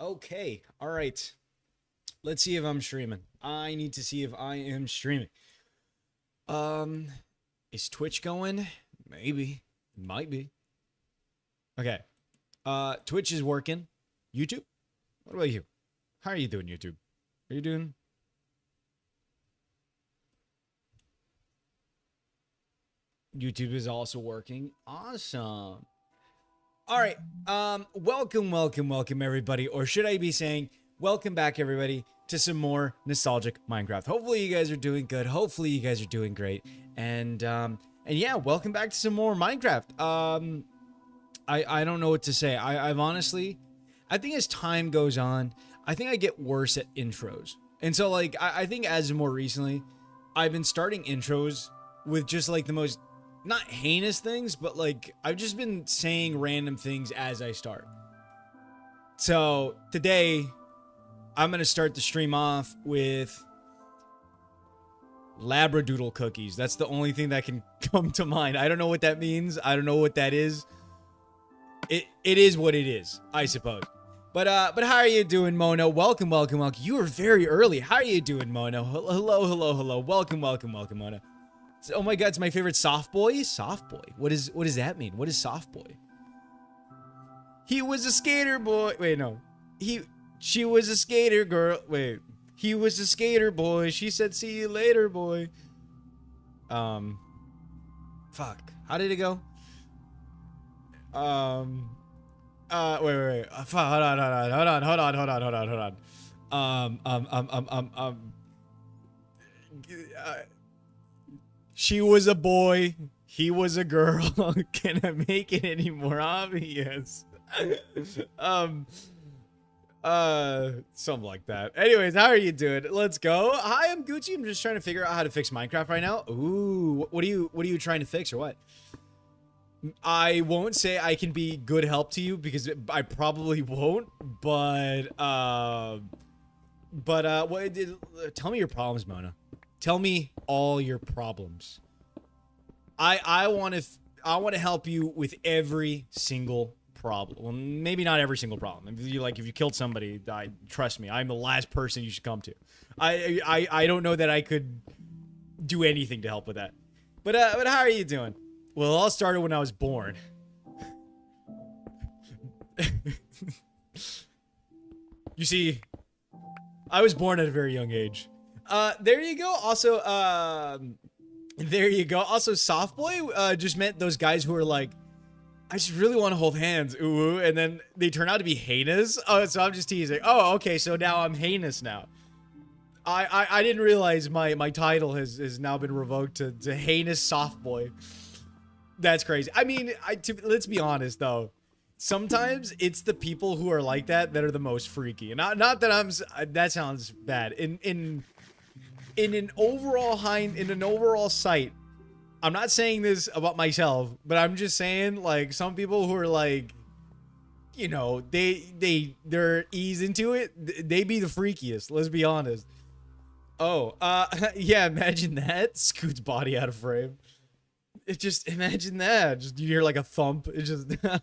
Okay. All right. Let's see if I'm streaming. I need to see if I am streaming. Um, is Twitch going? Maybe. Might be. Okay. Twitch is working. YouTube? What about you? How are you doing, YouTube? Are you doing? YouTube is also working. Awesome. All right. Welcome everybody, or should I be saying welcome back everybody to some more nostalgic Minecraft. Hopefully you guys are doing good. Hopefully you guys are doing great. And yeah, welcome back to some more Minecraft. I don't know what to say. I've honestly, I think as time goes on, I think I get worse at intros. And so like I think as more recently, I've been starting intros with just like the most not heinous things, but like I've just been saying random things as I start. So today I'm gonna start the stream off with Labradoodle cookies. That's the only thing that can come to mind. I don't know what that means. I don't know what that is. It is what it is, I suppose. But how are you doing, Mono? Welcome. You were very early. How are you doing, Mono? Hello. Welcome, Mono. Oh my god, it's my favorite soft boy. Soft boy. What does that mean? What is soft boy? He was a skater boy. Wait, no. She was a skater girl. Wait. He was a skater boy. She said, "See you later, boy." Fuck. How did it go? Wait. Fuck. Hold on. She was a boy. He was a girl. Can I make it any more obvious? Something like that. Anyways, how are you doing? Let's go. Hi, I'm Gucci. I'm just trying to figure out how to fix Minecraft right now. Ooh, what are you trying to fix or what? I won't say I can be good help to you because I probably won't. But tell me your problems, Mona. Tell me all your problems. I want to help you with every single problem. Well, maybe not every single problem. If you killed somebody, trust me, I'm the last person you should come to. I don't know that I could do anything to help with that. But how are you doing? Well, it all started when I was born. You see, I was born at a very young age. There you go. Also, there you go. Also, soft boy just meant those guys who are like, I just really want to hold hands, ooh, and then they turn out to be heinous. Oh, so I'm just teasing. Oh, okay, so now I'm heinous now. I didn't realize my title has now been revoked to heinous soft boy. That's crazy. I mean, let's be honest though. Sometimes it's the people who are like that are the most freaky. Not that that sounds bad. In an overall sight, I'm not saying this about myself, but I'm just saying like some people who are like, you know, they're ease into it. They be the freakiest. Let's be honest. Oh, yeah. Imagine that. Scoot's body out of frame. It just imagine that. Just you hear like a thump. It just I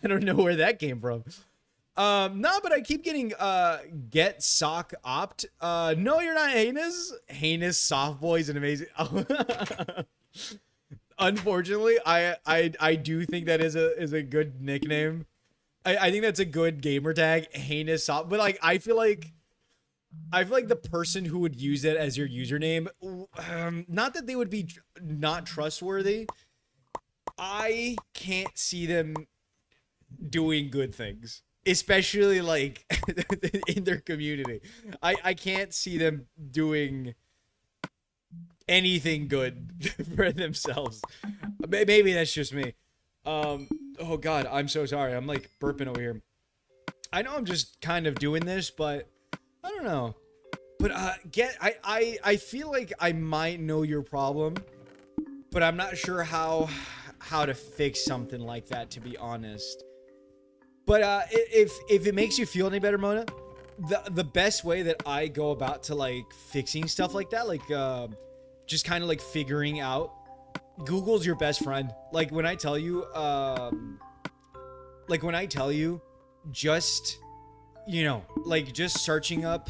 don't know where that came from. No, but I keep getting get sock opt. No, you're not heinous. Heinous soft boys and amazing. Unfortunately, I do think that is a good nickname. I think that's a good gamer tag, heinous soft. But like I feel like the person who would use it as your username, not that they would be not trustworthy. I can't see them doing good things, especially like in their community. I can't see them doing anything good for themselves. Maybe that's just me. Oh god, I'm so sorry. I'm like burping over here. I know I'm just kind of doing this, but I don't know. But I feel like I might know your problem, but I'm not sure how to fix something like that, to be honest. But if it makes you feel any better, Mona, the best way that I go about to like fixing stuff like that, like just kind of like figuring out, Google's your best friend. Like when I tell you, just like just searching up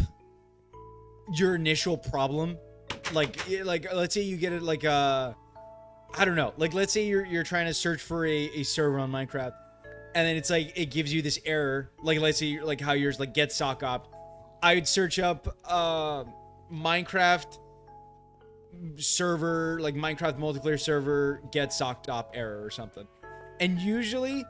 your initial problem, like let's say you get it like I don't know, like let's say you're trying to search for a server on Minecraft, and then it's like it gives you this error, like let's say like how yours like get sock op. I would search up Minecraft server, like Minecraft multiplayer server get socked op error or something, and usually,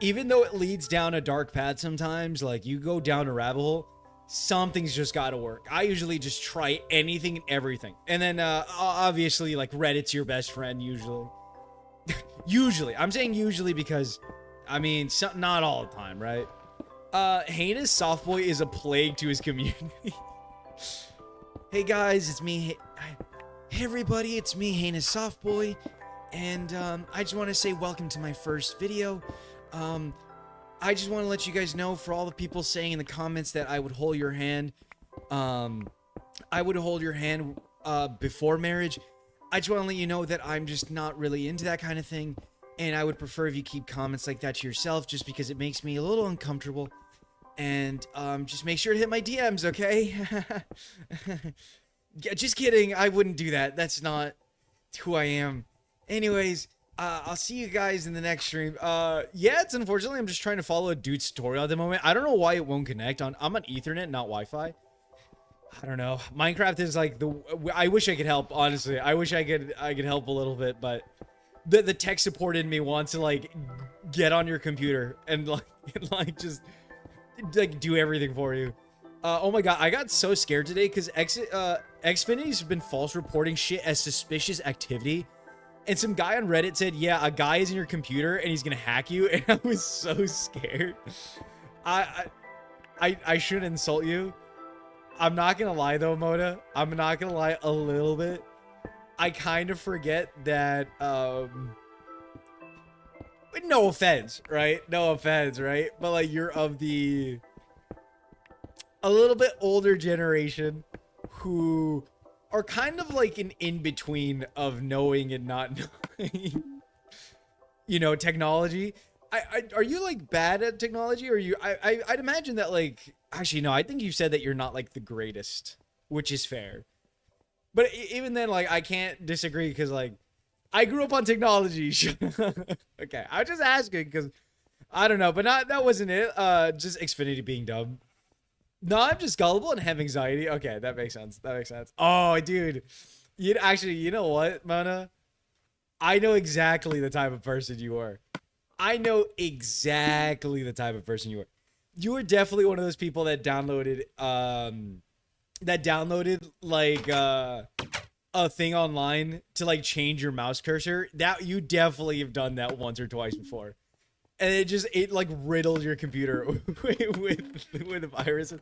even though it leads down a dark path sometimes, like you go down a rabbit hole, something's just got to work. I usually just try anything and everything. And then obviously like Reddit's your best friend usually. Usually. I'm saying usually because I mean, not all the time, right? Heinous Softboy is a plague to his community. Hey guys, it's me. Hey everybody, it's me, Heinous Softboy. And I just want to say welcome to my first video. I just want to let you guys know, for all the people saying in the comments that I would hold your hand, I would hold your hand before marriage. I just want to let you know that I'm just not really into that kind of thing, and I would prefer if you keep comments like that to yourself, just because it makes me a little uncomfortable. And just make sure to hit my DMs, okay? Yeah, just kidding. I wouldn't do that. That's not who I am. Anyways, I'll see you guys in the next stream. Yeah, it's unfortunately I'm just trying to follow a dude's tutorial at the moment. I don't know why it won't connect. I'm on Ethernet, not Wi-Fi. I don't know. Minecraft is like I wish I could help, honestly. I wish I could help a little bit, but the tech support in me wants to like get on your computer and like just like do everything for you. Oh my god, I got so scared today because Xfinity's been false reporting shit as suspicious activity. And some guy on Reddit said, yeah, a guy is in your computer and he's gonna hack you. And I was so scared. I shouldn't insult you. I'm not gonna lie though, Moda. I'm not gonna lie a little bit. I kind of forget that, no offense, right? No offense, right? But like you're of a little bit older generation who are kind of like an in-between of knowing and not knowing, you know, technology. Are you like bad at technology, or I'd imagine that like, actually no, I think you said that you're not like the greatest, which is fair. But even then, like, I can't disagree because like, I grew up on technology. Okay, I was just asking because I don't know, but that wasn't it. Just Xfinity being dumb. No, I'm just gullible and have anxiety. Okay, that makes sense. That makes sense. Oh, dude. You know what, Mona? I know exactly the type of person you are. I know exactly the type of person you are. You were definitely one of those people that downloaded like a thing online to like change your mouse cursor. That you definitely have done that once or twice before. And it like riddled your computer with viruses.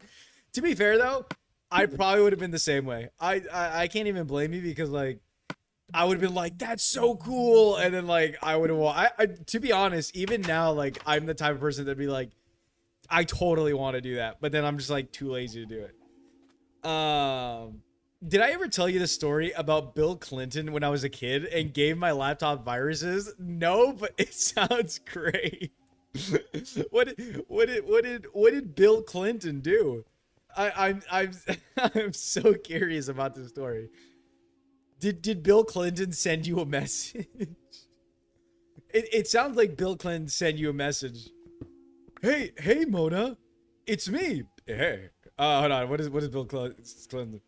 To be fair though, I probably would have been the same way. I can't even blame you because like I would have been like, that's so cool, and then like I would have. To be honest, even now, like I'm the type of person that'd be like, I totally want to do that, but then I'm just like too lazy to do it. Did I ever tell you the story about Bill Clinton when I was a kid and gave my laptop viruses? No, but it sounds great. What did Bill Clinton do? I'm I'm so curious about this story. Did Bill Clinton send you a message? It sounds like Bill Clinton sent you a message. Hey Mona, it's me. Hey. Hold on. What is Bill Clinton?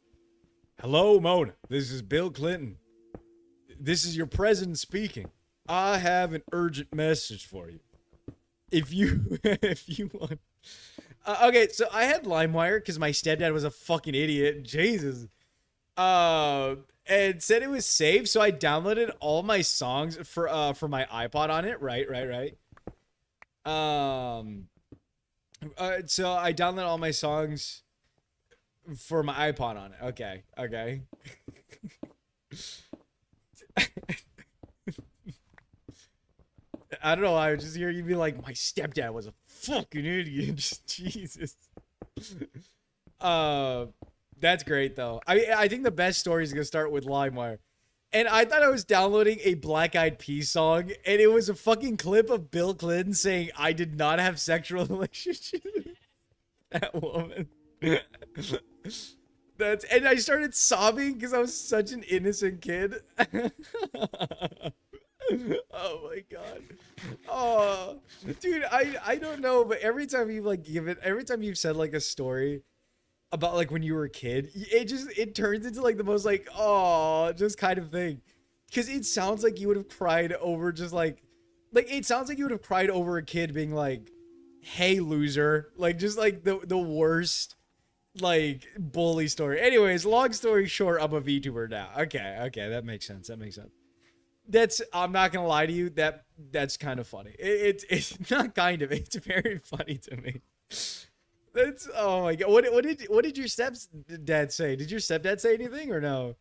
Hello, Mona. This is Bill Clinton. This is your president speaking. I have an urgent message for you. If you want. Okay, so I had LimeWire because my stepdad was a fucking idiot. Jesus. And said it was safe, so I downloaded all my songs for my iPod on it. Right. So I downloaded all my songs for my iPod on it. Okay. I don't know. I was just hearing you be like, my stepdad was a fucking idiot. Jesus. That's great though. I think the best story is gonna start with LimeWire. And I thought I was downloading a Black Eyed Peas song, and it was a fucking clip of Bill Clinton saying I did not have sexual relationships. That woman. And I started sobbing because I was such an innocent kid. Oh my god. Oh, dude, I don't know, but every time you've like every time you've said like a story about like when you were a kid, it turns into like the most like oh just kind of thing, because it sounds like you would have cried over just like it sounds like you would have cried over a kid being like, hey loser, like just like the worst like bully story. Anyways, long story short, I'm a VTuber now. Okay, that makes sense. That makes sense. I'm not gonna lie to you, that's kind of funny. It's not kind of, it's very funny to me. That's oh my god. What did your stepdad say? Did your stepdad say anything or no?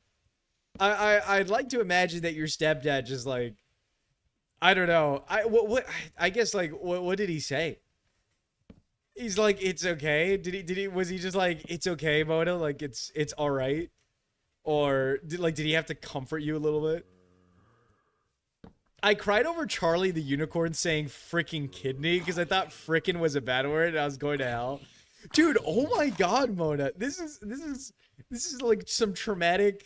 I'd like to imagine that your stepdad just like, I don't know. I guess like what did he say? He's like, it's okay. Was he just like, it's okay, Mona? Like it's all right? Or did he have to comfort you a little bit? I cried over Charlie the Unicorn saying freaking kidney because I thought frickin' was a bad word and I was going to hell. Dude, oh my god, Mona. This is like some traumatic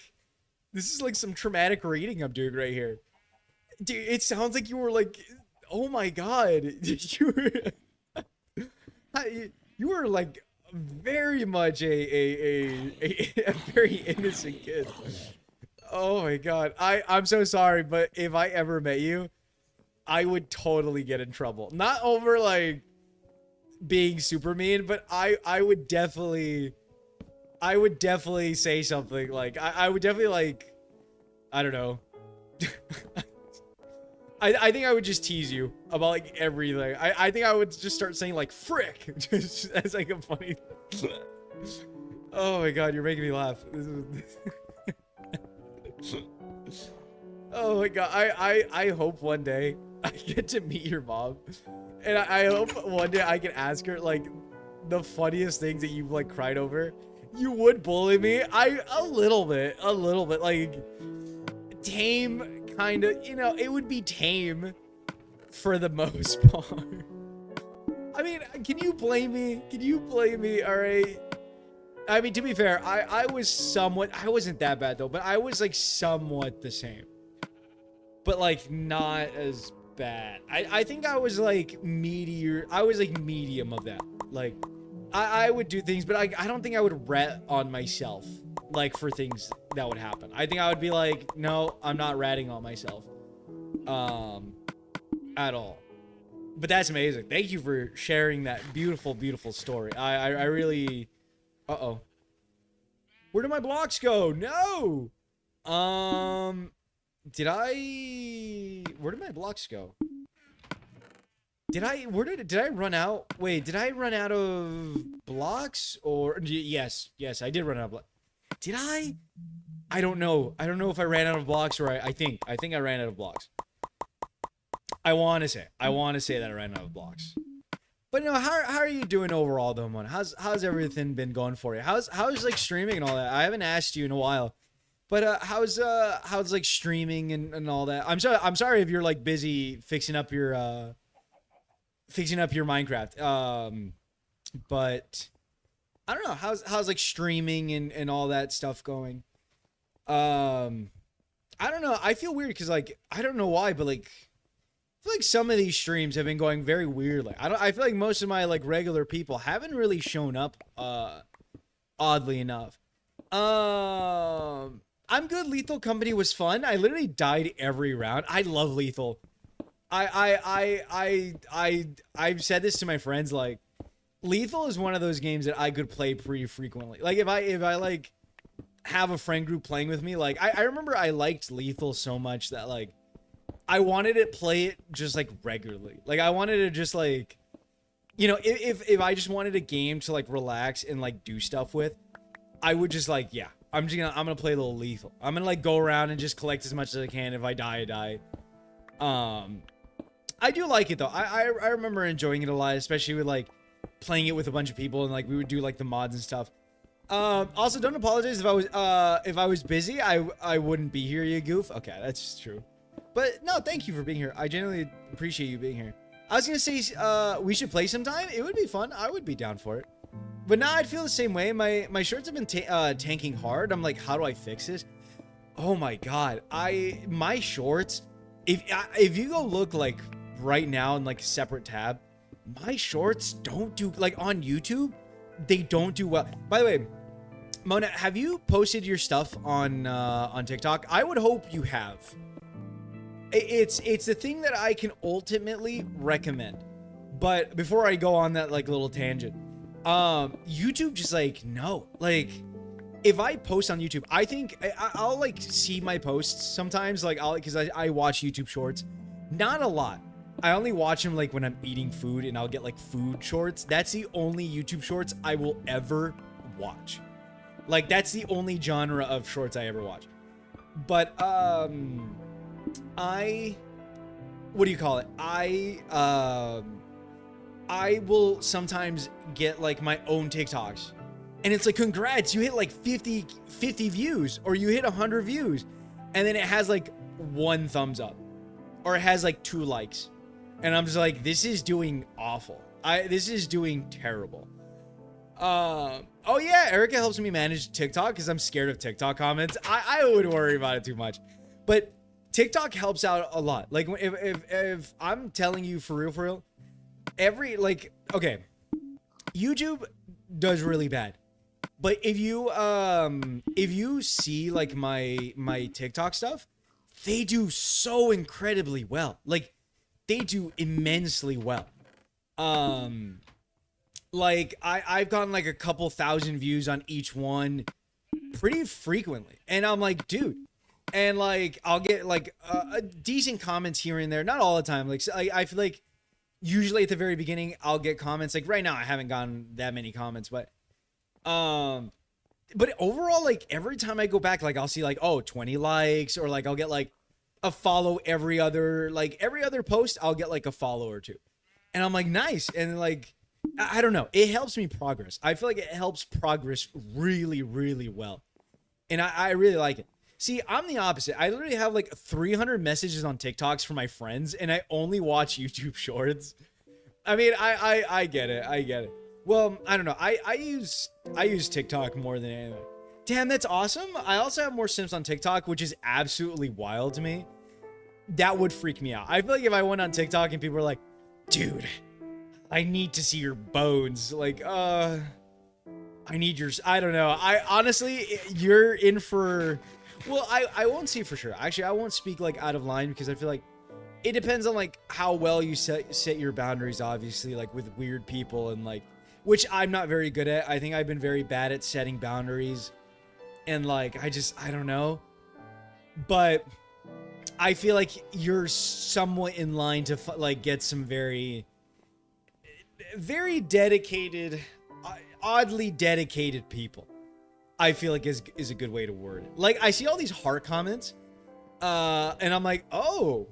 reading I'm doing right here. Dude, it sounds like you were like, oh my god. You were like very much a very innocent kid. Oh my god. I'm so sorry, but if I ever met you, I would totally get in trouble. Not over like being super mean, but I would definitely say something like I would definitely like, I don't know. I think I would just tease you about like everything. I think I would just start saying like frick just as like a funny Oh my god, you're making me laugh. This is Oh my god, I hope one day I get to meet your mom, and I hope one day I can ask her like the funniest things that you've like cried over. You would bully me, a little bit, like tame kind of, you know, it would be tame for the most part. I mean, can you blame me? All right. I mean, to be fair, I wasn't that bad though, but I was like somewhat the same. But like not as bad. I think I was like medium of that. Like I would do things, but I don't think I would rat on myself like for things that would happen. I think I would be like, no, I'm not ratting on myself. At all. But that's amazing. Thank you for sharing that beautiful, beautiful story. I really uh-oh. Where did my blocks go? No! Where did my blocks go? Did I run out? Wait, did I run out of blocks? Or, yes, I did run out of blocks. Did I? I don't know. I don't know if I ran out of blocks or I think I ran out of blocks. I want to say that I ran out of blocks. But no, how are you doing overall though, man? How's everything been going for you? How's like streaming and all that? I haven't asked you in a while. But how's like streaming and all that? I'm sorry if you're like busy fixing up your Minecraft. But I don't know, how's like streaming and all that stuff going? I don't know. I feel weird because like I don't know why, but like I feel like some of these streams have been going very weirdly. I feel like most of my like regular people haven't really shown up oddly enough. I'm good. Lethal Company was fun. I literally died every round. I love Lethal. I've said this to my friends, like Lethal is one of those games that I could play pretty frequently. Like if I like have a friend group playing with me, like I remember I liked Lethal so much that like I wanted to play it just like regularly. Like I wanted to just like, you know, if I just wanted a game to like relax and like do stuff with, I would just like, yeah, I'm gonna play a little Lethal. I'm gonna like go around and just collect as much as I can. If I die, I die. I do like it though. I remember enjoying it a lot, especially with like playing it with a bunch of people and like we would do like the mods and stuff. Also don't apologize if I was busy. I wouldn't be here, you goof. Okay, that's true. But no, thank you for being here. I genuinely appreciate you being here. I was gonna say we should play sometime. It would be fun. I would be down for it. But now I feel the same way. My shorts have been tanking hard. I'm like, how do I fix this? Oh my god, my shorts. If you go look like right now in like a separate tab, my shorts don't do like on YouTube. They don't do well. By the way, Mona, have you posted your stuff on TikTok? I would hope you have. It's the thing that I can ultimately recommend. But before I go on that like little tangent, YouTube just like no, like if I post on YouTube, I think I'll like see my posts sometimes, like because I watch YouTube shorts, not a lot. I only watch them like when I'm eating food, and I'll get like food shorts. That's the only YouTube shorts I will ever watch. Like that's the only genre of shorts I ever watch. But what do you call it? I will sometimes get like my own TikToks, and it's like, congrats, you hit like 50 views, or you hit 100 views, and then it has like 1 thumbs up, or it has like 2 likes, and I'm just like, this is doing awful. This is doing terrible. Oh yeah, Erica helps me manage TikTok because I'm scared of TikTok comments. I wouldn't worry about it too much, but TikTok helps out a lot. Like if I'm telling you for real, every like, okay, YouTube does really bad, but if you see like my TikTok stuff, they do so incredibly well. Like they do immensely well. Like I've gotten like a couple thousand views on each one pretty frequently, and I'm like, dude, and like I'll get like a decent comments here and there, not all the time. Like I feel like usually at the very beginning I'll get comments. Like right now I haven't gotten that many comments, but overall, like every time I go back, like I'll see like, oh, 20 likes, or like I'll get like a follow every other post. I'll get like a follow or 2, and I'm like, nice. And like I don't know, it helps me progress. I feel like it helps progress really, really well, and I really like it. See, I'm the opposite. I literally have like 300 messages on TikToks from my friends, and I only watch YouTube shorts. I mean, I get it. I get it. Well, I don't know. I use TikTok more than anything. Damn, that's awesome. I also have more Sims on TikTok, which is absolutely wild to me. That would freak me out. I feel like if I went on TikTok and people were like, dude, I need to see your bones. Like, I need yours. I don't know. I honestly, you're in for... Well, I won't see for sure. Actually, I won't speak like out of line, because I feel like it depends on like how well you set your boundaries, obviously, like with weird people, and like, which I'm not very good at. I think I've been very bad at setting boundaries, and like, I don't know. But I feel like you're somewhat in line to like get some very dedicated, oddly dedicated people. I feel like is a good way to word it. Like I see all these heart comments, and I'm like, oh,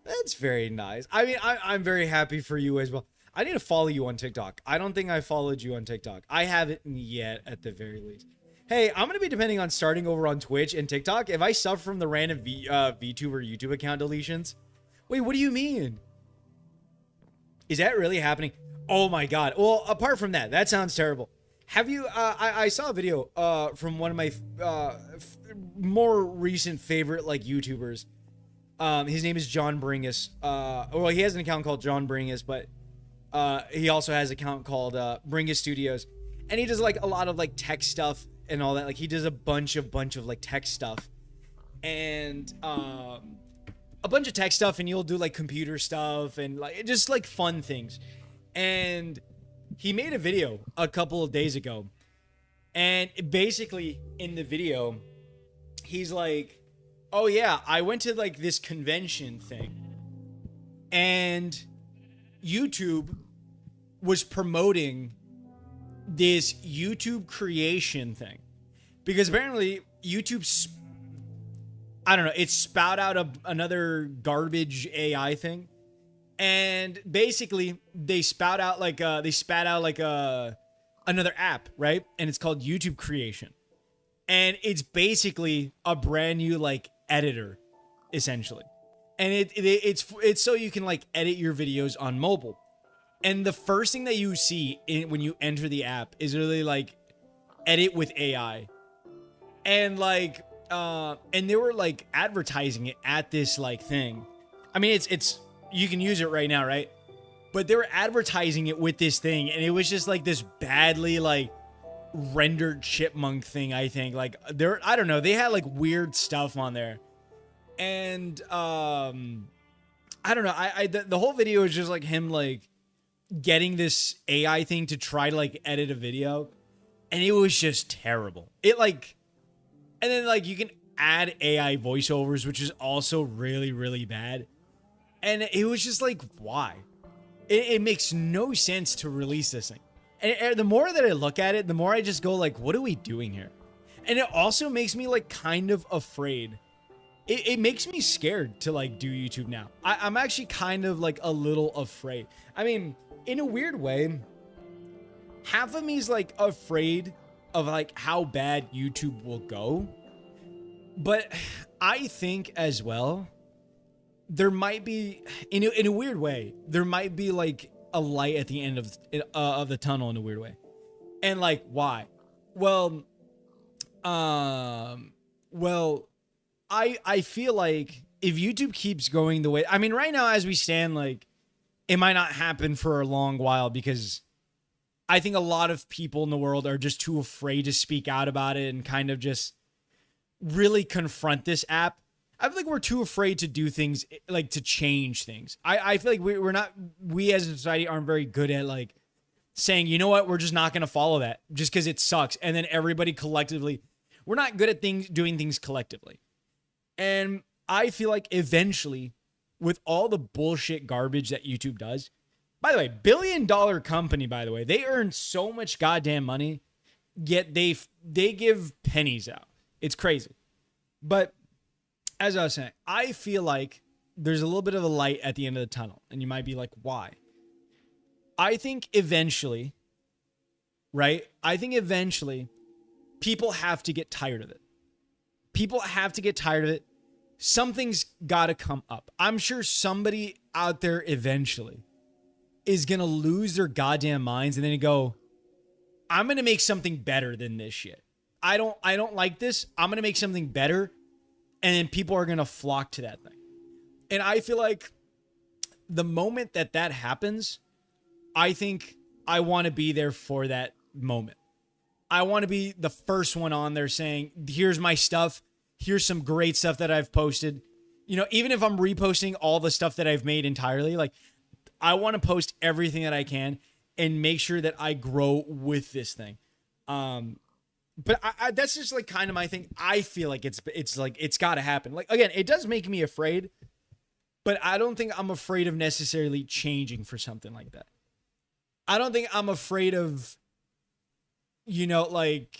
that's very nice. I mean, I'm very happy for you as well. I need to follow you on TikTok. I don't think I followed you on TikTok. I haven't yet, at the very least. Hey, I'm gonna be depending on starting over on Twitch and TikTok. If I suffer from the random VTuber YouTube account deletions, wait, what do you mean? Is that really happening? Oh my god. Well, apart from that, that sounds terrible. Have you, I saw a video, from one of my, more recent favorite, like, YouTubers. His name is John Bringus. Well, he has an account called John Bringus, but, he also has an account called, Bringus Studios. And he does, like, a lot of, like, tech stuff and all that. Like, he does a bunch of, like, tech stuff. And, a bunch of tech stuff, and you'll do, like, computer stuff and, like, just, like, fun things. And he made a video a couple of days ago, and basically in the video, he's like, oh yeah, I went to like this convention thing, and YouTube was promoting this YouTube creation thing, because apparently YouTube's, I don't know, it spout out another garbage AI thing. And basically, they spat out like another app, right? And it's called YouTube Creation, and it's basically a brand new like editor, essentially. And it's so you can like edit your videos on mobile. And the first thing that you see when you enter the app is really like edit with AI. And like, and they were like advertising it at this like thing. I mean, it's, you can use it right now, right? But they were advertising it with this thing, and it was just like this badly like rendered chipmunk thing, I think. Like I don't know, they had like weird stuff on there. And I don't know, the whole video is just like him like getting this AI thing to try to like edit a video, and it was just terrible. It like, and then like you can add AI voiceovers, which is also really, really bad. And it was just like, why? It makes no sense to release this thing. And the more that I look at it, the more I just go like, what are we doing here? And it also makes me like kind of afraid. It makes me scared to like do YouTube now. I'm actually kind of like a little afraid. I mean, in a weird way, half of me is like afraid of like how bad YouTube will go. But I think as well, there might be, in a weird way, there might be like a light at the end of the tunnel in a weird way. And like, why? Well, I feel like if YouTube keeps going the way, I mean, right now as we stand, like, it might not happen for a long while because I think a lot of people in the world are just too afraid to speak out about it and kind of just really confront this app. I feel like we're too afraid to do things, like to change things. I feel like we as a society aren't very good at like saying, you know what, we're just not going to follow that just because it sucks. And then everybody collectively, we're not good at doing things collectively. And I feel like eventually with all the bullshit garbage that YouTube does, by the way, $1 billion company, by the way, they earn so much goddamn money, yet they give pennies out. It's crazy. But as I was saying, I feel like there's a little bit of a light at the end of the tunnel. And you might be like, why? I think eventually, right? I think eventually people have to get tired of it. People have to get tired of it. Something's got to come up. I'm sure somebody out there eventually is going to lose their goddamn minds and then go, I'm going to make something better than this shit. I don't like this. I'm going to make something better. And then people are going to flock to that thing. And I feel like the moment that happens, I think I want to be there for that moment. I want to be the first one on there saying, here's my stuff. Here's some great stuff that I've posted. You know, even if I'm reposting all the stuff that I've made entirely, like I want to post everything that I can and make sure that I grow with this thing. But I that's just like kind of my thing. I feel like it's like it's got to happen. Like again, it does make me afraid, but I don't think I'm afraid of necessarily changing for something like that. I don't think I'm afraid of, you know, like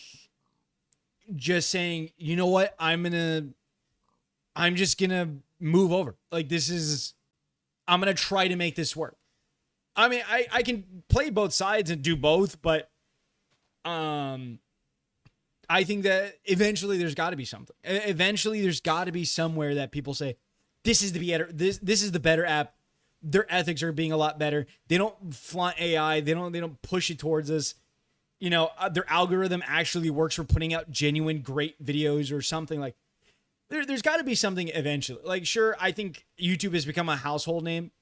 just saying, you know what, I'm just gonna move over. Like I'm gonna try to make this work. I mean, I can play both sides and do both, but I think that eventually there's got to be something. Eventually there's got to be somewhere that people say, this is the better app. Their ethics are being a lot better. They don't flaunt AI. They don't push it towards us. You know, their algorithm actually works for putting out genuine great videos or something. Like there's got to be something eventually. Like, sure, I think YouTube has become a household name,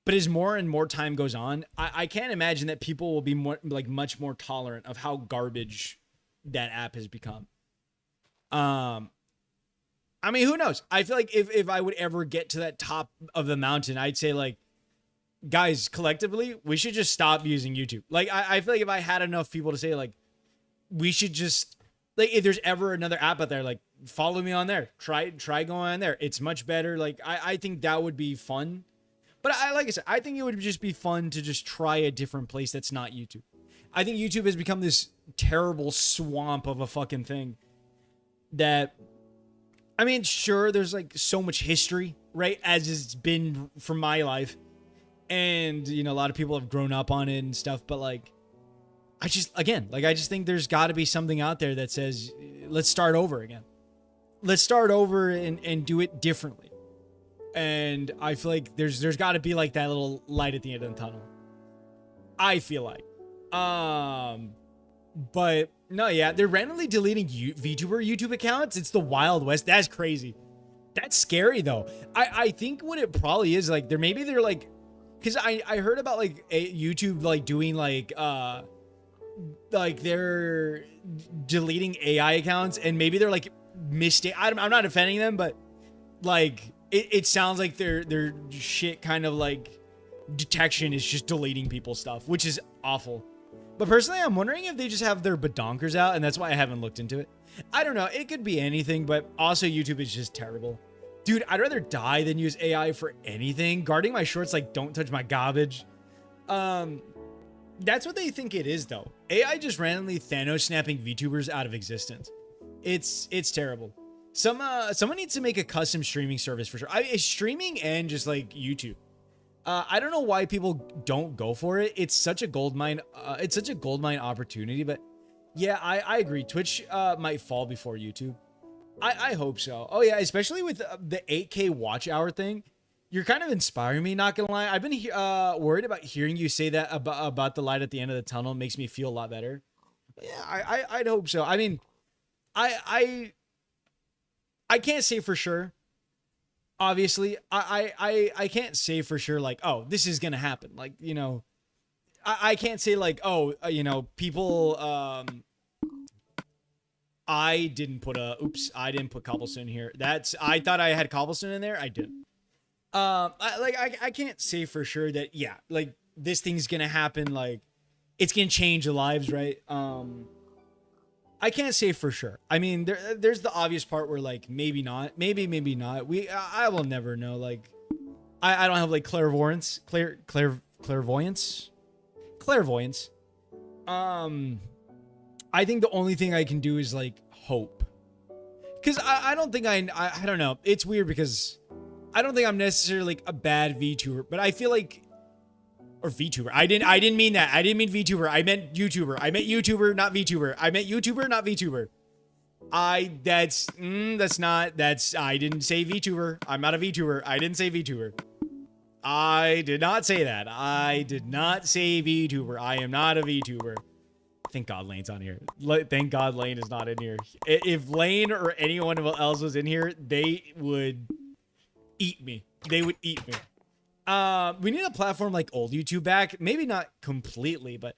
but as more and more time goes on, I can't imagine that people will be much more tolerant of how garbage that app has become. I mean, who knows? I feel like if I would ever get to that top of the mountain, I'd say like, guys, collectively, we should just stop using YouTube. Like, I feel like if I had enough people to say like, we should just like, if there's ever another app out there, like follow me on there, try going on there. It's much better. Like, I think that would be fun. But like I said, I think it would just be fun to just try a different place that's not YouTube. I think YouTube has become this terrible swamp of a fucking thing that, I mean, sure, there's like so much history, right? As it's been for my life. And, you know, a lot of people have grown up on it and stuff, but like, I just think there's got to be something out there that says, let's start over again. Let's start over and do it differently. And I feel like there's got to be like that little light at the end of the tunnel. I feel like. But no, yeah, they're randomly deleting VTuber YouTube accounts. It's the Wild West. That's crazy. That's scary though. I think what it probably is like they're like, because I heard about like YouTube like doing like they're deleting AI accounts, and maybe they're like mistake. I'm not defending them, but like it sounds like their shit kind of like detection is just deleting people's stuff, which is awful. But personally, I'm wondering if they just have their badonkers out, and that's why I haven't looked into it. I don't know. It could be anything, but also YouTube is just terrible. Dude, I'd rather die than use AI for anything. Guarding my shorts like don't touch my garbage. That's what they think it is, though. AI just randomly Thanos snapping VTubers out of existence. It's terrible. Someone needs to make a custom streaming service for sure. Streaming and just like YouTube. I don't know why people don't go for it. It's such a gold mine. It's such a gold mine opportunity. But yeah, I agree. Twitch might fall before YouTube. I hope so. Oh yeah, especially with the 8K watch hour thing. You're kind of inspiring me. Not gonna lie. I've been worried about hearing you say that about the light at the end of the tunnel. It makes me feel a lot better. Yeah, I'd hope so. I mean, I can't say for sure. Obviously, I can't say for sure, like, oh, this is gonna happen. Like, you know, I can't say like, oh, you know, people, I didn't put cobblestone here. I thought I had cobblestone in there. I didn't. I can't say for sure that, yeah, like this thing's gonna happen. Like it's gonna change lives, right? I can't say for sure. I mean, there's the obvious part where like maybe not, maybe not. I will never know. Like, I don't have like clairvoyance. I think the only thing I can do is like hope, because I don't think I don't know. It's weird because I don't think I'm necessarily like a bad VTuber, but I feel like. Or VTuber. I didn't mean that. I didn't mean VTuber. I meant YouTuber. I meant YouTuber, not VTuber. I meant YouTuber, not VTuber. I didn't say VTuber. I'm not a VTuber. I didn't say VTuber. I did not say that. I did not say VTuber. I am not a VTuber. Thank God Lane's on here. Thank God Lane is not in here. If Lane or anyone else was in here, they would eat me. They would eat me. We need a platform like old YouTube back. Maybe not completely, but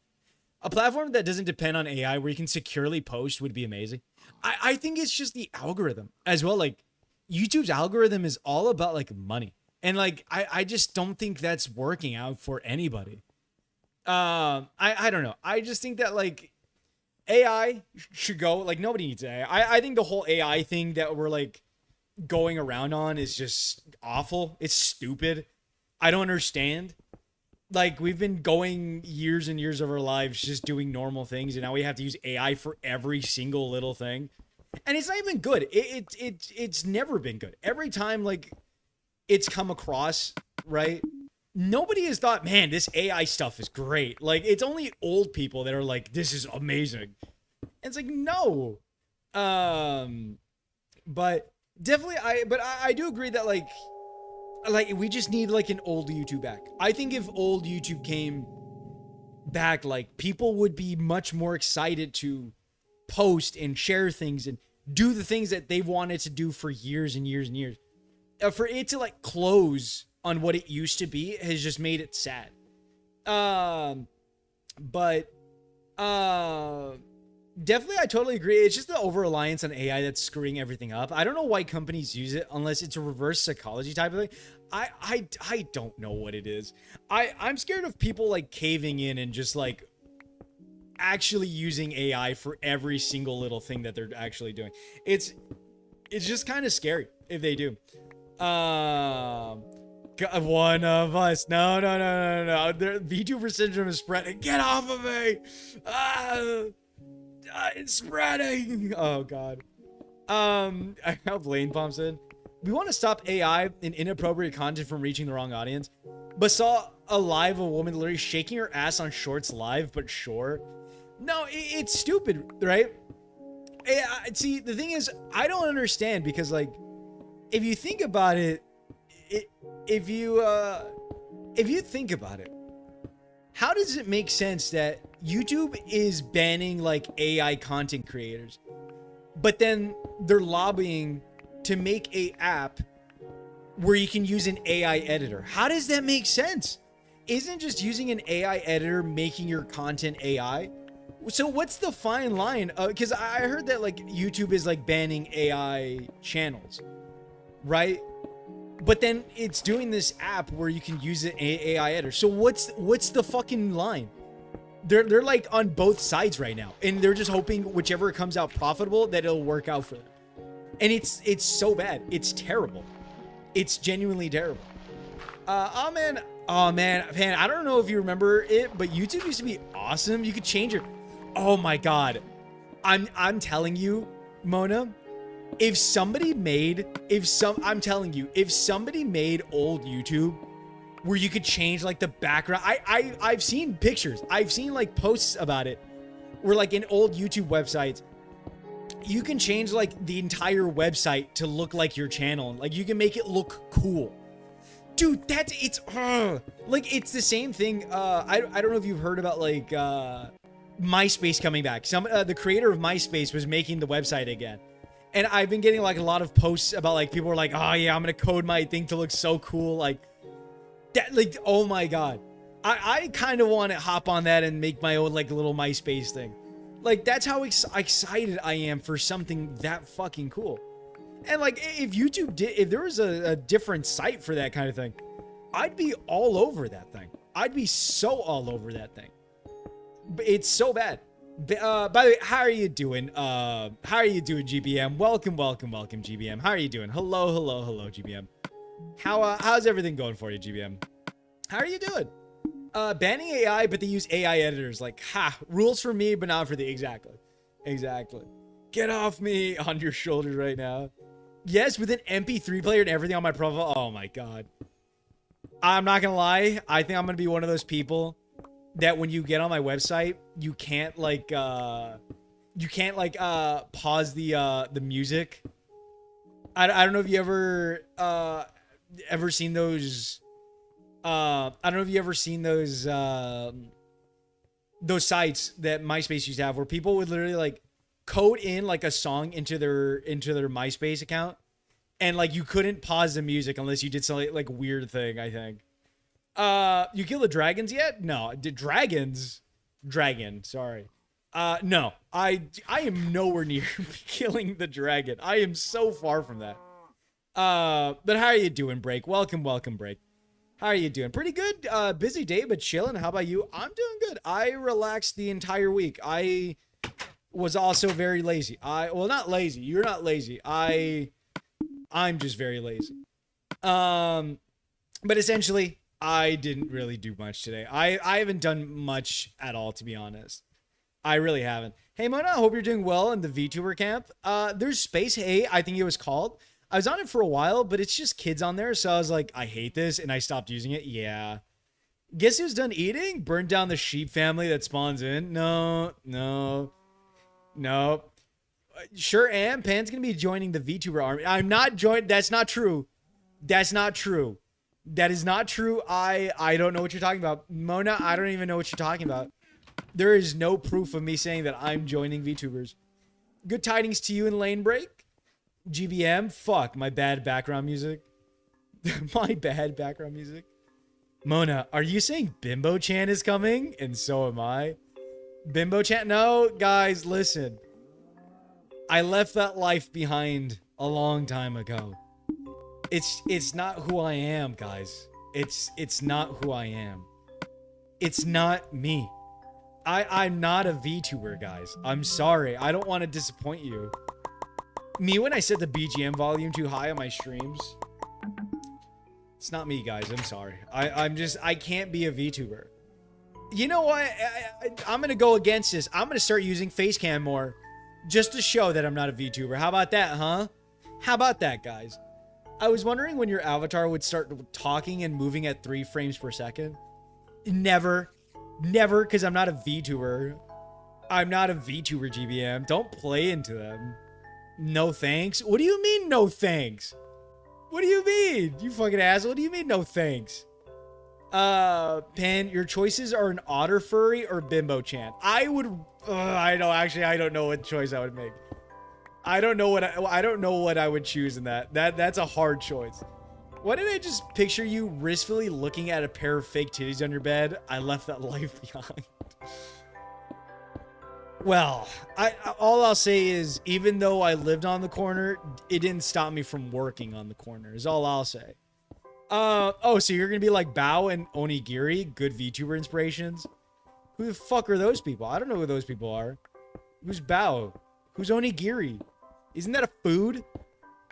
a platform that doesn't depend on AI where you can securely post would be amazing. I think it's just the algorithm as well. Like YouTube's algorithm is all about like money. And like, I just don't think that's working out for anybody. I don't know. I just think that like AI should go, like nobody needs AI. I think the whole AI thing that we're like going around on is just awful. It's stupid. I don't understand. Like, we've been going years and years of our lives just doing normal things, and now we have to use AI for every single little thing. And it's not even good. It's never been good. Every time, like, it's come across, right? Nobody has thought, man, this AI stuff is great. Like, it's only old people that are like, this is amazing. And it's like, no. But definitely, I do agree that, like, we just need like an old YouTube back. I think if old YouTube came back, like people would be much more excited to post and share things and do the things that they've wanted to do for years and years and years. For it to like close on what it used to be has just made it sad. But definitely, I totally agree. It's just the over-reliance on AI that's screwing everything up. I don't know why companies use it unless it's a reverse psychology type of thing. I don't know what it is. I'm scared of people like caving in and just like actually using AI for every single little thing that they're actually doing. It's just kind of scary if they do. One of us. No. VTuber syndrome is spreading. Get off of me. It's spreading. Oh God. I have Lane Pomps in. We want to stop AI and inappropriate content from reaching the wrong audience, but saw a woman literally shaking her ass on shorts live, but sure. No, it's stupid, right? See, the thing is, I don't understand because like, if you think about it, if you think about it, how does it make sense that YouTube is banning like AI content creators, but then they're lobbying to make a app where you can use an AI editor? How does that make sense? Isn't just using an AI editor making your content AI? So what's the fine line? Because I heard that like YouTube is like banning AI channels, right? But then it's doing this app where you can use an AI editor. So what's the fucking line? They're like on both sides right now, and they're just hoping whichever comes out profitable that it'll work out for them. And it's so bad. It's terrible. It's genuinely terrible. Oh man, I don't know if you remember it, but YouTube used to be awesome. You could change your. Oh my god, I'm telling you, Mona. If somebody made old YouTube where you could change like the background, I've seen pictures, I've seen like posts about it, where like in old YouTube websites, you can change like the entire website to look like your channel. Like you can make it look cool. Dude, it's like the same thing. I don't know if you've heard about like MySpace coming back. The creator of MySpace was making the website again. And I've been getting like a lot of posts about like people are like, oh yeah, I'm gonna code my thing to look so cool. Like that, like, oh my god. I kind of want to hop on that and make my own like little MySpace thing. Like that's how excited I am for something that fucking cool. And like if if there was a different site for that kind of thing, I'd be all over that thing. I'd be so all over that thing. But it's so bad. By the way, how are you doing? How are you doing, GBM? Welcome, GBM. How are you doing? Hello, GBM. How's everything going for you, GBM? How are you doing? Banning AI, but they use AI editors. Like, rules for me, but not for the exactly. Get off me on your shoulders right now. Yes, with an MP3 player and everything on my profile. Oh my god. I'm not gonna lie. I think I'm gonna be one of those people that when you get on my website, you can't pause the music. I don't know if you ever seen those. I don't know if you ever seen those sites that MySpace used to have where people would literally like code in like a song into their MySpace account, and like you couldn't pause the music unless you did some like weird thing, I think. You kill the dragons yet? No. Dragon, sorry. No. I am nowhere near killing the dragon. I am so far from that. But how are you doing, Break? Welcome, Break. How are you doing? Pretty good. Busy day, but chilling. How about you? I'm doing good. I relaxed the entire week. I was also very lazy. Well, not lazy. You're not lazy. I'm just very lazy. But essentially, I didn't really do much today. I haven't done much at all, to be honest. I really haven't. Hey, Mona, I hope you're doing well in the VTuber camp. There's Space Hey, I think it was called. I was on it for a while, but it's just kids on there, so I was like, I hate this, and I stopped using it. Yeah. Guess who's done eating? Burned down the sheep family that spawns in? No. Sure am. Pan's gonna be joining the VTuber army. I'm not joining. That's not true. That is not true. I don't know what you're talking about. Mona, I don't even know what you're talking about. There is no proof of me saying that I'm joining VTubers. Good tidings to you in Lane Break. GBM, fuck, my bad background music. My bad background music. Mona, are you saying Bimbo Chan is coming? And so am I. Bimbo Chan? No, guys, listen. I left that life behind a long time ago. It's not who I am, guys. It's not who I am. It's not me. I'm not a VTuber, guys. I'm sorry. I don't want to disappoint you. Me when I set the BGM volume too high on my streams. It's not me, guys. I'm sorry. I can't be a VTuber. You know what? I'm going to go against this. I'm going to start using Facecam more just to show that I'm not a VTuber. How about that, huh? How about that, guys? I was wondering when your avatar would start talking and moving at 3 frames per second. Never, because I'm not a VTuber. I'm not a VTuber, GBM. Don't play into them. No thanks? What do you mean, no thanks? What do you mean? You fucking asshole. What do you mean, no thanks? Pan, your choices are an otter furry or bimbo chan. I would, I don't know what choice I would make. I don't know what I would choose in that. That's a hard choice. Why did I just picture you wistfully looking at a pair of fake titties on your bed? I left that life behind. Well, all I'll say is, even though I lived on the corner, it didn't stop me from working on the corner, is all I'll say. Oh, so you're gonna be like Bao and Onigiri? Good VTuber inspirations? Who the fuck are those people? I don't know who those people are. Who's Bao? Who's Onigiri? Isn't that a food?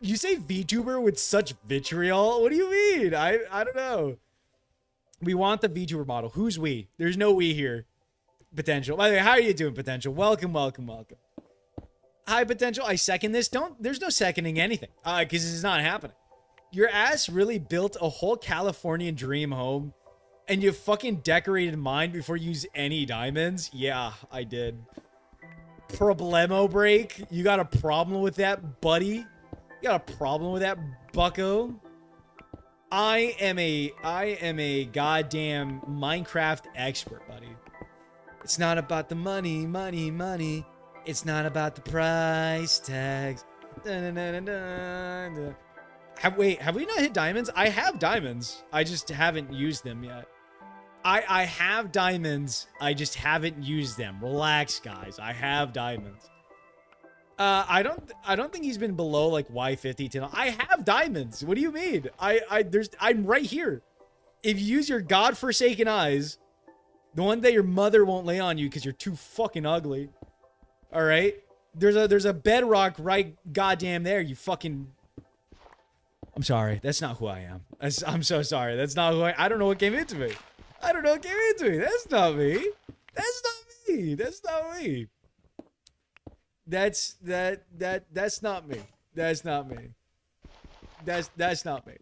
You say VTuber with such vitriol? What do you mean? I don't know. We want the VTuber model. Who's we? There's no we here. Potential. By the way, how are you doing, Potential? Welcome, welcome, welcome. Hi, Potential. I second this. There's no seconding anything. Because this is not happening. Your ass really built a whole Californian dream home, and you fucking decorated mine before you used any diamonds? Yeah, I did. Problemo break? You got a problem with that, buddy? You got a problem with that, bucko? I am a goddamn Minecraft expert, buddy. It's not about the money, money, money. It's not about the price tags. Dun, dun, dun, dun, dun. Have we not hit diamonds? I have diamonds. I just haven't used them yet. I have diamonds. I just haven't used them. Relax, guys. I have diamonds. I don't think he's been below like Y50 till. I have diamonds. What do you mean? I'm right here. If you use your godforsaken eyes, the one that your mother won't lay on you because you're too fucking ugly. All right? There's a bedrock right goddamn there, you fucking. I'm sorry. That's not who I am. I'm so sorry. That's not who I don't know what came into me. I don't know what came into me. That's not me. That's not me. That's not me. That's not me. That's not me. That's not me.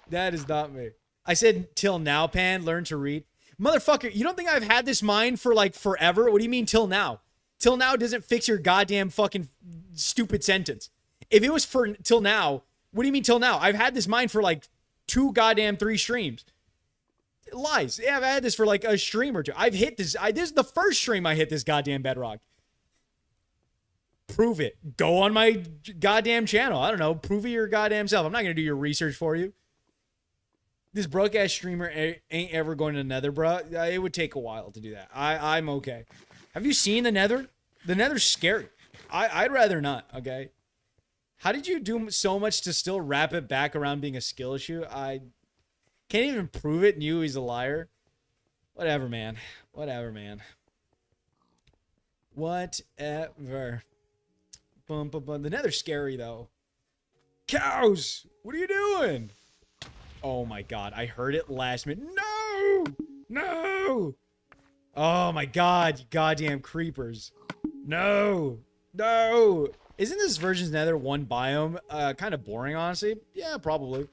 That is not me. I said till now, Pan, learn to read. Motherfucker, you don't think I've had this mind for like forever? What do you mean till now? Till now doesn't fix your goddamn fucking stupid sentence. If it was for till now, what do you mean till now? I've had this mind for like 3 streams. Lies. Yeah, I've had this for like a stream or two. I've hit this. This is the first stream I hit this goddamn bedrock. Prove it. Go on my goddamn channel. I don't know. Prove it your goddamn self. I'm not going to do your research for you. This broke ass streamer ain't ever going to the nether, bro. It would take a while to do that. I'm okay. Have you seen the nether? The nether's scary. I'd rather not, okay? How did you do so much to still wrap it back around being a skill issue? I can't even prove it and you he's a liar. Whatever, man. Whatever, man. Whatever. Bum, bum, bum. The nether's scary, though. Cows! What are you doing? Oh, my God. I heard it last minute. No! No! Oh, my God. You goddamn creepers. No! No! Isn't this version's nether one biome? Kind of boring, honestly. Yeah, probably.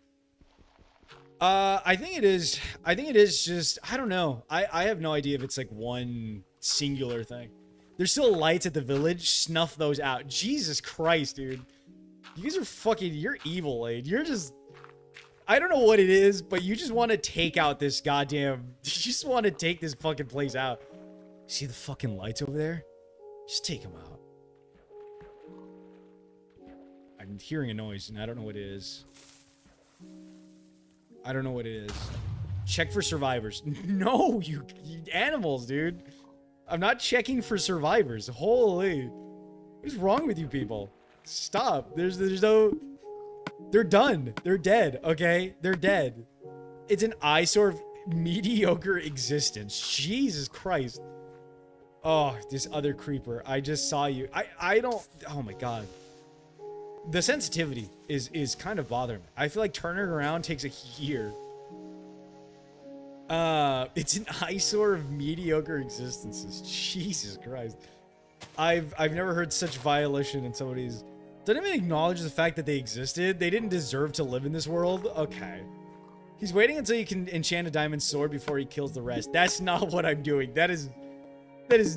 I think it is. I think it is just, I don't know. I have no idea if it's like one singular thing. There's still lights at the village. Snuff those out. Jesus Christ, dude. You guys are fucking, you're evil, Aid. You're just, I don't know what it is, but you just want to take out this goddamn, you just want to take this fucking place out. See the fucking lights over there? Just take them out. I'm hearing a noise and I don't know what it is. I don't know what it is. Check for survivors. No, you animals, dude. I'm not checking for survivors. Holy. What is wrong with you people? Stop. There's no... They're done. They're dead, okay? They're dead. It's an eyesore of mediocre existence. Jesus Christ. Oh, this other creeper. I just saw you. I don't... Oh my God. The sensitivity is kind of bothering me. I feel like turning around takes a year. It's an eyesore of mediocre existences. Jesus Christ. I've never heard such violation in somebody's... Didn't even acknowledge the fact that they existed. They didn't deserve to live in this world. Okay. He's waiting until you can enchant a diamond sword before he kills the rest. That's not what I'm doing. That is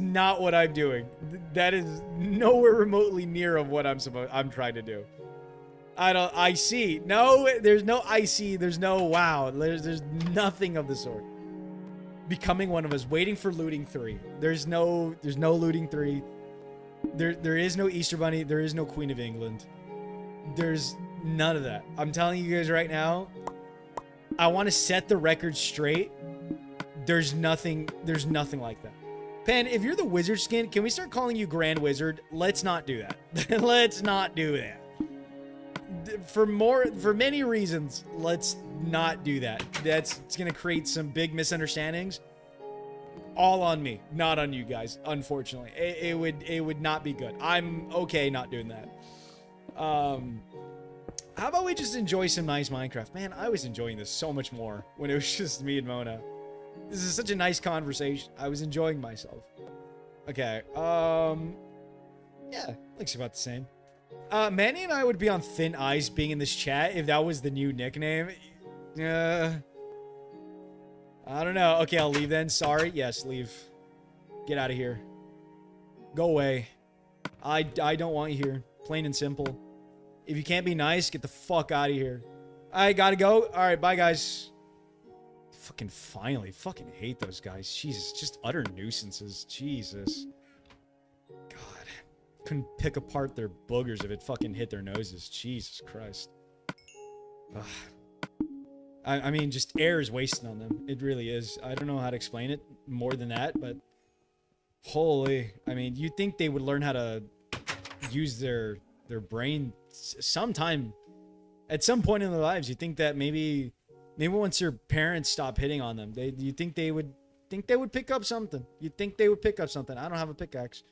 not what I'm doing. That is nowhere remotely near of what I'm trying to do. I see. No, there's no I see. There's no wow. There's nothing of the sort. becoming one of us, waiting for looting 3. There's no looting 3. There is no Easter Bunny. There is no Queen of England. There's none of that. I'm telling you guys right now, I want to set the record straight. There's nothing like that. Pen, if you're the wizard skin, can we start calling you Grand Wizard? Let's not do that. Let's not do that. For many reasons, let's not do that. It's gonna create some big misunderstandings. All on me, not on you guys. Unfortunately, it would not be good. I'm okay not doing that. How about we just enjoy some nice Minecraft? Man, I was enjoying this so much more when it was just me and Mona. This is such a nice conversation. I was enjoying myself. Okay. Yeah, looks about the same. Manny and I would be on thin ice being in this chat if that was the new nickname. I don't know. Okay, I'll leave then. Sorry. Yes, leave. Get out of here. Go away. I don't want you here. Plain and simple. If you can't be nice, get the fuck out of here. I gotta go. All right, bye, guys. Fucking finally. Fucking hate those guys. Jesus, just utter nuisances. Jesus. God. Couldn't pick apart their boogers if it fucking hit their noses. Jesus Christ. Ugh. I mean, just air is wasting on them. It really is. I don't know how to explain it more than that, but holy. I mean, you'd think they would learn how to use their brain sometime. At some point in their lives, you think that maybe once your parents stop hitting on them, you think they would pick up something. You'd think they would pick up something. I don't have a pickaxe.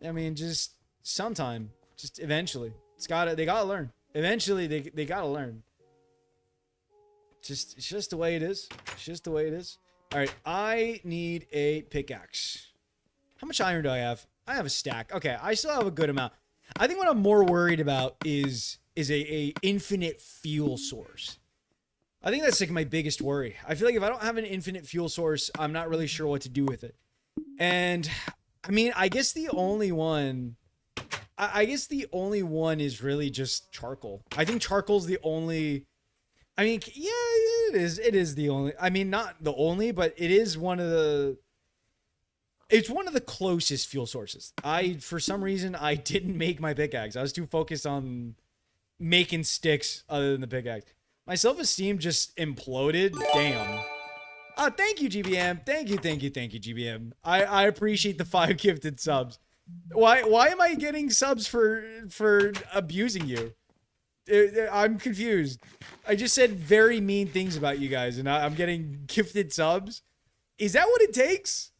I mean, just sometime, just eventually. They gotta learn. Eventually, they gotta learn. It's just the way it is. It's just the way it is. All right, I need a pickaxe. How much iron do I have? I have a stack. Okay, I still have a good amount. I think what I'm more worried about is a infinite fuel source. I think that's like my biggest worry. I feel like if I don't have an infinite fuel source, I'm not really sure what to do with it. And I mean, I guess the only one is really just charcoal. I think charcoal's the only. I mean, yeah, it is. It is the only. I mean, not the only, but it is one of the. It's one of the closest fuel sources. For some reason, I didn't make my pickaxe. I was too focused on making sticks other than the pickaxe. My self-esteem just imploded. Damn. Thank you, GBM. Thank you, GBM. I appreciate the 5 gifted subs. Why am I getting subs for abusing you? I'm confused. I just said very mean things about you guys, and I'm getting gifted subs. Is that what it takes?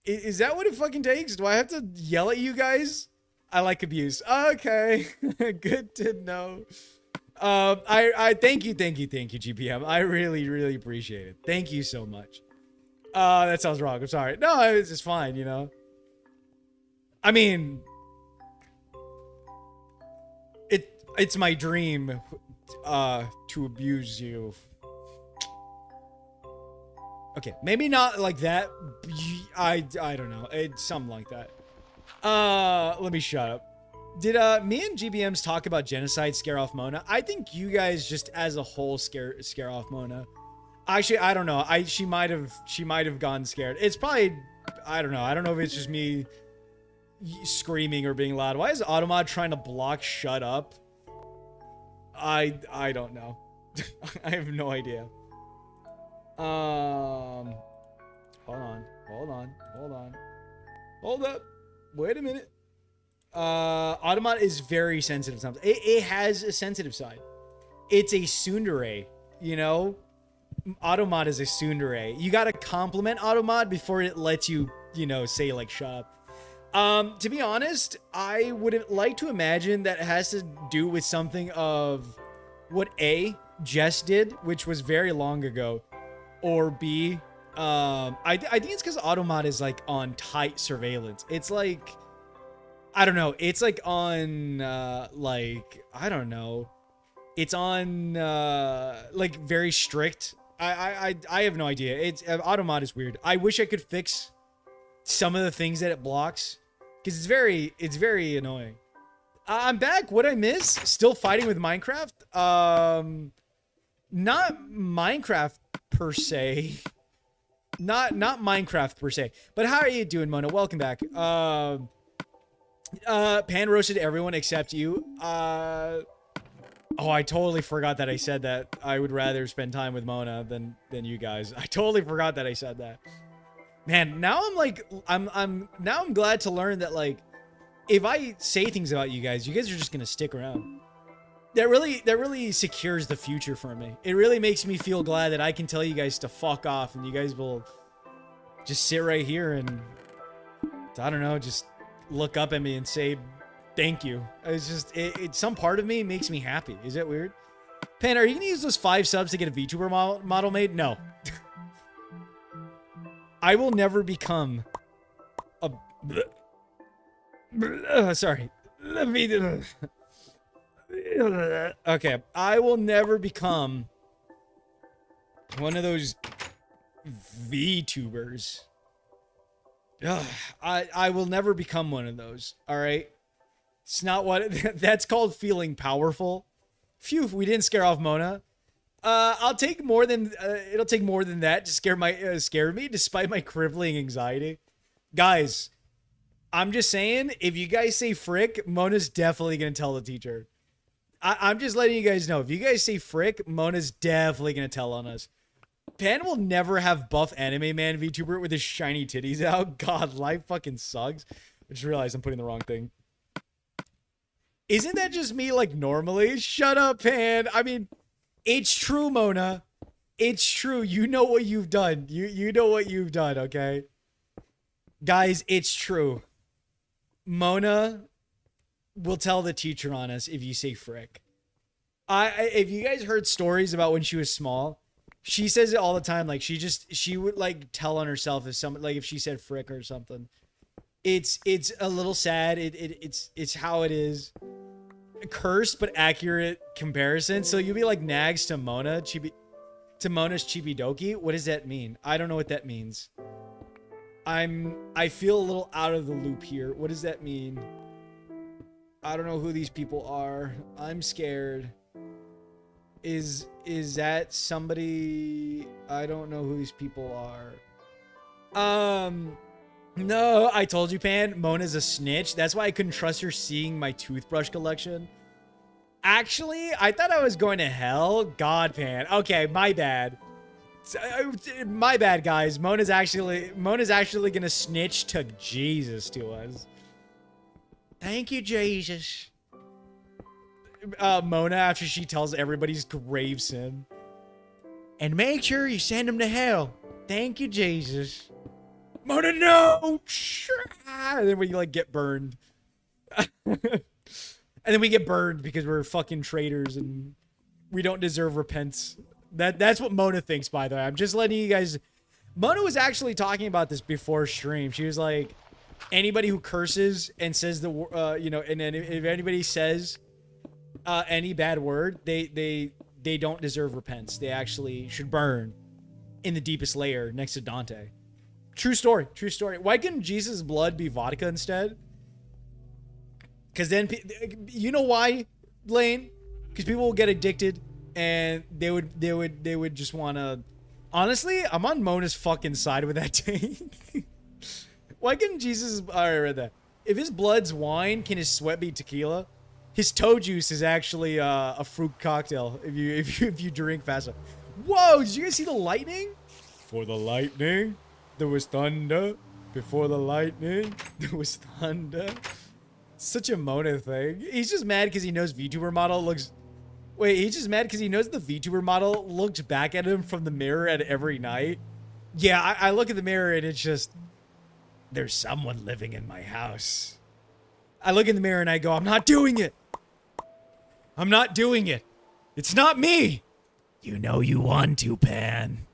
Is that what it fucking takes? Do I have to yell at you guys? I like abuse. Okay. Good to know. I thank you, GPM. I really appreciate it. Thank you so much. That sounds wrong. I'm sorry. No, it's just fine, you know. I mean, it's my dream to abuse you. Okay, maybe not like that. I don't know. It's something like that. Let me shut up. Did me and GBMs talk about genocide scare off Mona? I think you guys just as a whole scare off Mona. Actually, I don't know. She might have gone scared. It's probably, I don't know. I don't know if it's just me screaming or being loud. Why is Automod trying to block shut up? I don't know. I have no idea. Hold up. Wait a minute. Automod is very sensitive sometimes. It has a sensitive side. It's a tsundere, you know? Automod is a tsundere. You gotta compliment Automod before it lets you, you know, say like shut up. To be honest, I would like to imagine that it has to do with something of what A, Jess did, which was very long ago, or B, I think it's because Automod is like on tight surveillance. It's like, I don't know. It's like on, like, I don't know. It's on, like very strict. I have no idea. Automod is weird. I wish I could fix some of the things that it blocks because it's very annoying. I'm back. What'd I miss? Still fighting with Minecraft? Not Minecraft per se. Not Minecraft per se. But how are you doing, Mona? Welcome back. Pan roasted everyone except you. Oh, I totally forgot that I said that. I would rather spend time with Mona than you guys. I totally forgot that I said that. Man, now I'm like, I'm glad to learn that, like, if I say things about you guys are just gonna stick around. That really secures the future for me. It really makes me feel glad that I can tell you guys to fuck off and you guys will just sit right here and, I don't know, just look up at me and say thank you. It's just, some part of me makes me happy. Is that weird? Pan, are you gonna use those 5 subs to get a VTuber model made? No. I will never become a... sorry. Let me... okay. I will never become one of those VTubers. I will never become one of those. All right? It's not what... that's called feeling powerful. Phew, we didn't scare off Mona. I'll take more than it'll take more than that to scare me, despite my crippling anxiety. Guys, I'm just saying, if you guys say frick, Mona's definitely gonna tell the teacher. I'm just letting you guys know. If you guys say frick, Mona's definitely gonna tell on us. Pan will never have buff anime man VTuber with his shiny titties out. God, life fucking sucks. I just realized I'm putting the wrong thing. Isn't that just me like normally? Shut up, Pan. I mean, it's true, Mona. It's true. You know what you've done. You know what you've done, okay? Guys, it's true. Mona will tell the teacher on us if you say frick. If you guys heard stories about when she was small, she says it all the time. Like, she would like tell on herself if someone, like, if she said frick or something. It's a little sad. It's how it is. Cursed but accurate comparison. So you'll be like nags to Mona, to Mona's Chibidoki. What does that mean? I don't know what that means. I feel a little out of the loop here. What does that mean? I don't know who these people are. I'm scared. Is that somebody? I don't know who these people are. No, I told you, Pan. Mona's a snitch. That's why I couldn't trust her seeing my toothbrush collection. Actually, I thought I was going to hell. God, Pan. Okay, my bad. My bad, guys. Mona's actually gonna snitch to Jesus to us. Thank you, Jesus. Mona, after she tells everybody's grave sin. And make sure you send them to hell. Thank you, Jesus. Mona, no! And then we, like, get burned. And then we get burned because we're fucking traitors and we don't deserve repentance. That's what Mona thinks, by the way. I'm just letting you guys... Mona was actually talking about this before stream. She was like, anybody who curses and says the... you know, and then if anybody says any bad word, they don't deserve repentance. They actually should burn in the deepest layer next to Dante. True story. True story. Why couldn't Jesus' blood be vodka instead? Because then, you know why, Lane? Because people will get addicted, and they would just want to. Honestly, I'm on Mona's fucking side with that take. Why couldn't Jesus? I read that. If his blood's wine, can his sweat be tequila? His toe juice is actually a fruit cocktail. If you drink fast enough. Whoa! Did you guys see the lightning? For the lightning. There was thunder. Before the lightning, there was thunder. Such a Mona thing. He's just mad because he knows VTuber model looks... Wait, he's just mad because he knows the VTuber model looks back at him from the mirror at every night. Yeah, I look at the mirror and it's just... There's someone living in my house. I look in the mirror and I go, I'm not doing it. I'm not doing it. It's not me. You know you want to, Pan.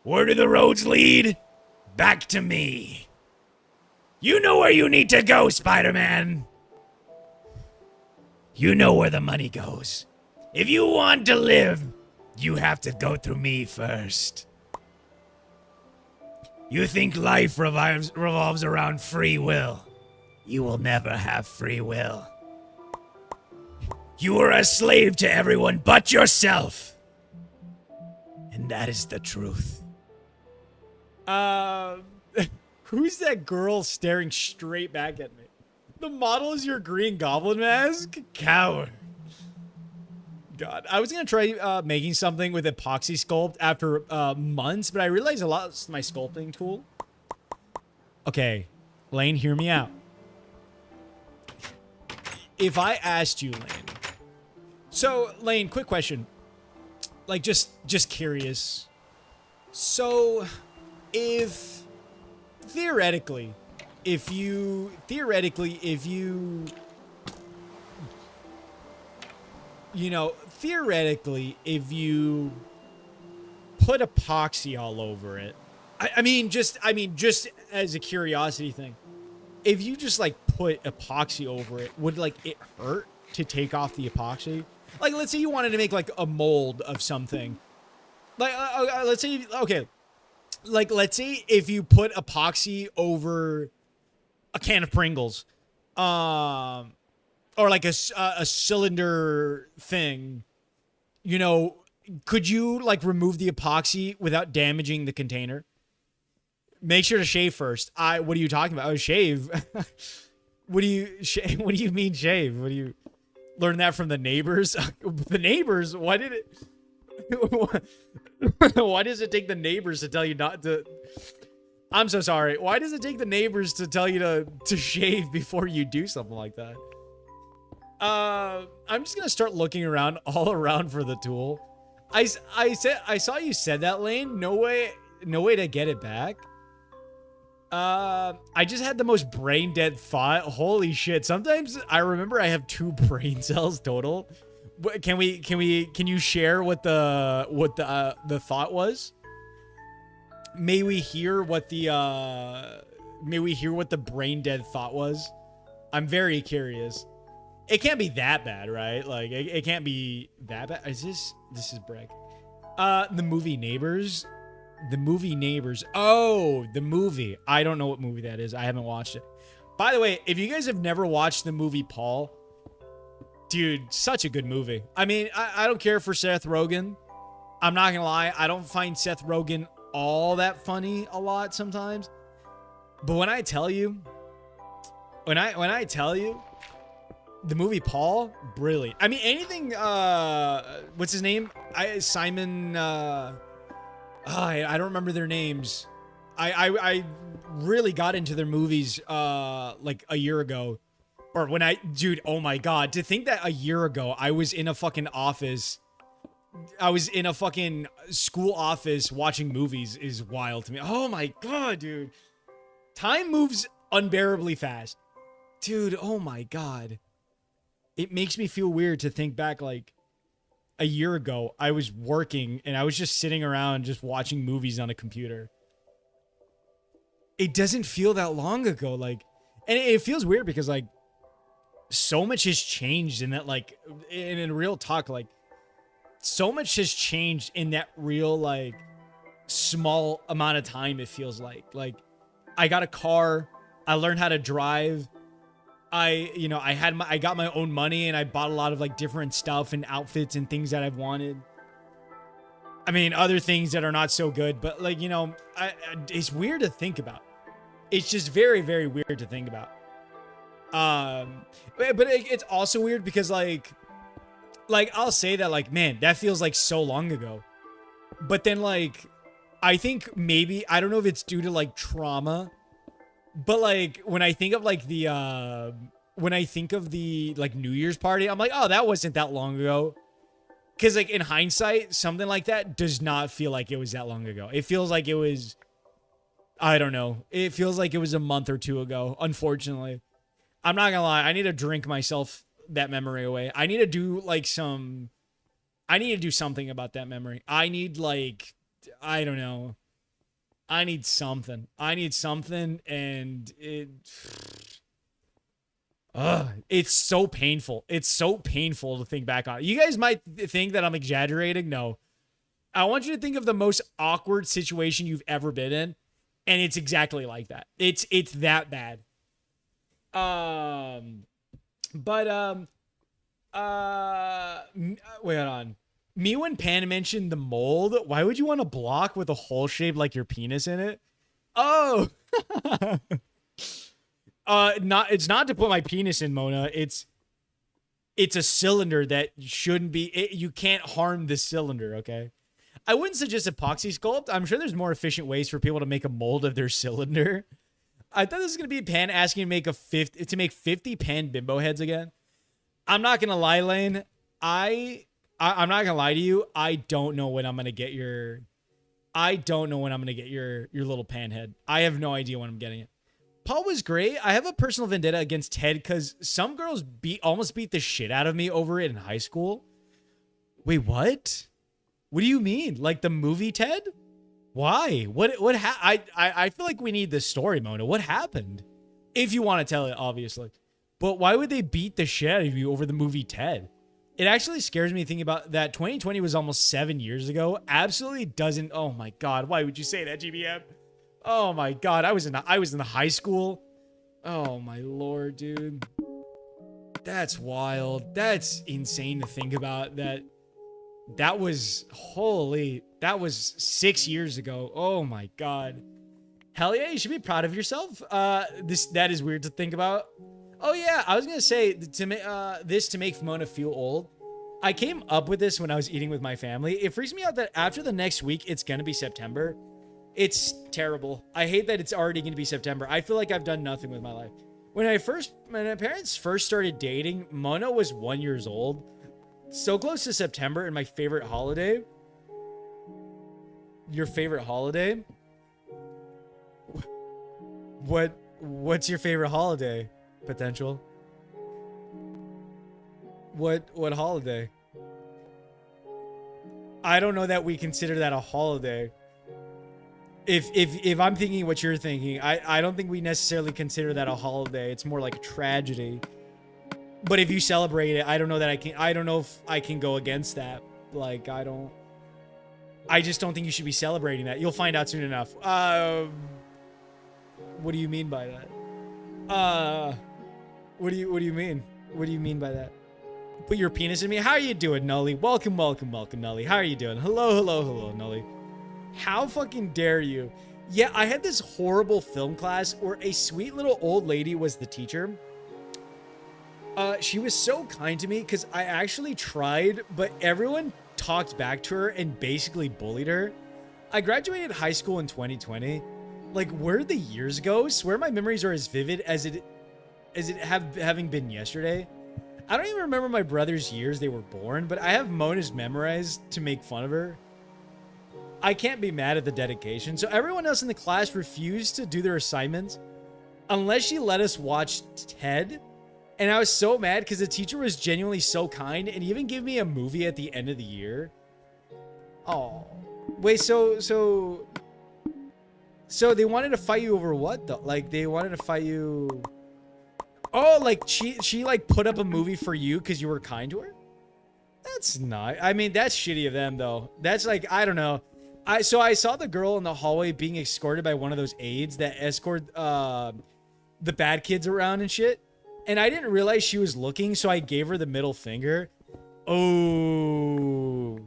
Where do the roads lead? Back to me. You know where you need to go, Spider-Man. You know where the money goes. If you want to live, you have to go through me first. You think life revolves around free will. You will never have free will. You are a slave to everyone but yourself. And that is the truth. Uh, who's that girl staring straight back at me? The model is your green goblin mask? Coward. God, I was gonna try making something with epoxy sculpt after months, but I realized I lost my sculpting tool. Okay, Lane, hear me out. If I asked you, Lane. So, Lane, quick question. Like, just curious. So, if theoretically, if you put epoxy all over it, I mean, just as a curiosity thing, if you just like put epoxy over it, would like it hurt to take off the epoxy? Like, let's say you wanted to make like a mold of something. Like, let's say, okay, like let's say if you put epoxy over a can of Pringles, or like a cylinder thing, you know, could you like remove the epoxy without damaging the container? Make sure to shave first. What are you talking about? Oh, shave. What do you mean shave? What do you learn that from the neighbors? The neighbors? Why did it? Why does it take the neighbors to tell you not to? I'm so sorry. Why does it take the neighbors to tell you to shave before you do something like that? I'm just gonna start looking around all around for the tool. I saw you said that, Lane. No way to get it back. I just had the most brain dead thought. Holy shit. Sometimes I remember I have 2 brain cells total. Can you share what the thought was? May we hear what the brain dead thought was? I'm very curious. It can't be that bad, right? Like it can't be that bad. This is Breck. The movie Neighbors. The movie Neighbors. Oh, the movie. I don't know what movie that is. I haven't watched it. By the way, if you guys have never watched the movie Paul, dude, such a good movie. I mean, I don't care for Seth Rogen. I'm not gonna lie. I don't find Seth Rogen all that funny a lot sometimes. But when I tell you, the movie Paul, brilliant. I mean, anything, what's his name? Simon, I don't remember their names. I really got into their movies, like a year ago. Or dude, oh my God. To think that a year ago, I was in a fucking office. I was in a fucking school office watching movies is wild to me. Oh my God, dude. Time moves unbearably fast. Dude, oh my God. It makes me feel weird to think back, like, a year ago, I was working and I was just sitting around just watching movies on a computer. It doesn't feel that long ago, like, and it feels weird because, like, so much has changed in that, like, in real talk, like, so much has changed in that real, like, small amount of time, it feels like. Like, I got a car, I learned how to drive, I got my own money and I bought a lot of like different stuff and outfits and things that I've wanted. I mean, other things that are not so good, but like, it's weird to think about. It's just very, very weird to think about. But it's also weird because like I'll say that like, man, that feels like so long ago. But then like, I think maybe, I don't know if it's due to like trauma, but like when I think of like the like New Year's party, I'm like, oh, that wasn't that long ago. Cause like in hindsight, something like that does not feel like it was that long ago. It feels like it was, I don't know. It feels like it was a month or 2 ago, unfortunately. I'm not gonna lie, I need to drink myself that memory away. I need to do something about that memory. I need like, I don't know. I need something. And it's so painful. It's so painful to think back on. You guys might think that I'm exaggerating. No. I want you to think of the most awkward situation you've ever been in, and it's exactly like that. It's that bad. Wait on. Me when Pan mentioned the mold, why would you want a block with a hole shaped like your penis in it? Oh. It's not to put my penis in, Mona. It's a cylinder that shouldn't be. You can't harm the cylinder. Okay. I wouldn't suggest epoxy sculpt. I'm sure there's more efficient ways for people to make a mold of their cylinder. I thought this was gonna be Pan asking to make 50 Pan bimbo heads again. I'm not gonna lie, Lane. I'm not gonna lie to you. I don't know when I'm gonna get your. I don't know when I'm gonna get your little Pan head. I have no idea when I'm getting it. Paul was great. I have a personal vendetta against Ted because some girls almost beat the shit out of me over it in high school. Wait, what? What do you mean? Like the movie Ted? Why? I feel like we need this story, Mona. What happened? If you want to tell it, obviously. But why would they beat the shit out of you over the movie Ted? It actually scares me thinking about that 2020 was almost 7 years ago. Absolutely doesn't. Oh my God. Why would you say that, GBM? Oh my God. I was in high school. Oh my Lord, dude. That's wild. That's insane to think about. That was 6 years ago. Oh my God. Hell yeah, you should be proud of yourself. That is weird to think about. Oh yeah, I was gonna say to make Mona feel old. I came up with this when I was eating with my family. It freaks me out that after the next week, it's gonna be September. It's terrible. I hate that it's already gonna be September. I feel like I've done nothing with my life. When my parents first started dating, Mona was 1 year old. So close to September and my favorite holiday. Your favorite holiday? What's your favorite holiday? Potential. What holiday? I don't know that we consider that a holiday. If I'm thinking what you're thinking, I don't think we necessarily consider that a holiday. It's more like a tragedy. But if you celebrate it, I don't know if I can go against that. Like, I just don't think you should be celebrating that. You'll find out soon enough. What do you mean by that? What do you mean? What do you mean by that? Put your penis in me? How are you doing, Nully? Welcome, Nully. How are you doing? Hello, Nully. How fucking dare you? Yeah, I had this horrible film class where a sweet little old lady was the teacher. She was so kind to me because I actually tried, but everyone talked back to her and basically bullied her. I graduated high school in 2020. Like, where the years go? Swear my memories are as vivid as having been yesterday. I don't even remember my brother's years they were born, but I have Mona's memorized to make fun of her. I can't be mad at the dedication. So everyone else in the class refused to do their assignments unless she let us watch Ted. And I was so mad because the teacher was genuinely so kind and even gave me a movie at the end of the year. Oh, wait, so they wanted to fight you over what though? Like they wanted to fight you. Oh, like she like put up a movie for you because you were kind to her? That's not. I mean, that's shitty of them though. That's like, I don't know. I saw the girl in the hallway being escorted by one of those aides that escort the bad kids around and shit. And I didn't realize she was looking, so I gave her the middle finger. Oh.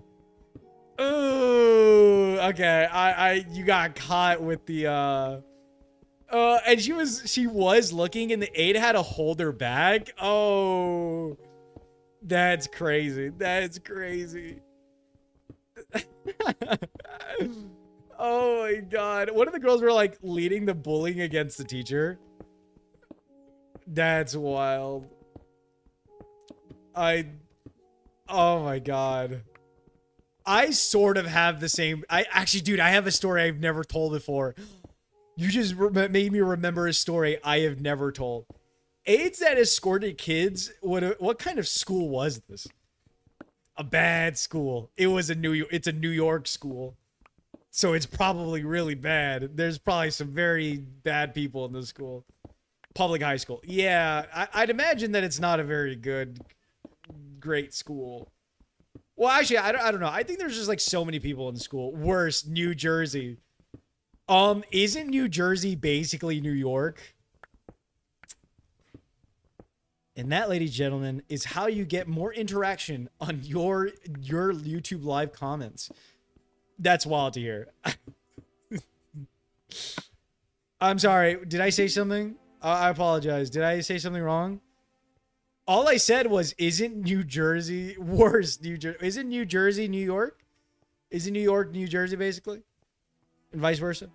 Oh. Okay. You got caught with the and she was looking and the aide had to hold her back. Oh. That's crazy. That's crazy. Oh my God. One of the girls were like leading the bullying against the teacher. That's wild. Oh my God. I sort of have the same. Dude, I have a story I've never told before. You just made me remember a story I have never told. Aides that escorted kids. What kind of school was this? A bad school. It's a New York school. So it's probably really bad. There's probably some very bad people in this school. Public high school. Yeah, I'd imagine that it's not a very great school. Well, actually, I don't know. I think there's just like so many people in school. Worse, New Jersey. Isn't New Jersey basically New York? And that, ladies and gentlemen, is how you get more interaction on your YouTube live comments. That's wild to hear. I'm sorry. Did I say something? I apologize. Did I say something wrong? All I said was, isn't New Jersey worse? Isn't New Jersey New York? Isn't New York New Jersey basically, and vice versa?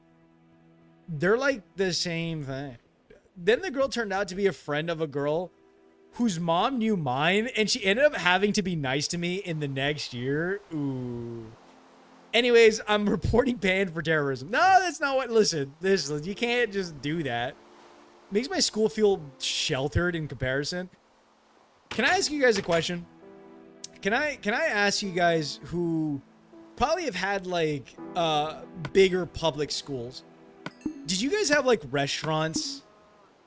They're like the same thing. Then the girl turned out to be a friend of a girl whose mom knew mine, and she ended up having to be nice to me in the next year. Ooh. Anyways, I'm reporting banned for terrorism. No, that's not what. Listen, you can't just do that. Makes my school feel sheltered in comparison. Can I ask you guys a question? Can I ask you guys who probably have had like bigger public schools? Did you guys have like restaurants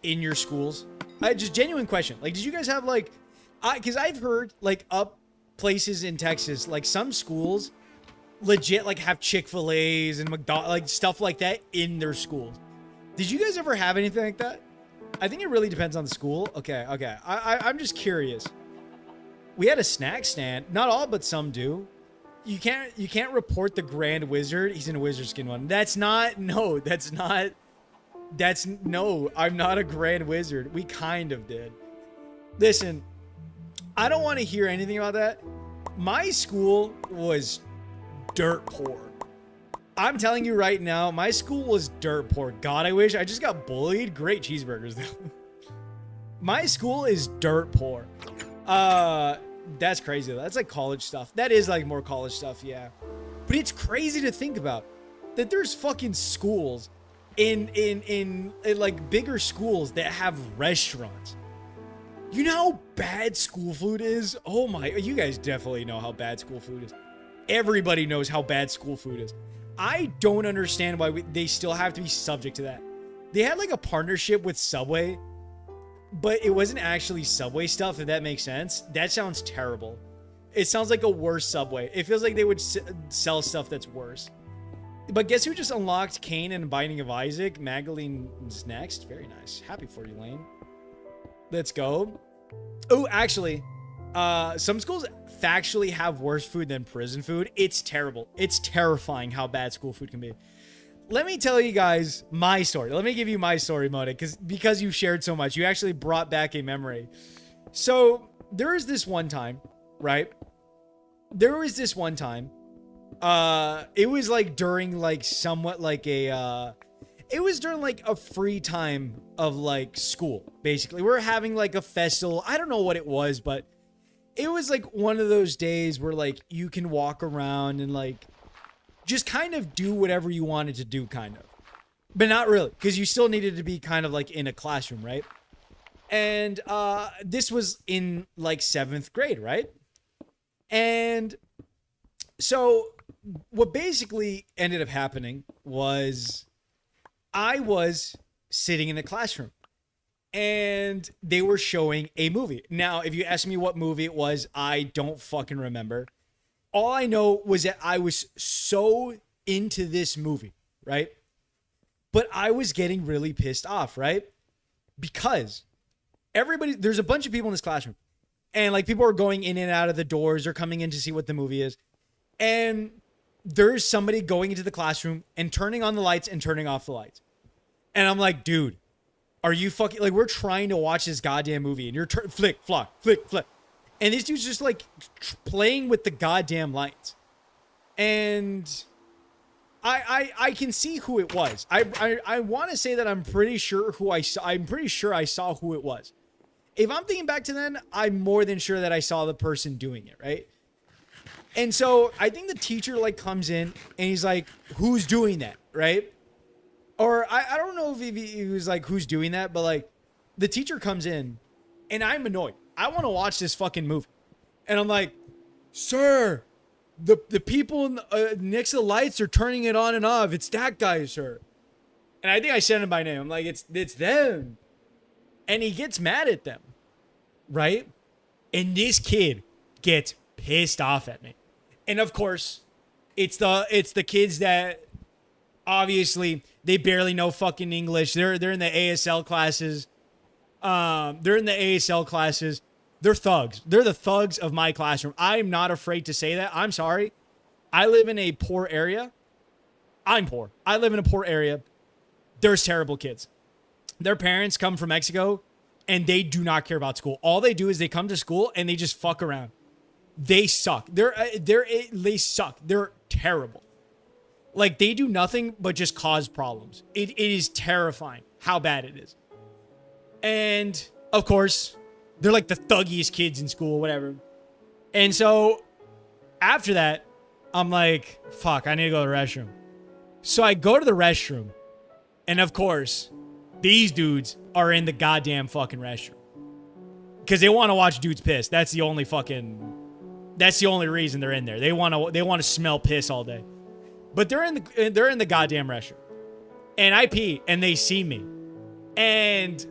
in your schools? Just genuine question. Like, did you guys have like, because I've heard like up places in Texas, like some schools legit like have Chick-fil-A's and McDonald's, like stuff like that in their schools. Did you guys ever have anything like that? I think it really depends on the school. Okay. I'm just curious. We had a snack stand. Not all, but some do. You can't report the Grand Wizard. He's in a wizard skin one. No, I'm not a Grand Wizard. We kind of did. Listen, I don't want to hear anything about that. My school was dirt poor. I'm telling you right now, my school was dirt poor. God, I wish I just got bullied. Great cheeseburgers though. My school is dirt poor. That's crazy though. That's like college stuff. That is like more college stuff, yeah. But it's crazy to think about that there's fucking schools in like bigger schools that have restaurants. You know how bad school food is? Oh my, you guys definitely know how bad school food is. Everybody knows how bad school food is. I don't understand why they still have to be subject to that. They had like a partnership with Subway, but it wasn't actually Subway stuff, if that makes sense. That sounds terrible. It sounds like a worse Subway. It feels like they would sell stuff that's worse. But guess who just unlocked Cain and Binding of Isaac? Magdalene's next. Very nice. Happy for you, Lane. Let's go. Oh, actually, some schools factually have worse food than prison food. It's terrible. It's terrifying how bad school food can be. Let me tell you guys my story. Let me give you my story, Moda, because you shared so much. You actually brought back a memory. So there was this one time, right? There was this one time. It was like during like somewhat like a it was during like a free time of like school, basically. We're having like a festival. I don't know what it was, but it was like one of those days where like you can walk around and like just kind of do whatever you wanted to do, kind of. But not really, because you still needed to be kind of like in a classroom, right? And this was in like 7th grade, right? And so what basically ended up happening was I was sitting in the classroom and they were showing a movie. Now, if you ask me what movie it was, I don't fucking remember. All I know was that I was so into this movie, right? But I was getting really pissed off, right? Because there's a bunch of people in this classroom and like people are going in and out of the doors or coming in to see what the movie is. And there's somebody going into the classroom and turning on the lights and turning off the lights. And I'm like, dude, are you fucking, like, we're trying to watch this goddamn movie and you're flick, flock, flick, flick. And this dude's just like playing with the goddamn lights. And I can see who it was. I want to say that I'm pretty sure I saw who it was. If I'm thinking back to then, I'm more than sure that I saw the person doing it, right? And so I think the teacher like comes in and he's like, who's doing that, right? Or I don't know if he was like, who's doing that? But like the teacher comes in and I'm annoyed. I want to watch this fucking movie. And I'm like, sir, the people next to the lights are turning it on and off. It's that guy, sir. And I think I said him by name. I'm like, it's them. And he gets mad at them, right? And this kid gets pissed off at me. And of course, it's the kids that obviously they barely know fucking English. They're in the ASL classes. They're thugs. They're the thugs of my classroom. I'm not afraid to say that. I'm sorry. I live in a poor area. I'm poor. I live in a poor area. There's terrible kids. Their parents come from Mexico and they do not care about school. All they do is they come to school and they just fuck around. They suck. They suck. They're terrible. Like, they do nothing but just cause problems. It is terrifying how bad it is. And, of course, they're like the thuggiest kids in school, whatever. And so, after that, I'm like, fuck, I need to go to the restroom. So I go to the restroom. And, of course, these dudes are in the goddamn fucking restroom. Because they want to watch dudes piss. That's the only reason they're in there. They want to smell piss all day. But they're in the goddamn restroom. And I pee and they see me. And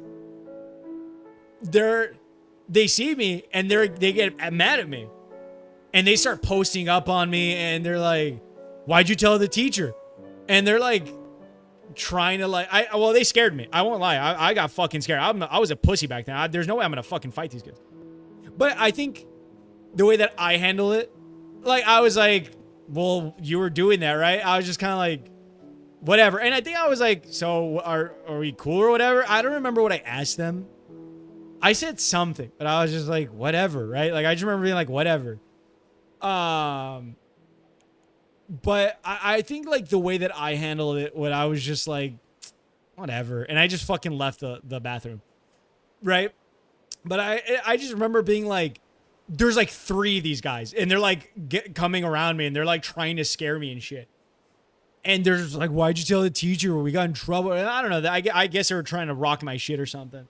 they see me and they get mad at me. And they start posting up on me and they're like, "Why'd you tell the teacher?" And they're like trying to well, they scared me. I won't lie. I got fucking scared. I was a pussy back then. There's no way I'm going to fucking fight these kids. But I think the way that I handle it, like, I was like, well, you were doing that, right? I was just kind of like, whatever. And I think I was like, so are we cool or whatever? I don't remember what I asked them. I said something, but I was just like, whatever, right? Like, I just remember being like, whatever. But I think, like, the way that I handled it, when I was just like, whatever. And I just fucking left the bathroom, right? But I just remember being like, there's like 3 of these guys and they're like coming around me and they're like trying to scare me and shit. And they're just like, "Why'd you tell the teacher? We got in trouble." And I don't know. I guess they were trying to rock my shit or something.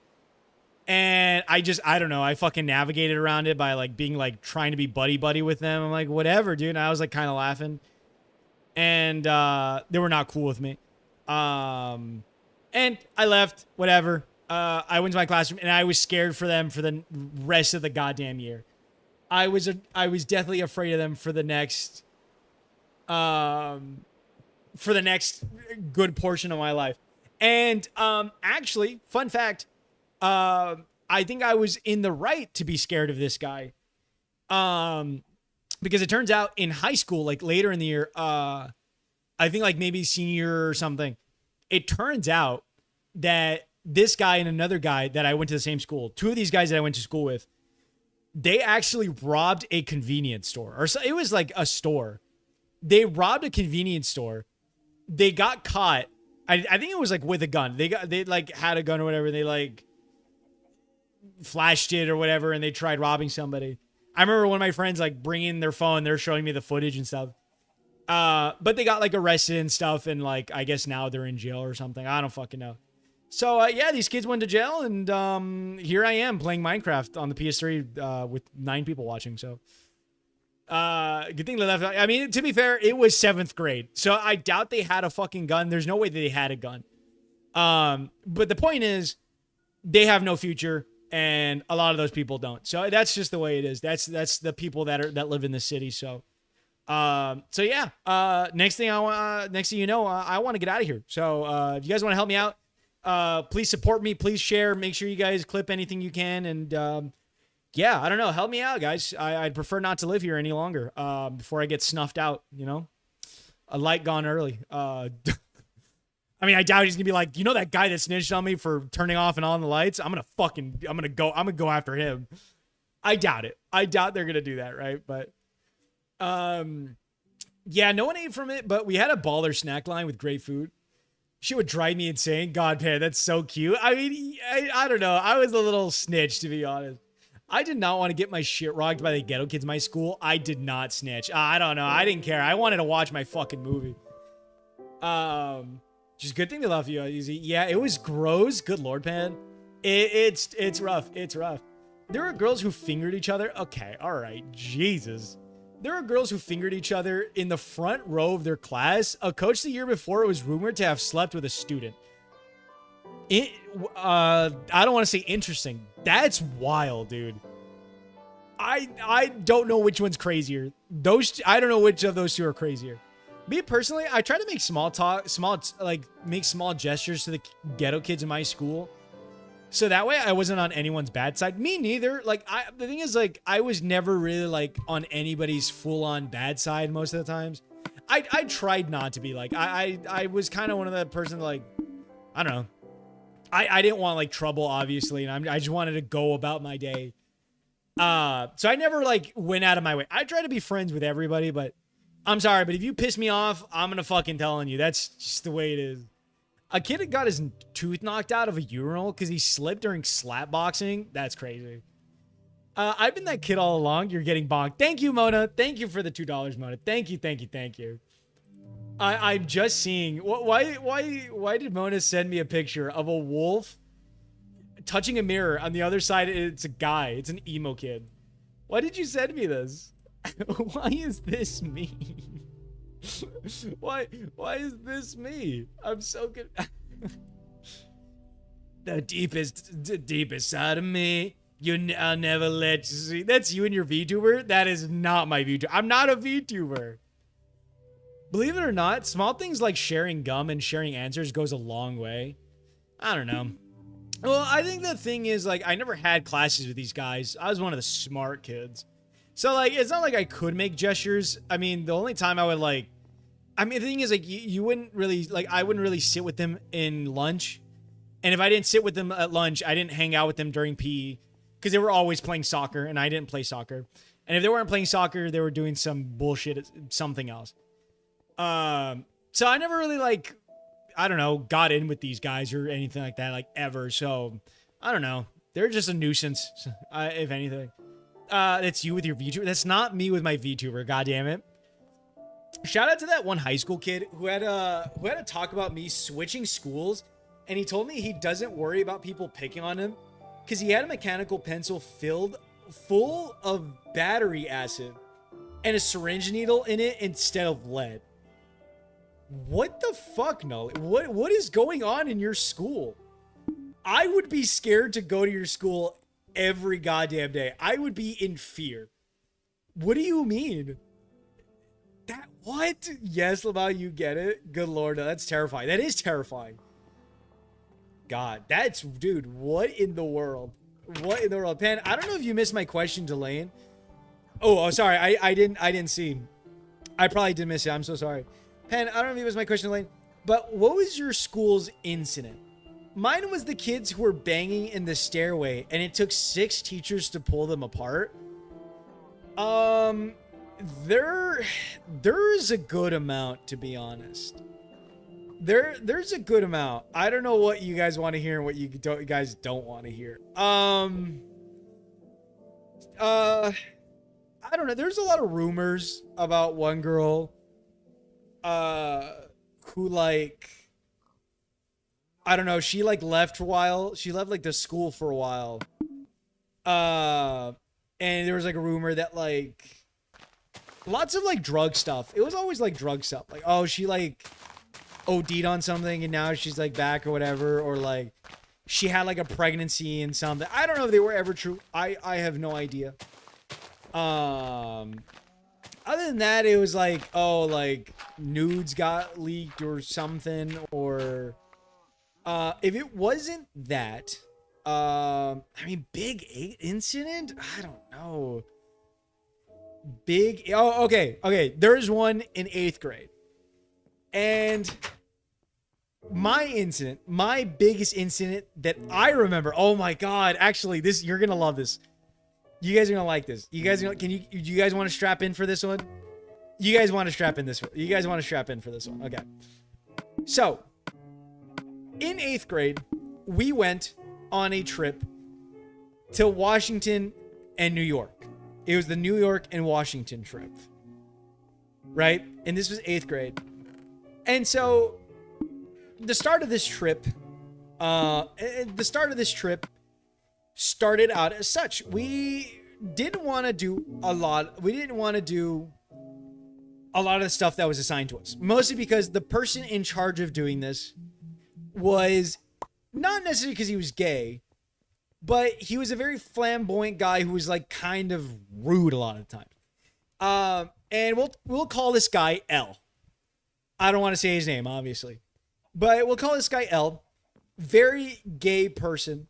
And I don't know. I fucking navigated around it by like being like trying to be buddy with them. I'm like, whatever, dude. And I was like kind of laughing. And they were not cool with me. And I left, whatever. I went to my classroom and I was scared for them for the rest of the goddamn year. I was definitely afraid of them for the next good portion of my life. And actually, fun fact, I think I was in the right to be scared of this guy. Because it turns out in high school, like later in the year, I think like maybe senior year or something, it turns out that this guy and another guy that I went to the same school, 2 of these guys that I went to school with, they actually robbed a convenience store. Or so, it was like a store. They robbed a convenience store. They got caught. I think it was like with a gun. They like had a gun or whatever. They like flashed it or whatever, and they tried robbing somebody. I remember one of my friends like bringing their phone. They're showing me the footage and stuff. But they got like arrested and stuff, and like I guess now they're in jail or something. I don't fucking know. So yeah, these kids went to jail, and here I am playing Minecraft on the PS3 with 9 people watching. So good thing they left. I mean, to be fair, it was 7th grade, so I doubt they had a fucking gun. There's no way that they had a gun. But the point is, they have no future, and a lot of those people don't. So that's just the way it is. That's the people that live in the city. So yeah. Next thing you know, I want to get out of here. So if you guys want to help me out, please support me. Please share. Make sure you guys clip anything you can. And yeah, I don't know. Help me out, guys. I'd prefer not to live here any longer before I get snuffed out, you know? A light gone early. I mean, I doubt he's going to be like, you know that guy that snitched on me for turning off and on the lights? I'm going to go after him. I doubt it. I doubt they're going to do that, right? But yeah, no one ate from it, but we had a baller snack line with great food. She would drive me insane. God, man, that's so cute. I mean, I don't know. I was a little snitch, to be honest. I did not want to get my shit rocked by the ghetto kids in my school. I did not snitch. I don't know. I didn't care. I wanted to watch my fucking movie. Just good thing they love you, Easy. Yeah, it was gross. Good Lord, man. It's rough. It's rough. There were girls who fingered each other. Okay, all right. Jesus. There were girls who fingered each other in the front row of their class. A coach the year before was rumored to have slept with a student. I don't want to say interesting. That's wild, dude. I don't know which one's crazier. I don't know which of those 2 are crazier. Me personally, I try to make make small gestures to the ghetto kids in my school. So that way I wasn't on anyone's bad side. Me neither. Like, the thing is, like, I was never really like on anybody's full on bad side most of the times. I tried not to be like, I was kind of one of that person like, I don't know. I didn't want like trouble, obviously, and I just wanted to go about my day. So I never like went out of my way. I try to be friends with everybody, but I'm sorry, but if you piss me off, I'm gonna fucking tell on you. That's just the way it is. A kid had got his tooth knocked out of a urinal because he slipped during slap boxing. That's crazy. I've been that kid all along. You're getting bonked. Thank you, Mona. Thank you for the $2, Mona. Thank you, thank you, thank you. I'm just seeing. Why did Mona send me a picture of a wolf touching a mirror? On the other side, it's a guy. It's an emo kid. Why did you send me this? Why is this me? Why is this me? I'm so good. The deepest side of me. I'll never let you see. That's you and your VTuber? That is not my VTuber. I'm not a VTuber. Believe it or not, small things like sharing gum and sharing answers goes a long way. I don't know. Well, I think the thing is, like, I never had classes with these guys. I was one of the smart kids. So, like, it's not like I could make gestures. I mean, the only time I would, like... I mean, the thing is, like, you wouldn't really... Like, I wouldn't really sit with them in lunch. And if I didn't sit with them at lunch, I didn't hang out with them during PE. Because they were always playing soccer, and I didn't play soccer. And if they weren't playing soccer, they were doing some bullshit, something else. So I never really, like, I don't know, got in with these guys or anything like that, like, ever. So, I don't know. They're just a nuisance, if anything. That's you with your VTuber. That's not me with my VTuber, goddammit. Shout out to that one high school kid who had to talk about me switching schools, and he told me he doesn't worry about people picking on him because he had a mechanical pencil full of battery acid and a syringe needle in it instead of lead. What the fuck, Nolly? What is going on in your school? I would be scared to go to your school every goddamn day. I would be in fear. What do you mean? That what? Yes, Lamau, you get it. Good lord, that's terrifying. That is terrifying. God, that's dude. What in the world? What in the world, Pan? I don't know if you missed my question to Lane. Oh, sorry. I didn't see. I probably did miss it. I'm so sorry. Pen, I don't know if it was my question, Lane, but what was your school's incident? Mine was the kids who were banging in the stairway, and it took 6 teachers to pull them apart. There is a good amount, to be honest. There's a good amount. I don't know what you guys want to hear and what you guys don't want to hear. I don't know. There's a lot of rumors about one girl who, like, I don't know, she like left for a while. She left like the school for a while. And there was like a rumor that like lots of like drug stuff. It was always like drug stuff. Like, oh, she like OD'd on something and now she's like back or whatever, or like she had like a pregnancy and something. I don't know if they were ever true. I have no idea. Other than that, it was like, oh, like nudes got leaked or something, or if it wasn't that, I mean, big incident? I don't know. Oh, okay. There's one in 8th grade. And my biggest incident that I remember, oh my God, actually, you're going to love this. You guys are going to like this. You guys, do you guys want to strap in for this one? You guys want to strap in for this one. Okay. So, in 8th grade, we went on a trip to Washington and New York. It was the New York and Washington trip. Right? And this was 8th grade. And so, the start of this trip started out as such. We didn't want to do a lot of the stuff that was assigned to us. Mostly because the person in charge of doing this was not necessarily because he was gay, but he was a very flamboyant guy who was like kind of rude a lot of the time. And we'll call this guy L. I don't want to say his name, obviously, but we'll call this guy L. Very gay person,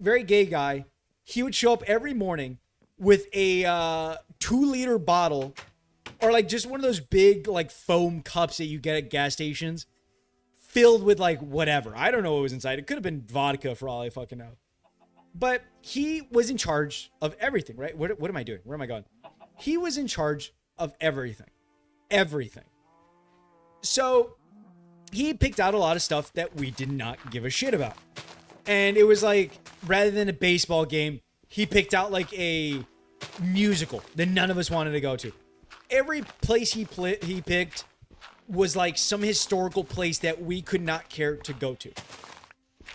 very gay guy. He would show up every morning with a 2-liter bottle, or like just one of those big like foam cups that you get at gas stations, filled with like whatever. I don't know what was inside. It could have been vodka for all I fucking know. But he was in charge of everything, right? What am I doing? Where am I going? He was in charge of everything. Everything. So he picked out a lot of stuff that we did not give a shit about. And it was like, rather than a baseball game, he picked out like a musical that none of us wanted to go to. Every place he picked was like some historical place that we could not care to go to.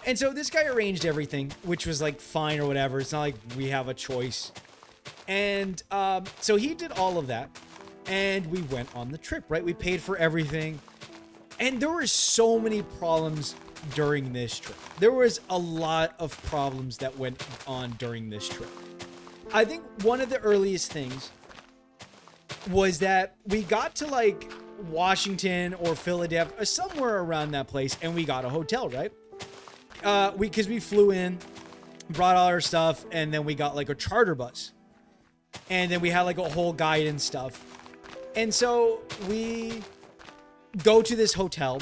And so this guy arranged everything, which was like fine or whatever. It's not like we have a choice. And so he did all of that. And we went on the trip, right? We paid for everything. And there were so many problems during this trip. There was a lot of problems that went on during this trip. I think one of the earliest things was that we got to like Washington or Philadelphia, somewhere around that place, and we got a hotel, right? Because we flew in, brought all our stuff, and then we got like a charter bus. And then we had like a whole guide and stuff. And so we go to this hotel,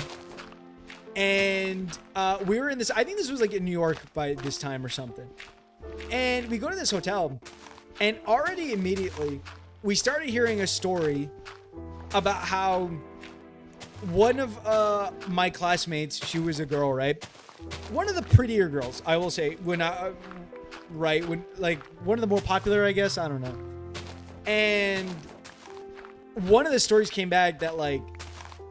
and we were in this, I think this was like in New York by this time or something. And we go to this hotel, and already immediately we started hearing a story about how one of my classmates, she was a girl, right? One of the prettier girls, I will say, when like one of the more popular, I guess, I don't know. And one of the stories came back that like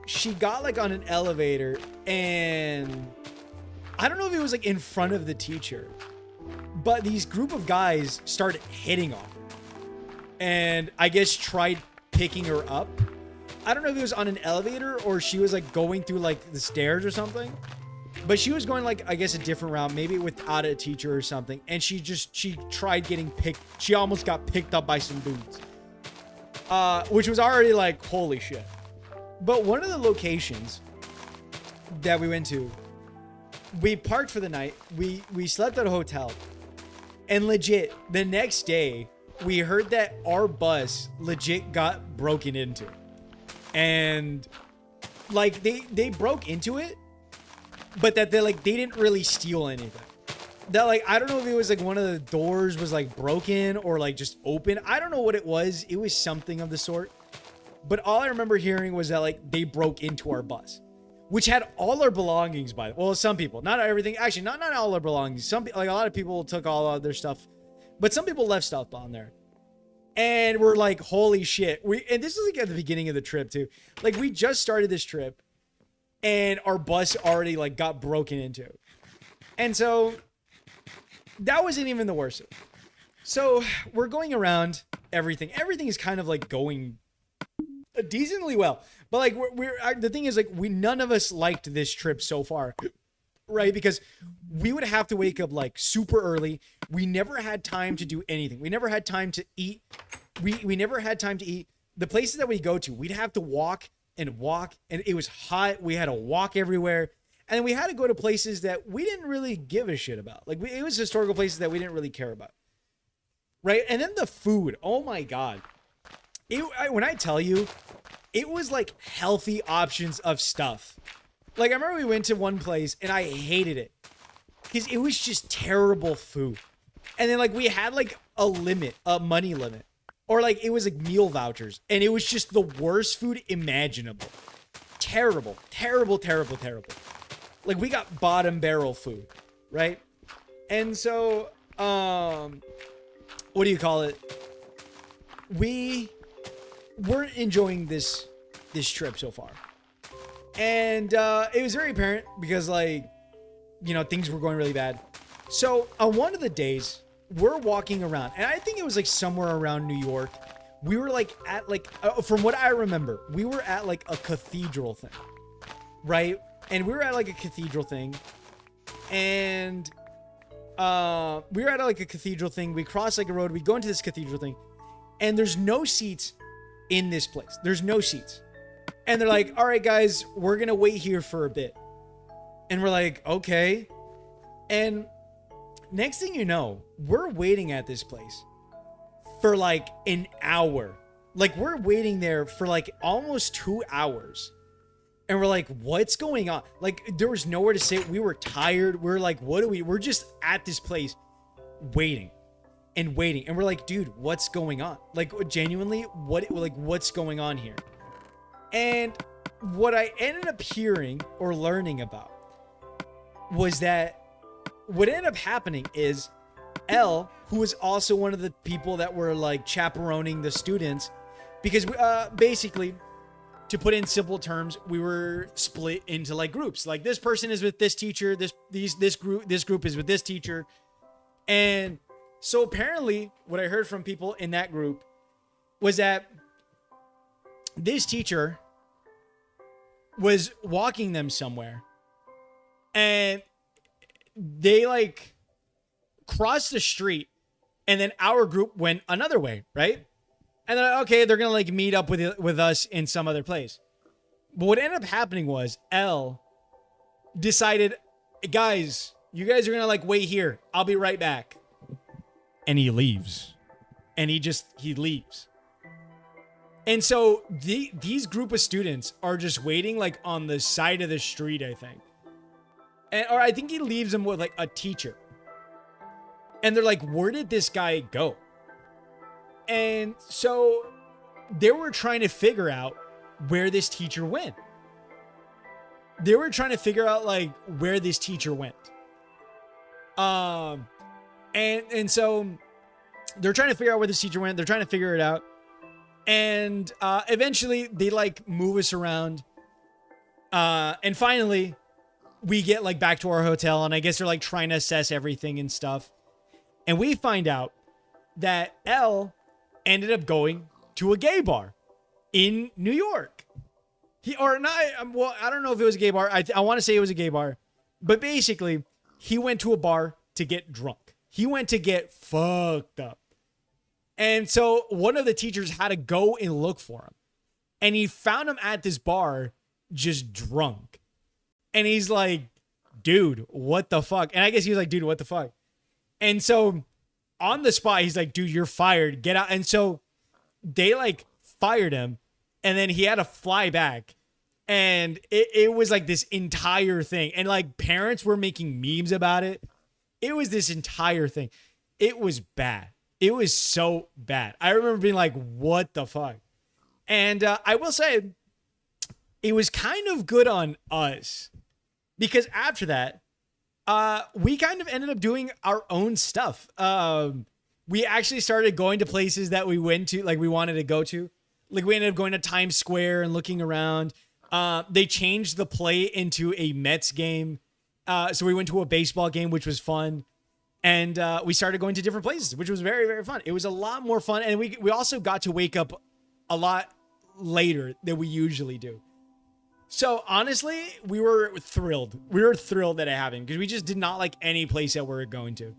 she got like on an elevator, and I don't know if it was like in front of the teacher, but these group of guys started hitting on her and I guess tried picking her up. I don't know if it was on an elevator or she was like going through like the stairs or something, but she was going like, I guess, a different route, maybe without a teacher or something. And she tried getting picked. She almost got picked up by some dudes, which was already like, holy shit. But one of the locations that we went to, we parked for the night. We slept at a hotel, and legit the next day we heard that our bus legit got broken into. And like they broke into it, but that they didn't really steal anything. That like, I don't know if it was like one of the doors was like broken or like just open. I don't know what it was. It was something of the sort. But all I remember hearing was that like they broke into our bus, which had all our belongings by it. Well, some people, not everything. Actually, not all our belongings. Some, like a lot of people took all of their stuff, but some people left stuff on there. And we're like, holy shit. And this is like at the beginning of the trip too. Like we just started this trip and our bus already like got broken into. And so that wasn't even the worst. So we're going around everything. Everything is kind of like going decently well. But like the thing is like none of us liked this trip so far. Right? Because we would have to wake up like super early. We never had time to do anything. We never had time to eat. We never had time to eat. The places that we go to, we'd have to walk, and it was hot. We had to walk everywhere. And we had to go to places that we didn't really give a shit about. Like it was historical places that we didn't really care about. Right? And then the food. Oh my God. When I tell you, it was like healthy options of stuff. Like, I remember we went to one place, and I hated it. Because it was just terrible food. And then, like, we had, like, a money limit. Or, like, it was, like, meal vouchers. And it was just the worst food imaginable. Terrible. Terrible, terrible, terrible. Like, we got bottom barrel food. Right? And so, what do you call it? We weren't enjoying this trip so far. And it was very apparent because, like, you know, things were going really bad. So on one of the days, we're walking around, and I think it was like somewhere around New York. We were like at like, from what I remember, we were at like a cathedral thing, right? And we were at like a cathedral thing, and we were at like a cathedral thing. We crossed like a road. We go into this cathedral thing, and there's no seats in this place. There's no seats. And they're like, all right, guys, we're going to wait here for a bit. And we're like, okay. And next thing you know, we're waiting at this place for like an hour. Like we're waiting there for like almost 2 hours. And we're like, what's going on? Like, there was nowhere to sit. We were tired. We're like, we're just at this place waiting and waiting. And we're like, dude, what's going on? Like, genuinely, what's going on here? And what I ended up hearing or learning about was that what ended up happening is L, who was also one of the people that were like chaperoning the students, because basically, to put in simple terms, we were split into like groups. Like, this person is with this teacher, this group is with this teacher. And so apparently what I heard from people in that group was that this teacher was walking them somewhere, and they like crossed the street, and then our group went another way, right? And then, okay, they're going to like meet up with us in some other place. But what ended up happening was L decided, guys, you guys are going to like wait here. I'll be right back. And he leaves. And he leaves. And so these group of students are just waiting like on the side of the street, I think. Or I think he leaves them with like a teacher. And they're like, where did this guy go? And so they were trying to figure out where this teacher went. They were trying to figure out like where this teacher went. And so they're trying to figure out where this teacher went. They're trying to figure it out. And eventually they like move us around. And finally we get like back to our hotel, and I guess they're like trying to assess everything and stuff. And we find out that L ended up going to a gay bar in New York. I don't know if it was a gay bar. I want to say it was a gay bar. But basically, he went to a bar to get drunk. He went to get fucked up. And so one of the teachers had to go and look for him. And he found him at this bar just drunk. And he's like, dude, what the fuck? And I guess he was like, dude, what the fuck? And so on the spot, he's like, dude, you're fired. Get out. And so they like fired him, and then he had to fly back. And it was like this entire thing. And like parents were making memes about it. It was this entire thing. It was bad. It was so bad. I remember being like, what the fuck? And I will say it was kind of good on us, because after that, we kind of ended up doing our own stuff. We actually started going to places that we went to, like we wanted to go to. Like we ended up going to Times Square and looking around. They changed the play into a Mets game. So we went to a baseball game, which was fun. And we started going to different places, which was very, very fun. It was a lot more fun. And we also got to wake up a lot later than we usually do. So honestly, we were thrilled. We were thrilled that it happened, because we just did not like any place that we were going to.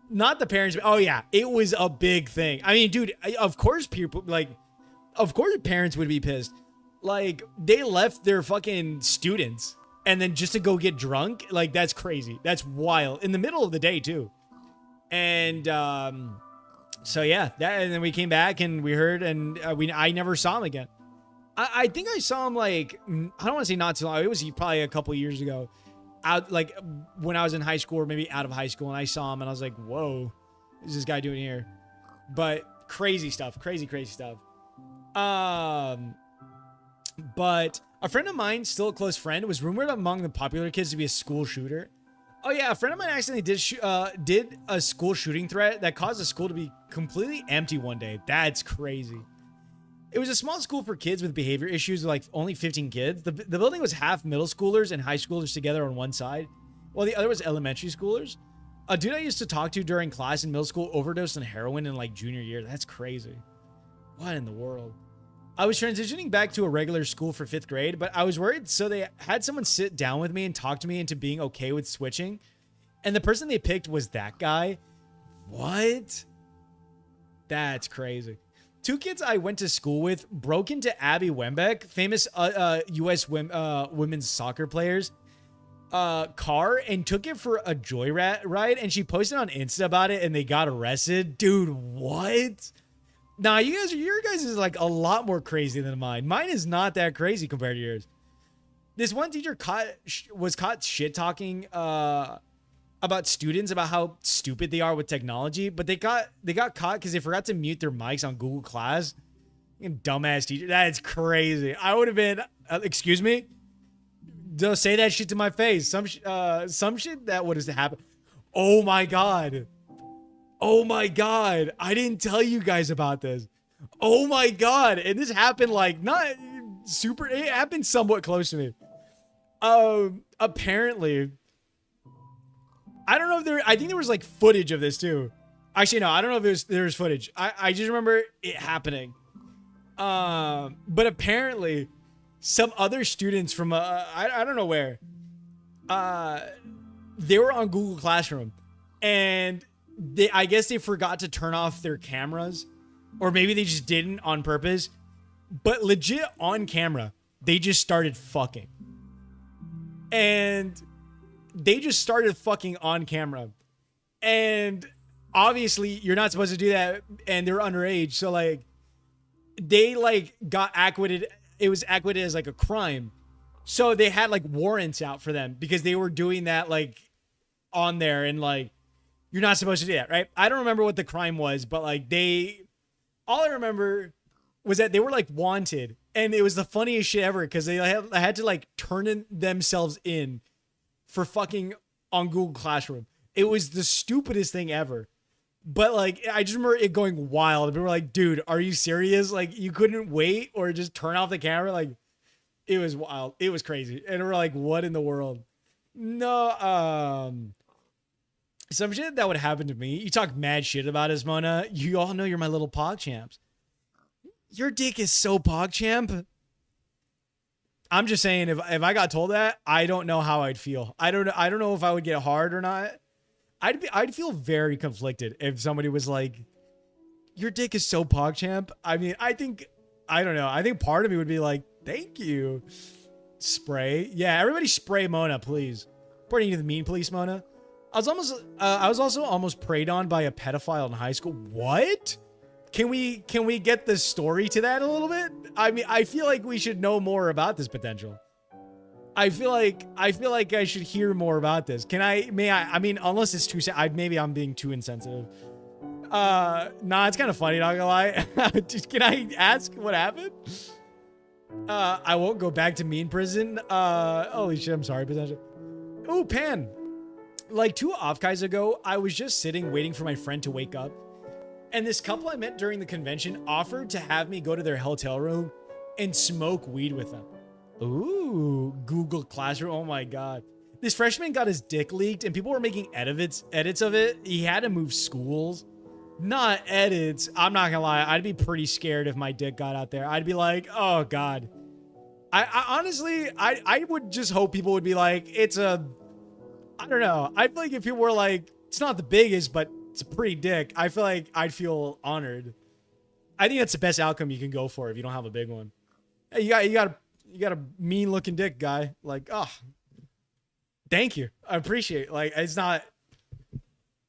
Not the parents. Oh yeah, it was a big thing. I mean, dude, of course parents would be pissed. Like, they left their fucking students and then just to go get drunk. Like, that's crazy. That's wild. In the middle of the day too. And so yeah, and then we came back and we heard, and I never saw him again. I think I saw him like, I don't want to say not too long. It was probably a couple years ago, out like when I was in high school or maybe out of high school, and I saw him and I was like, whoa, what is this guy doing here? But crazy stuff, crazy stuff. But a friend of mine, still a close friend, was rumored among the popular kids to be a school shooter. Oh yeah, a friend of mine accidentally did a school shooting threat that caused the school to be completely empty one day. That's crazy. It was a small school for kids with behavior issues with like only 15 kids. The building was half middle schoolers and high schoolers together on one side, while the other was elementary schoolers. A dude I used to talk to during class in middle school overdosed on heroin in like junior year. That's crazy. What in the world? I was transitioning back to a regular school for 5th grade, but I was worried, so they had someone sit down with me and talk to me into being okay with switching. And the person they picked was that guy. What? That's crazy. 2 kids I went to school with broke into Abby Wembeck, famous U.S. women's soccer players, car, and took it for a joyride, and she posted on Insta about it, and they got arrested. Dude, what? Nah, your guys is like a lot more crazy than mine. Mine is not that crazy compared to yours. This one teacher was caught shit talking about students about how stupid they are with technology, but they got caught because they forgot to mute their mics on Google Class. Dumbass teacher. That's crazy. I would have been, excuse me? Don't say that shit to my face. Some shit that would have happened. Oh my God. Oh my God. I didn't tell you guys about this. Oh my God. And this happened like not super, it happened somewhat close to me. Apparently, I don't know if I think there was like footage of this too. Actually, no, I don't know if there was footage. I just remember it happening. But apparently some other students from, I don't know where, they were on Google Classroom and I guess they forgot to turn off their cameras, or maybe they just didn't on purpose, but legit on camera, they just started fucking. And they just started fucking on camera. And obviously you're not supposed to do that, and they're underage. So like, they like got acquitted. It was acquitted as like a crime. So they had like warrants out for them because they were doing that like on there, and like, you're not supposed to do that, right? I don't remember what the crime was, but like all I remember was that they were like wanted, and it was the funniest shit ever because they had to like turn themselves in for fucking on Google Classroom. It was the stupidest thing ever. But like, I just remember it going wild. People were like, dude, are you serious? Like, you couldn't wait or just turn off the camera? Like, it was wild. It was crazy. And we're like, what in the world? No, some shit that would happen to me. You talk mad shit about us, Mona. You all know you're my little pog champs. Your dick is so pog champ. I'm just saying, if I got told that, I don't know how I'd feel. I don't know if I would get hard or not. I'd feel very conflicted if somebody was like, your dick is so pog champ. I mean, I don't know. I think part of me would be like, thank you. Spray. Yeah, everybody spray Mona, please. According to the mean police, Mona. I was also almost preyed on by a pedophile in high school. What? Can we get the story to that a little bit? I mean, I feel like we should know more about this potential. I feel like I should hear more about this. I mean, unless it's too, maybe I'm being too insensitive. Nah, it's kind of funny, not gonna lie. Can I ask what happened? I won't go back to mean prison. Holy shit, I'm sorry, potential. Ooh, Pan. Like 2 offkais ago, I was just sitting waiting for my friend to wake up. And this couple I met during the convention offered to have me go to their hotel room and smoke weed with them. Ooh, Google Classroom. Oh my God. This freshman got his dick leaked and people were making edits of it. He had to move schools. Not edits. I'm not gonna lie. I'd be pretty scared if my dick got out there. I'd be like, oh God. I honestly, I would just hope people would be like, I don't know. I feel like if people were like, it's not the biggest, but it's a pretty dick, I feel like I'd feel honored. I think that's the best outcome you can go for if you don't have a big one. Hey, you got a mean looking dick, guy. Like, oh, thank you. I appreciate it. Like,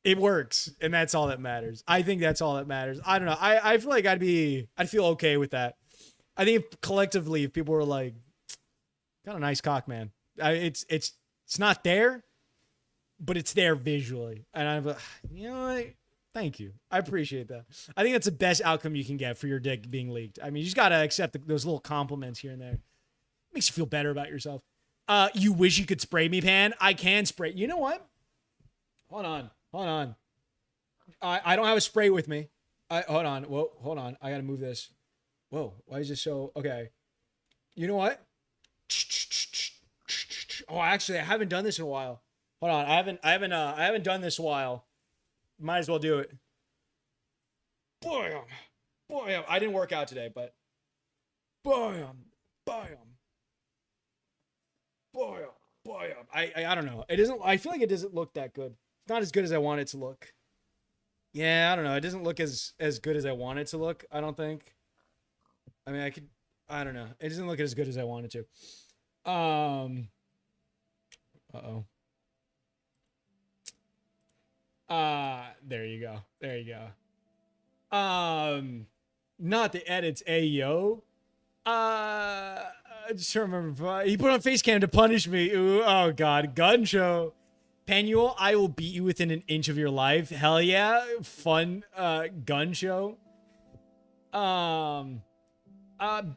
it works, and that's all that matters. I think that's all that matters. I don't know. I feel like I'd feel okay with that. I think collectively, if people were like, got a nice cock, man. It's not there, but it's there visually. And I'm like, you know what? Thank you. I appreciate that. I think that's the best outcome you can get for your dick being leaked. I mean, you just got to accept those little compliments here and there. Makes you feel better about yourself. You wish you could spray me, Pan? I can spray. You know what? Hold on. I don't have a spray with me. Hold on. Whoa, hold on. I got to move this. Whoa, why is this so... Okay. You know what? Oh, actually, I haven't done this in a while. Hold on. I haven't done this in a while. Might as well do it. Boy, I didn't work out today, but boy, I don't know. It doesn't. I feel like it doesn't look that good. It's not as good as I want it to look. Yeah, I don't know. It doesn't look as good as I want it to look. I don't think. I mean, I don't know. It doesn't look as good as I want it to. Uh-oh. There you go. Not the edits, ayo. I just don't remember. He put on face cam to punish me. Ooh, oh god, gun show. Panuel, I will beat you within an inch of your life. Hell yeah, fun gun show.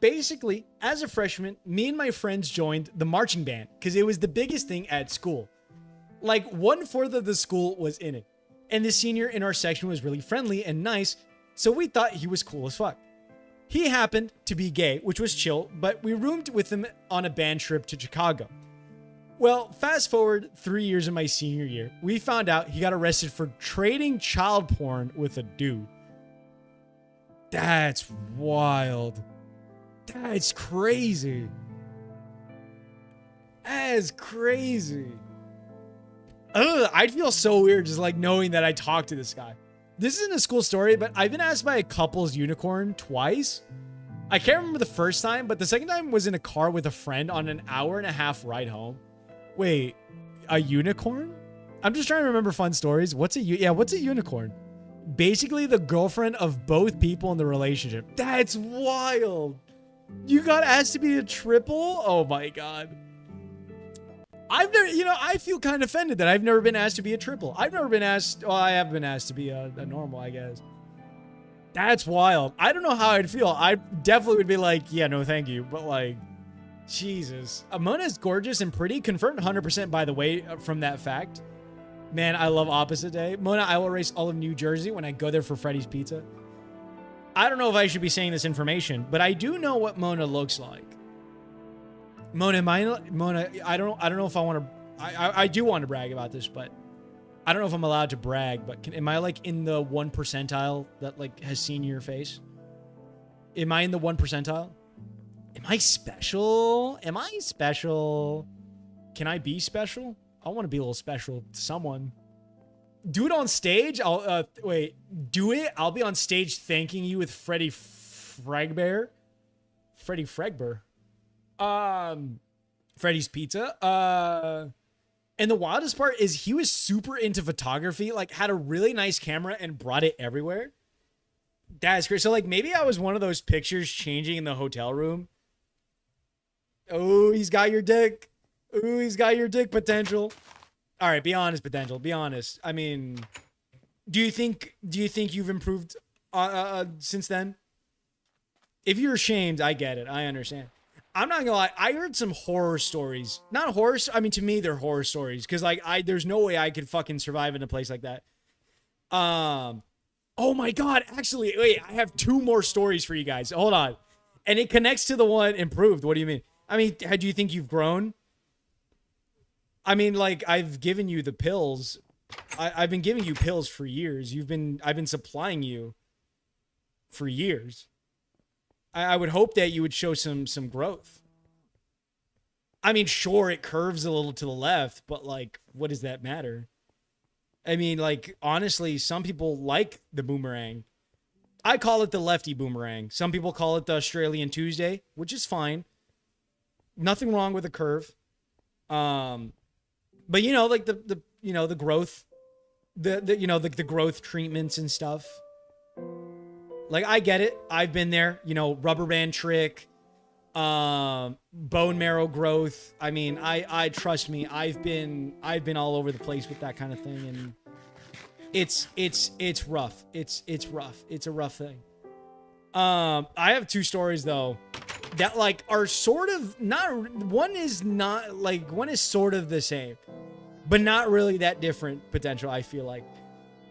Basically, as a freshman, me and my friends joined the marching band because it was the biggest thing at school. Like 1/4 of the school was in it, and the senior in our section was really friendly and nice, so we thought he was cool as fuck. He happened to be gay, which was chill, but we roomed with him on a band trip to Chicago. Well, fast forward 3 years in my senior year, we found out he got arrested for trading child porn with a dude. That's wild. That's crazy. That is crazy. Ugh, I'd feel so weird just like knowing that I talked to this guy. This isn't a school story, but I've been asked by a couple's unicorn twice. I can't remember the first time, but the second time was in a car with a friend on an 1.5 hour ride home. Wait, a unicorn? I'm just trying to remember fun stories. What's a unicorn? Basically the girlfriend of both people in the relationship. That's wild. You got asked to be a triple? Oh my god. I've never, I feel kind of offended that I've never been asked to be a triple. I've never been asked, well, I have been asked to be a normal, I guess. That's wild. I don't know how I'd feel. I definitely would be like, yeah, no, thank you. But like, Jesus. Mona's gorgeous and pretty. Confirmed 100% by the way from that fact. Man, I love opposite day. Mona, I will race all of New Jersey when I go there for Freddy's Pizza. I don't know if I should be saying this information, but I do know what Mona looks like. Mona, I don't know if I want to, I do want to brag about this, but I don't know if I'm allowed to brag, but am I like in the 1 percentile that like has seen your face? Am I in the 1 percentile? Am I special? Am I special? Can I be special? I want to be a little special to someone. Do it on stage. Do it. I'll be on stage thanking you with Freddy Fregbear. Freddy Fregbear. Freddy's Pizza. And the wildest part is he was super into photography, like had a really nice camera and brought it everywhere. That's great. So like maybe I was one of those pictures changing in the hotel room. Oh, he's got your dick. Ooh, he's got your dick potential. All right, be honest, potential. Be honest. I mean, do you think you've improved since then? If you're ashamed, I get it. I understand. I'm not gonna lie. I heard some horror stories. Not horror. I mean, to me, they're horror stories because like there's no way I could fucking survive in a place like that. Oh my god. Actually, wait. I have 2 more stories for you guys. Hold on. And it connects to the one improved. What do you mean? I mean, do you think you've grown? I mean, like, I've given you the pills. I've been giving you pills for years. I've been supplying you for years. I would hope that you would show some growth. I mean, sure, it curves a little to the left, but like, what does that matter? I mean, like, honestly, some people like the boomerang. I call it the lefty boomerang. Some people call it the Australian Tuesday, which is fine. Nothing wrong with a curve. But you know, like the growth, the growth treatments and stuff. Like, I get it. I've been there, rubber band trick, bone marrow growth. I mean, I trust me. I've been all over the place with that kind of thing. And it's rough. It's rough. It's a rough thing. I have 2 stories though that like are sort of one is sort of the same, but not really that different potential, I feel like.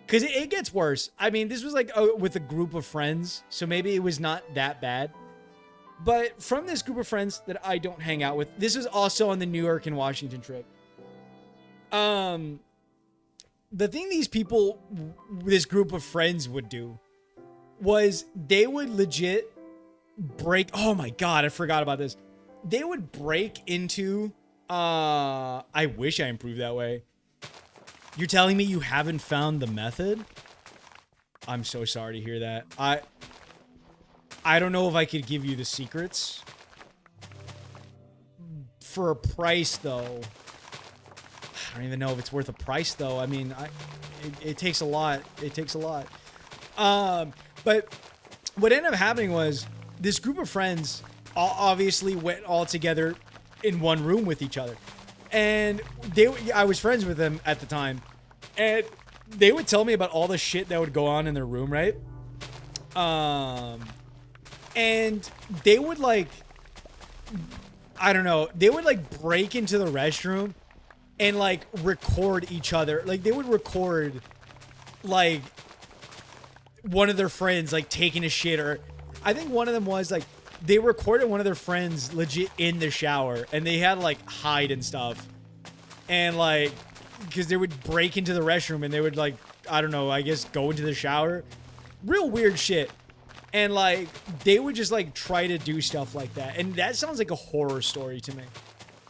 Because it gets worse. I mean, this was like with a group of friends, so maybe it was not that bad. But from this group of friends that I don't hang out with, this was also on the New York and Washington trip. The thing this group of friends would do was they would legit break. Oh my God, I forgot about this. They would break into, I wish I improved that way. You're telling me you haven't found the method? I'm so sorry to hear that. I don't know if I could give you the secrets. For a price, though. I don't even know if it's worth a price, though. I mean, it takes a lot. It takes a lot. But what ended up happening was this group of friends, obviously went all together in one room with each other. And I was friends with them at the time, and they would tell me about all the shit that would go on in their room, right? And they would like, I don't know, they would like break into the restroom and like record each other. Like they would record like one of their friends like taking a shit, or I think one of them was like they recorded one of their friends legit in the shower, and they had to like hide and stuff, and like because they would break into the restroom and they would like, I don't know, I guess go into the shower. Real weird shit. And like they would just like try to do stuff like that, and that sounds like a horror story to me.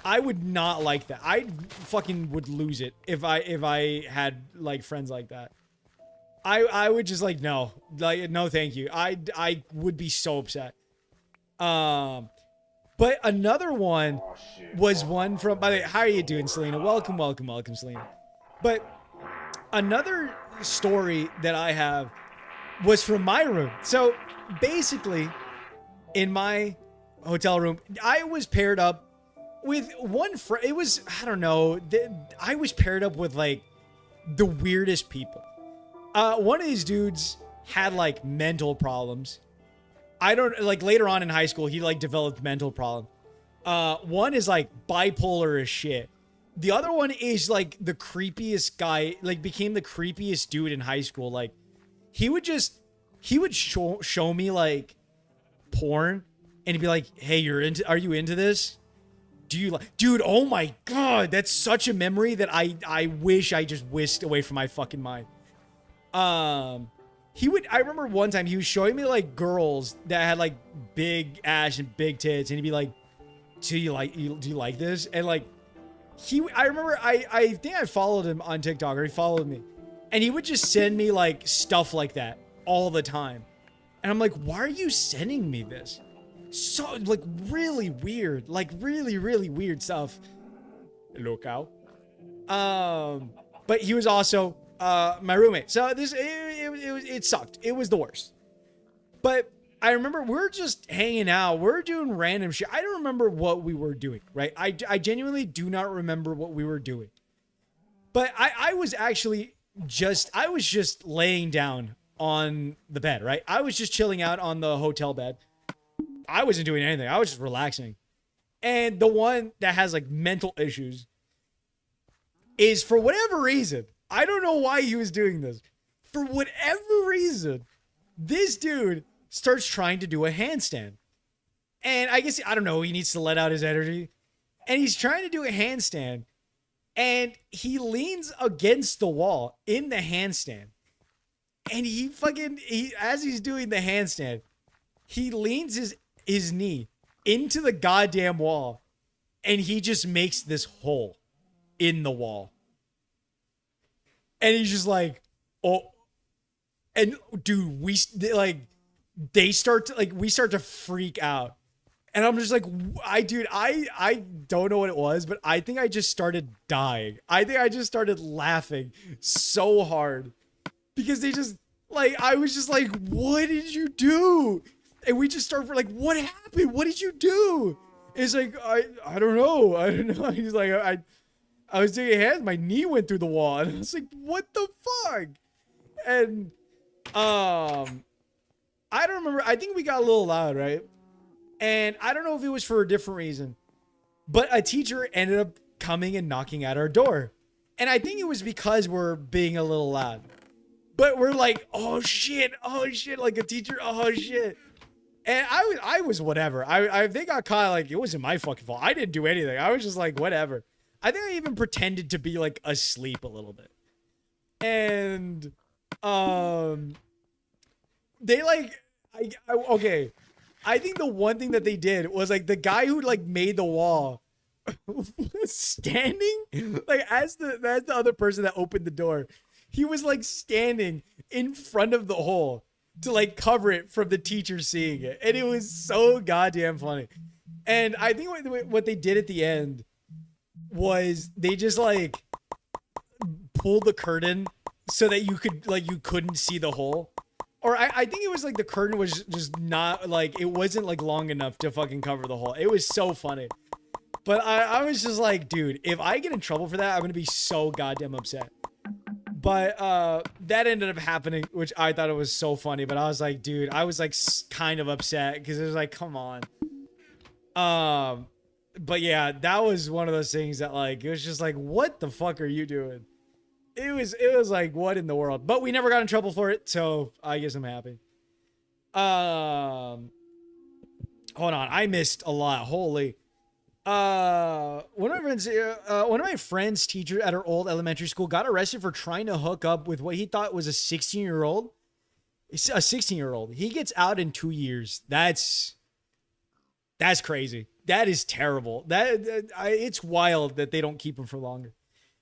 I would not like that. I fucking would lose it if I had like friends like that. I would just like no thank you. I would be so upset. But another one was one from, by the way, how are you doing, Selena? Welcome, Selena. But another story that I have was from my room. So basically, in my hotel room, I was paired up with one friend. It was, I don't know, I was paired up with like the weirdest people. One of these dudes had like mental problems. I don't, like later on in high school, he like developed mental problem. One is like bipolar as shit. The other one is like the creepiest guy, like became the creepiest dude in high school. Like he would show me like porn and he'd be like, hey, are you into this? Do you like, dude, oh my God, that's such a memory that I wish I just whisked away from my fucking mind. I remember one time he was showing me like girls that had like big ass and big tits, and he'd be like, do you like this? And like, I remember I think I followed him on TikTok, or he followed me, and he would just send me like stuff like that all the time. And I'm like, why are you sending me this? So like really weird, like really, really weird stuff. Hello, cow. But he was also my roommate. So it sucked. It was the worst. But I remember we're just hanging out. We're doing random shit. I don't remember what we were doing, right? I genuinely do not remember what we were doing. But I was just laying down on the bed, right? I was just chilling out on the hotel bed. I wasn't doing anything. I was just relaxing. And the one that has like mental issues is, for whatever reason, I don't know why he was doing this. For whatever reason, this dude starts trying to do a handstand. And I guess, I don't know, he needs to let out his energy. And he's trying to do a handstand. And he leans against the wall in the handstand. And as he's doing the handstand, he leans his knee into the goddamn wall. And he just makes this hole in the wall. And he's just like, oh. And dude, we start to freak out. And I'm just like, I don't know what it was, but I think I just started dying. I think I just started laughing so hard because they just like, I was just like, what did you do? And we just start like, what happened? What did you do? It's like, I don't know. He's like, I was doing a hand, my knee went through the wall, and I was like, what the fuck? And I don't remember. I think we got a little loud, right? And I don't know if it was for a different reason, but a teacher ended up coming and knocking at our door. And I think it was because we're being a little loud. But we're like, oh shit, like a teacher, oh shit. And I was whatever. They got caught, like, it wasn't my fucking fault. I didn't do anything. I was just like, whatever. I think I even pretended to be like asleep a little bit. And they like, okay. I think the one thing that they did was like the guy who like made the wall was standing like as the other person that opened the door. He was like standing in front of the hole to like cover it from the teacher seeing it. And it was so goddamn funny. And I think what they did at the end was they just like pulled the curtain so that you couldn't see the hole. Or I think it was like the curtain was just not like, it wasn't like long enough to fucking cover the hole. It was so funny. But I was just like, dude, if I get in trouble for that, I'm going to be so goddamn upset. But that ended up happening, which I thought it was so funny. But I was like, dude, I was like kind of upset because it was like, come on. But yeah, that was one of those things that like, it was just like, what the fuck are you doing? It was like, what in the world? But we never got in trouble for it, so I guess I'm happy. Hold on, I missed a lot. Holy. One of my friends' teacher at her old elementary school got arrested for trying to hook up with what he thought was a 16-year-old. A 16-year-old. He gets out in 2 years. That's crazy. That is terrible. It's wild that they don't keep him for longer.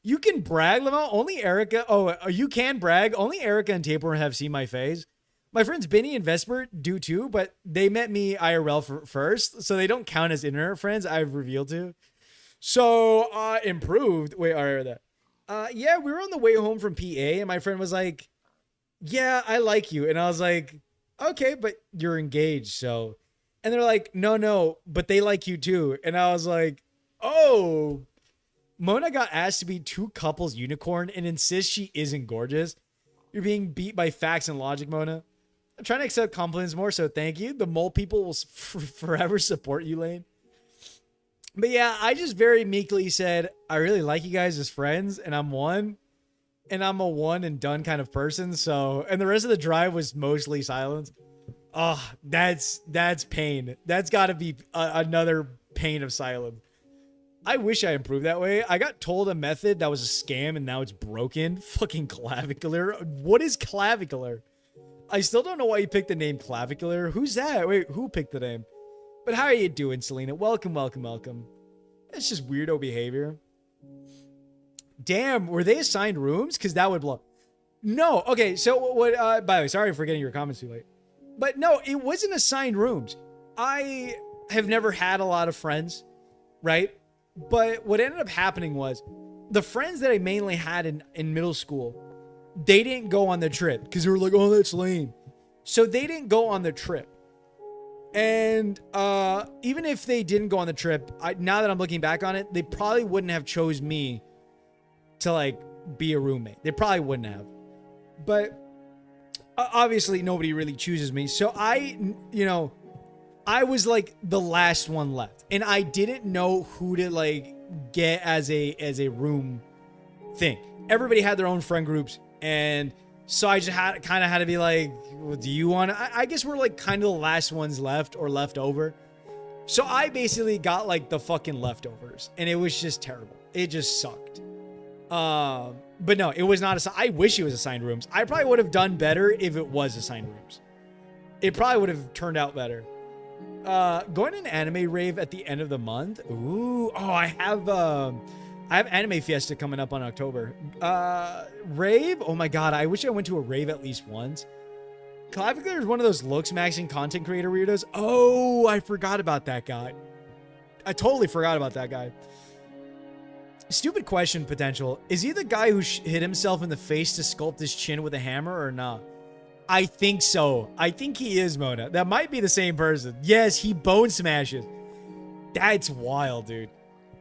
You can brag, Lamau. Only Erica. Oh, you can brag. Only Erica and Tapeworm have seen my face. My friends Benny and Vesper do too, but they met me IRL first, so they don't count as internet friends. I've revealed to. So improved. Wait, all right, that. Yeah, we were on the way home from PA, and my friend was like, "Yeah, I like you," and I was like, "Okay, but you're engaged, so." And they're like, "No, but they like you too," and I was like, "Oh." Mona got asked to be two couples unicorn and insists she isn't gorgeous. You're being beat by facts and logic, Mona. I'm trying to accept compliments more, so thank you. The mole people will forever support you, Lane. But yeah, I just very meekly said, I really like you guys as friends, and I'm one. And I'm a one and done kind of person, so... And the rest of the drive was mostly silence. Oh, that's pain. That's got to be another pain of silence. I wish I improved that way. I got told a method that was a scam and now it's broken. Fucking clavicular. What is clavicular? I still don't know why you picked the name clavicular. Who's that? Wait, who picked the name? But how are you doing, Selena? Welcome. That's just weirdo behavior. Damn, were they assigned rooms? Because that would blow. No, okay, so what, by the way, sorry for getting your comments too late. But no, it wasn't assigned rooms. I have never had a lot of friends, right? But what ended up happening was the friends that I mainly had in middle school, they didn't go on the trip because they were like, oh, that's lame. So they didn't go on the trip. And even if they didn't go on the trip, now that I'm looking back on it, they probably wouldn't have chose me to like be a roommate. They probably wouldn't have. But obviously nobody really chooses me. So I was like the last one left, and I didn't know who to like get as a room thing. Everybody had their own friend groups, and so I just had to be like, well, do you want to? I guess we're like kind of the last ones left or left over. So I basically got like the fucking leftovers, and it was just terrible. It just sucked. But no, it was not I wish it was assigned rooms. I probably would have done better if it was assigned rooms. It probably would have turned out better. Going to an anime rave at the end of the month. Ooh, oh, I have Anime Fiesta coming up on October. Rave? Oh my god, I wish I went to a rave at least once. Clavicular is one of those looks maxing content creator weirdos. Oh, I forgot about that guy. I totally forgot about that guy. Stupid question, potential. Is he the guy who hit himself in the face to sculpt his chin with a hammer or not? I think so. I think he is, Mona. That might be the same person. Yes, he bone smashes. That's wild, dude.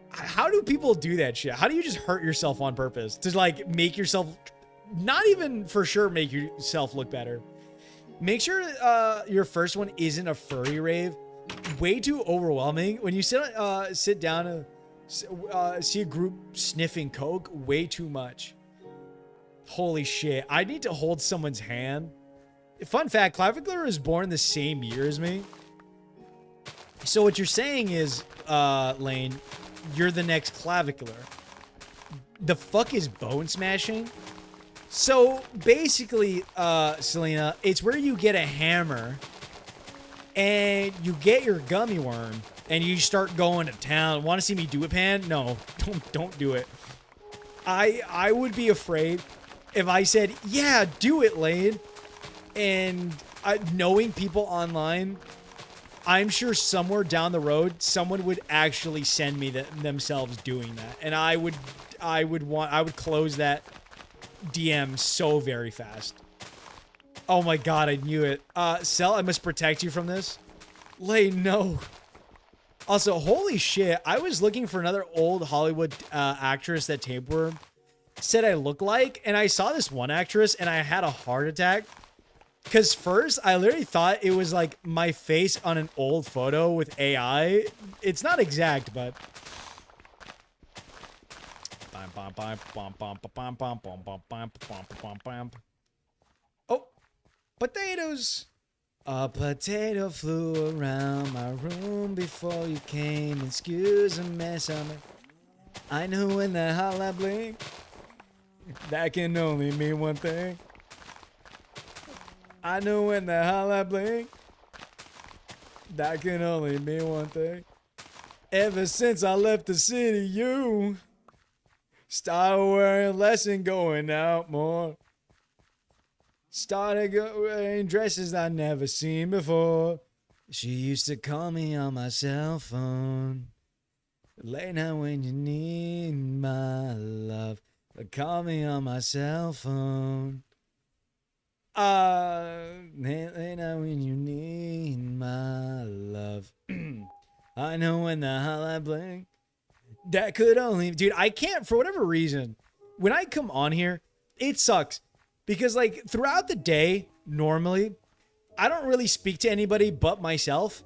How do people do that shit? How do you just hurt yourself on purpose to like make yourself, not even for sure make yourself look better? Make sure your first one isn't a furry rave. Way too overwhelming. When you sit down and see a group sniffing coke, way too much. Holy shit. I need to hold someone's hand. Fun fact, Clavicular was born the same year as me. So what you're saying is, Lane, you're the next Clavicular. The fuck is bone smashing? So basically, Selena, it's where you get a hammer and you get your gummy worm and you start going to town. Want to see me do it, Pan? No, don't do it. I would be afraid if I said, yeah, do it, Lane. And knowing people online, I'm sure somewhere down the road, someone would actually send me themselves doing that. And I would close that DM so very fast. Oh my god, I knew it. Cell, I must protect you from this. Lay, no. Also, holy shit, I was looking for another old Hollywood actress that Tapeworm said I look like, and I saw this one actress, and I had a heart attack. Because first, I literally thought it was like my face on an old photo with AI. It's not exact, but... Oh, potatoes. A potato flew around my room before you came. Excuse the mess I made. I know when that highlight blink, that can only mean one thing. I know when that highlight blink, that can only mean one thing. Ever since I left the city, you started wearing less and going out more. Started wearing dresses I'd never seen before. She used to call me on my cell phone. Late night when you need my love. Call me on my cell phone. Late night when you need my love. I know when the highlight blink. That could only... Dude, I can't, for whatever reason, when I come on here, it sucks. Because, like, throughout the day, normally, I don't really speak to anybody but myself.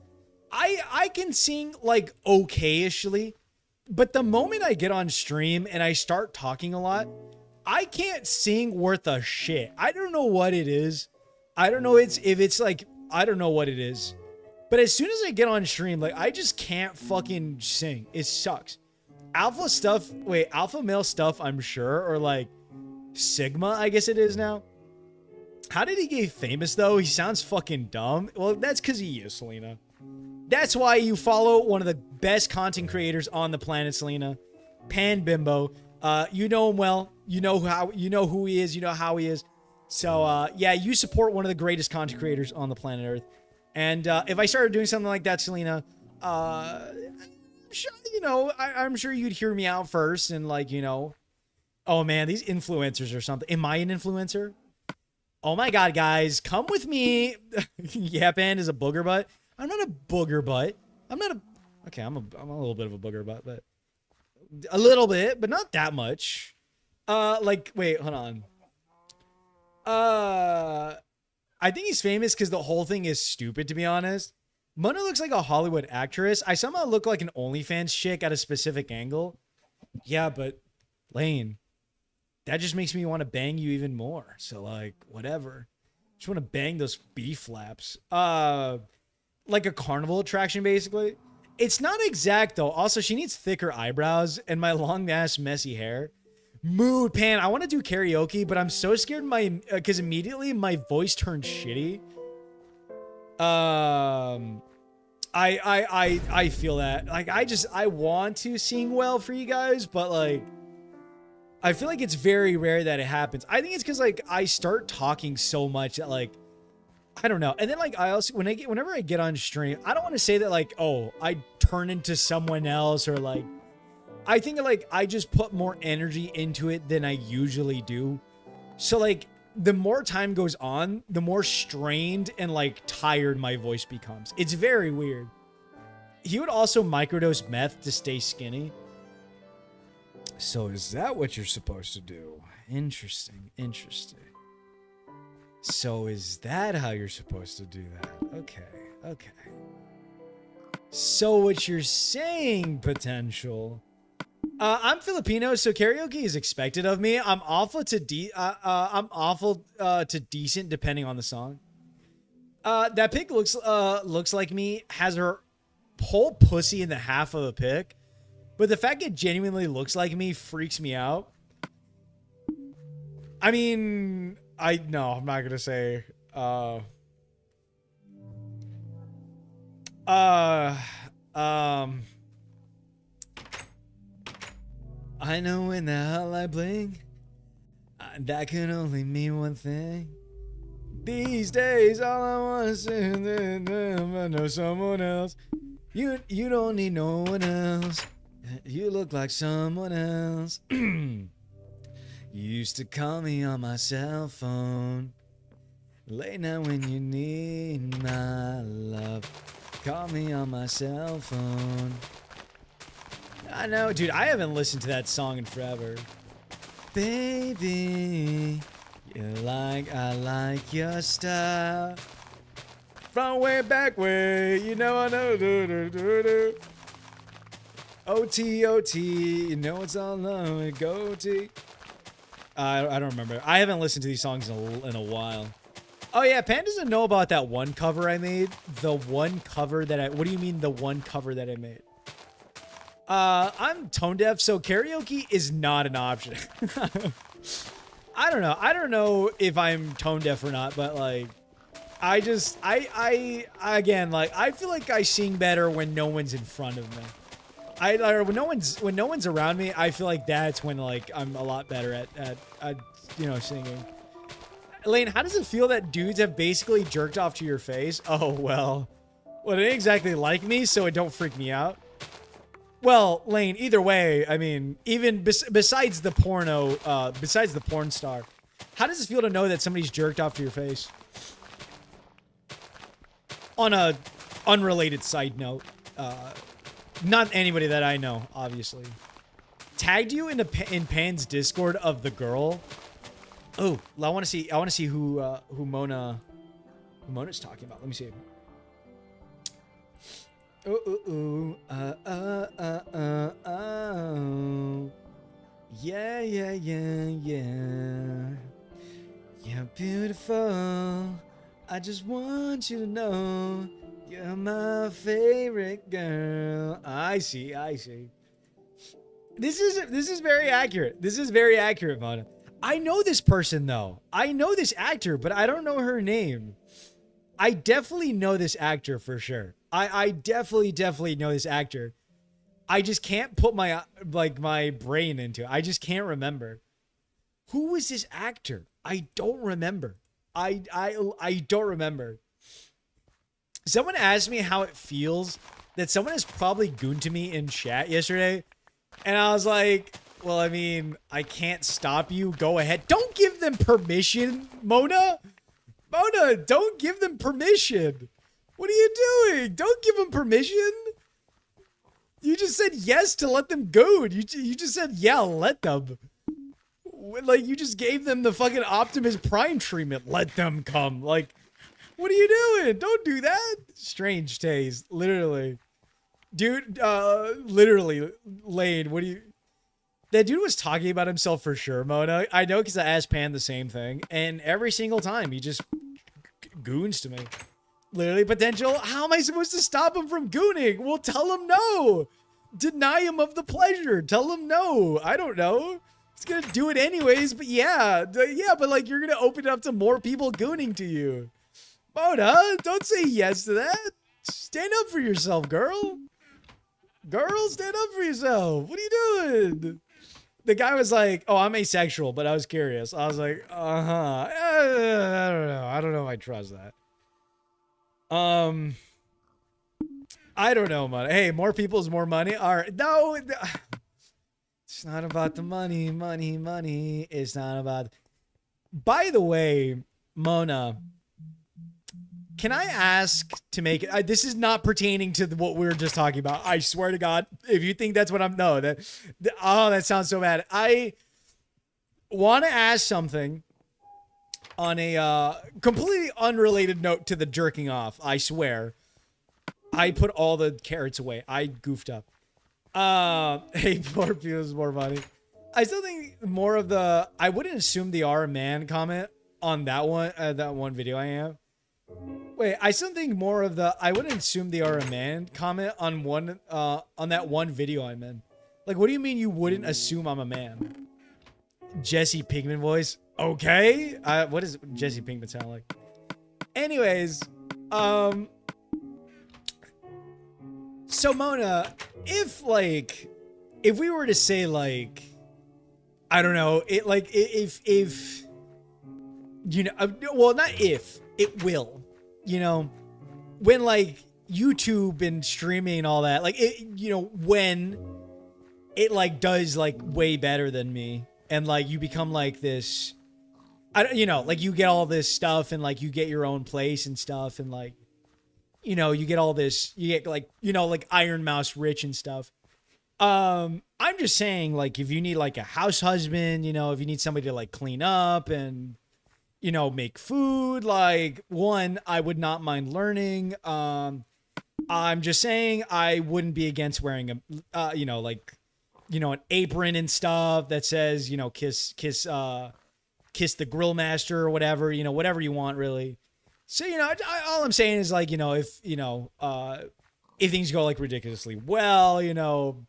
I can sing, like, okay-ishly. But the moment I get on stream and I start talking a lot, I can't sing worth a shit. I don't know what it is. I don't know if it's, like, I don't know what it is. But as soon as I get on stream, like, I just can't fucking sing. It sucks. Alpha male stuff, I'm sure, or, like, Sigma, I guess it is now. How did he get famous, though? He sounds fucking dumb. Well, that's because he is, Selena. That's why you follow one of the best content creators on the planet, Selena. Pan Bimbo. You know him well. You know who he is. You know how he is. So, yeah, you support one of the greatest content creators on the planet Earth. And if I started doing something like that, Selena, I'm sure, I'm sure you'd hear me out first and, like, oh, man, these influencers or something. Am I an influencer? Oh, my God, guys. Come with me. Yapan is a booger butt. I'm not a booger butt. I'm not a... Okay, I'm a little bit of a booger butt, but... A little bit, but not that much. Wait, hold on. I think he's famous because the whole thing is stupid, to be honest. Mona looks like a Hollywood actress. I somehow look like an OnlyFans chick at a specific angle. Yeah, but... Lane... That just makes me want to bang you even more. So, like, whatever. Just want to bang those B flaps. Like a carnival attraction, basically. It's not exact, though. Also, she needs thicker eyebrows and my long-ass messy hair. Mood, Pan. I want to do karaoke, but I'm so scared because immediately my voice turns shitty. I feel that. Like, I want to sing well for you guys, but, like... I feel like it's very rare that it happens. I think it's because, like, I start talking so much that, like, I don't know. And then, like, I also, whenever I get on stream, I don't want to say that, like, oh, I turn into someone else or, like, I think, like, I just put more energy into it than I usually do. So, like, the more time goes on, the more strained and, like, tired my voice becomes. It's very weird. He would also microdose meth to stay skinny. So is that what you're supposed to do? Interesting, interesting. So is that how you're supposed to do that? Okay, okay. So what you're saying, potential. I'm Filipino, so karaoke is expected of me. I'm awful to decent depending on the song. That pic looks like me, has her whole pussy in the half of the pic. But the fact it genuinely looks like me freaks me out. I mean, no, I'm not gonna say. I know when the hell I blink, that can only mean one thing. These days, all I wanna say is I know someone else. You don't need no one else. You look like someone else. You used to call me on my cell phone. Late night when you need my love. Call me on my cell phone. I know, dude, I haven't listened to that song in forever. Baby, I like your style. From way back way, you know I know. OT, OT, you know it's all on go T. I don't remember. I haven't listened to these songs in a while. Oh yeah, Pan doesn't know about that one cover I made. The one cover that what do you mean the one cover that I made? I'm tone deaf, so karaoke is not an option. I don't know. I don't know if I'm tone deaf or not, but like, again, like, I feel like I sing better when no one's in front of me. When no one's around me, I feel like that's when like I'm a lot better at you know, singing. Lane, how does it feel that dudes have basically jerked off to your face? Oh well, it ain't exactly like me, so it don't freak me out. Well, Lane, either way, I mean, even besides the porno, besides the porn star, how does it feel to know that somebody's jerked off to your face? On a unrelated side note, not anybody that I know, obviously. Tagged you in Pan's Discord of the girl. Oh, I want to see who Mona's talking about. Let me see. Oh, yeah. You're beautiful. I just want you to know you're my favorite girl. I see. This is very accurate. This is very accurate, Mona. I know this person though. I know this actor, but I don't know her name. I definitely know this actor for sure. I definitely know this actor. I just can't put my brain into it. I just can't remember. Who was this actor? I don't remember. I don't remember. Someone asked me how it feels that someone has probably gooned to me in chat yesterday. And I was like, well, I mean, I can't stop you. Go ahead. Don't give them permission, Mona. Mona, don't give them permission. What are you doing? Don't give them permission. You just said yes to let them goon. You just said, yeah, let them. Like, you just gave them the fucking Optimus Prime treatment. Let them come. Like, what are you doing? Don't do that. Strange taste. Literally. Dude, literally, Lane, what do you... That dude was talking about himself for sure, Mona. I know because I asked Pan the same thing. And every single time, he just goons to me. Literally potential. How am I supposed to stop him from gooning? Well, tell him no. Deny him of the pleasure. Tell him no. I don't know. He's gonna do it anyways, but yeah. Yeah, but like, you're gonna open it up to more people gooning to you. Mona, don't say yes to that. Stand up for yourself, girl. Girl, stand up for yourself. What are you doing? The guy was like, oh, I'm asexual, but I was curious. I was like, uh-huh. I don't know. I don't know if I trust that. I don't know, money. Hey, more people is more money. All right. No, it's not about the money. It's not about... By the way, Mona... Can I ask to make it? This is not pertaining to what we were just talking about. I swear to God, if you think that's what I'm... No, oh, that sounds so bad. I want to ask something on a completely unrelated note to the jerking off. I swear. I put all the carrots away. I goofed up. Hey, more views, more money. I still think more of the... I wouldn't assume the R man comment on that one video I have. Wait, I still think more of the... I wouldn't assume they are a man comment on that one video I'm in. Like, what do you mean you wouldn't assume I'm a man? Jesse Pinkman voice. Okay. What does Jesse Pinkman sound like? Anyways, so Mona, if we were to say like, I don't know, if you know, well, not if, it will. You know, when like YouTube and streaming and all that, like it, you know, when it like does like way better than me and like you become like this you know, like you get all this stuff and like you get your own place and stuff and like, you know, you get all this, you get like, you know, like Iron Mouse rich and stuff. I'm just saying, like, if you need like a house husband, you know, if you need somebody to like clean up and, you know, make food, like one, I would not mind learning. I'm just saying I wouldn't be against wearing a, you know, like, you know, an apron and stuff that says, you know, kiss the grill master or whatever, you know, whatever you want really. So, you know, all I'm saying is like, you know, if things go like ridiculously well, you know,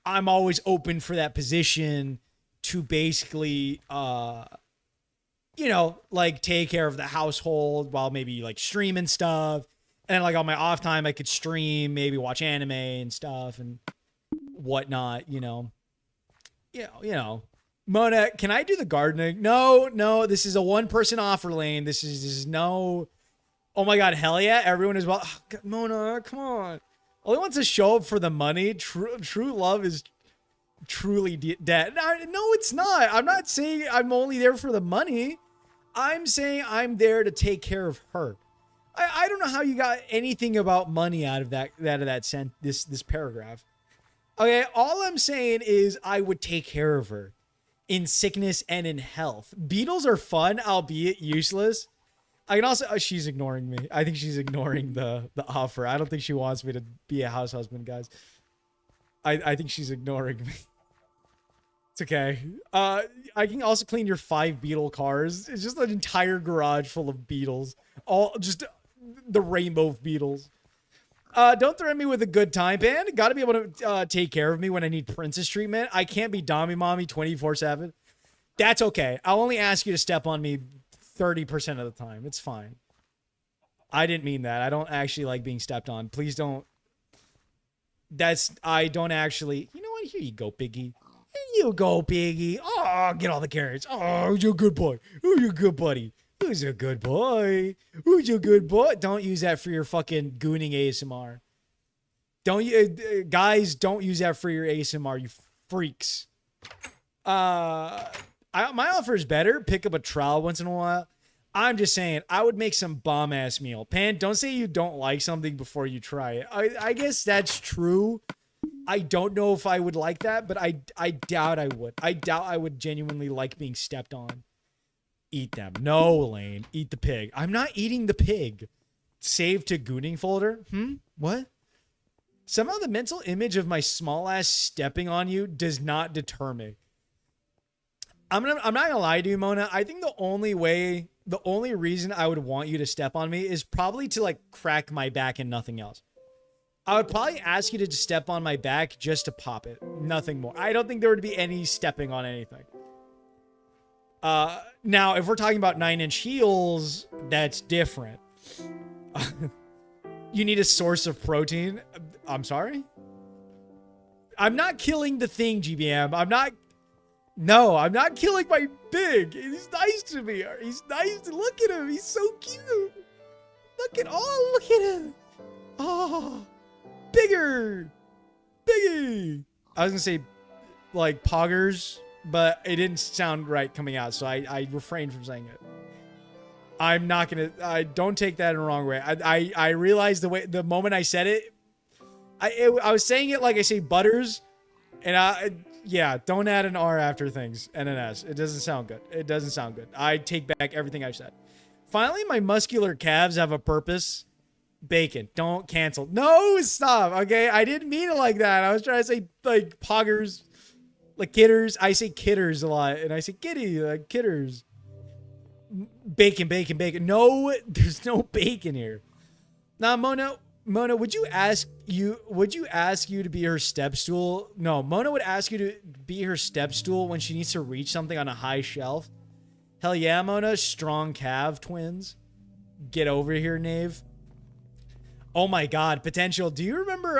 I'm always open for that position to basically, you know, like take care of the household while maybe like streaming stuff. And then like on my off time, I could stream, maybe watch anime and stuff and whatnot, you know. You know. Mona, can I do the gardening? No, this is a one-person offer lane. This is no. Oh my god, hell yeah! Everyone is well. Oh, God, Mona, come on. Only wants to show up for the money. True love is truly dead. No, it's not. I'm not saying I'm only there for the money. I'm saying I'm there to take care of her. I don't know how you got anything about money out of this paragraph. Okay, all I'm saying is I would take care of her in sickness and in health. Beetles are fun, albeit useless. I can also, she's ignoring me. I think she's ignoring the offer. I don't think she wants me to be a house husband, guys. I think she's ignoring me. It's okay. I can also clean your 5 beetle cars. It's just an entire garage full of beetles. All just the rainbow of beetles. Don't threaten me with a good time, man. Gotta be able to take care of me when I need princess treatment. I can't be Dommy Mommy 24/7. That's okay. I'll only ask you to step on me 30% of the time. It's fine. I didn't mean that. I don't actually like being stepped on. Please don't. I don't actually. You know what? Here you go, Piggy. Here you go, Piggy. Oh, get all the carrots. Oh, who's your good boy? Who's your good buddy? Who's a good boy? Who's your good boy? Don't use that for your fucking gooning ASMR. Don't you guys? Don't use that for your ASMR, you freaks. My offer is better. Pick up a trowel once in a while. I'm just saying, I would make some bomb ass meal. Pan, don't say you don't like something before you try it. I guess that's true. I don't know if I would like that, but I doubt I would. I doubt I would genuinely like being stepped on. Eat them. No, Elaine. Eat the pig. I'm not eating the pig. Save to gooning folder. What? Somehow the mental image of my small ass stepping on you does not deter me. I'm not gonna lie to you, Mona. I think the only reason I would want you to step on me is probably to like crack my back and nothing else. I would probably ask you to just step on my back just to pop it. Nothing more. I don't think there would be any stepping on anything. Now, if we're talking about 9-inch heels, that's different. You need a source of protein. I'm sorry? I'm not killing the thing, GBM. I'm not killing my pig. He's nice to me. He's nice. Look at him. He's so cute. Look at him. Oh, bigger. Biggie. I was going to say, like, poggers, but it didn't sound right coming out, so I refrained from saying it. I'm not going to, I don't take that in the wrong way. I realized the moment I said it, I was saying it like I say butters, and yeah, don't add an R after things and an S. It doesn't sound good. It doesn't sound good. I take back everything I've said. Finally, my muscular calves have a purpose. Bacon. Don't cancel. No, stop. Okay, I didn't mean it like that. I was trying to say like poggers, like kidders. I say kidders a lot, and I say kitty, like kidders. Bacon. No, there's no bacon here. Now, Mona, would you ask you to be her step stool? No, Mona would ask you to be her step stool when she needs to reach something on a high shelf. Hell yeah, Mona. Strong calf twins. Get over here, Knave. Oh my god, Potential. Do you remember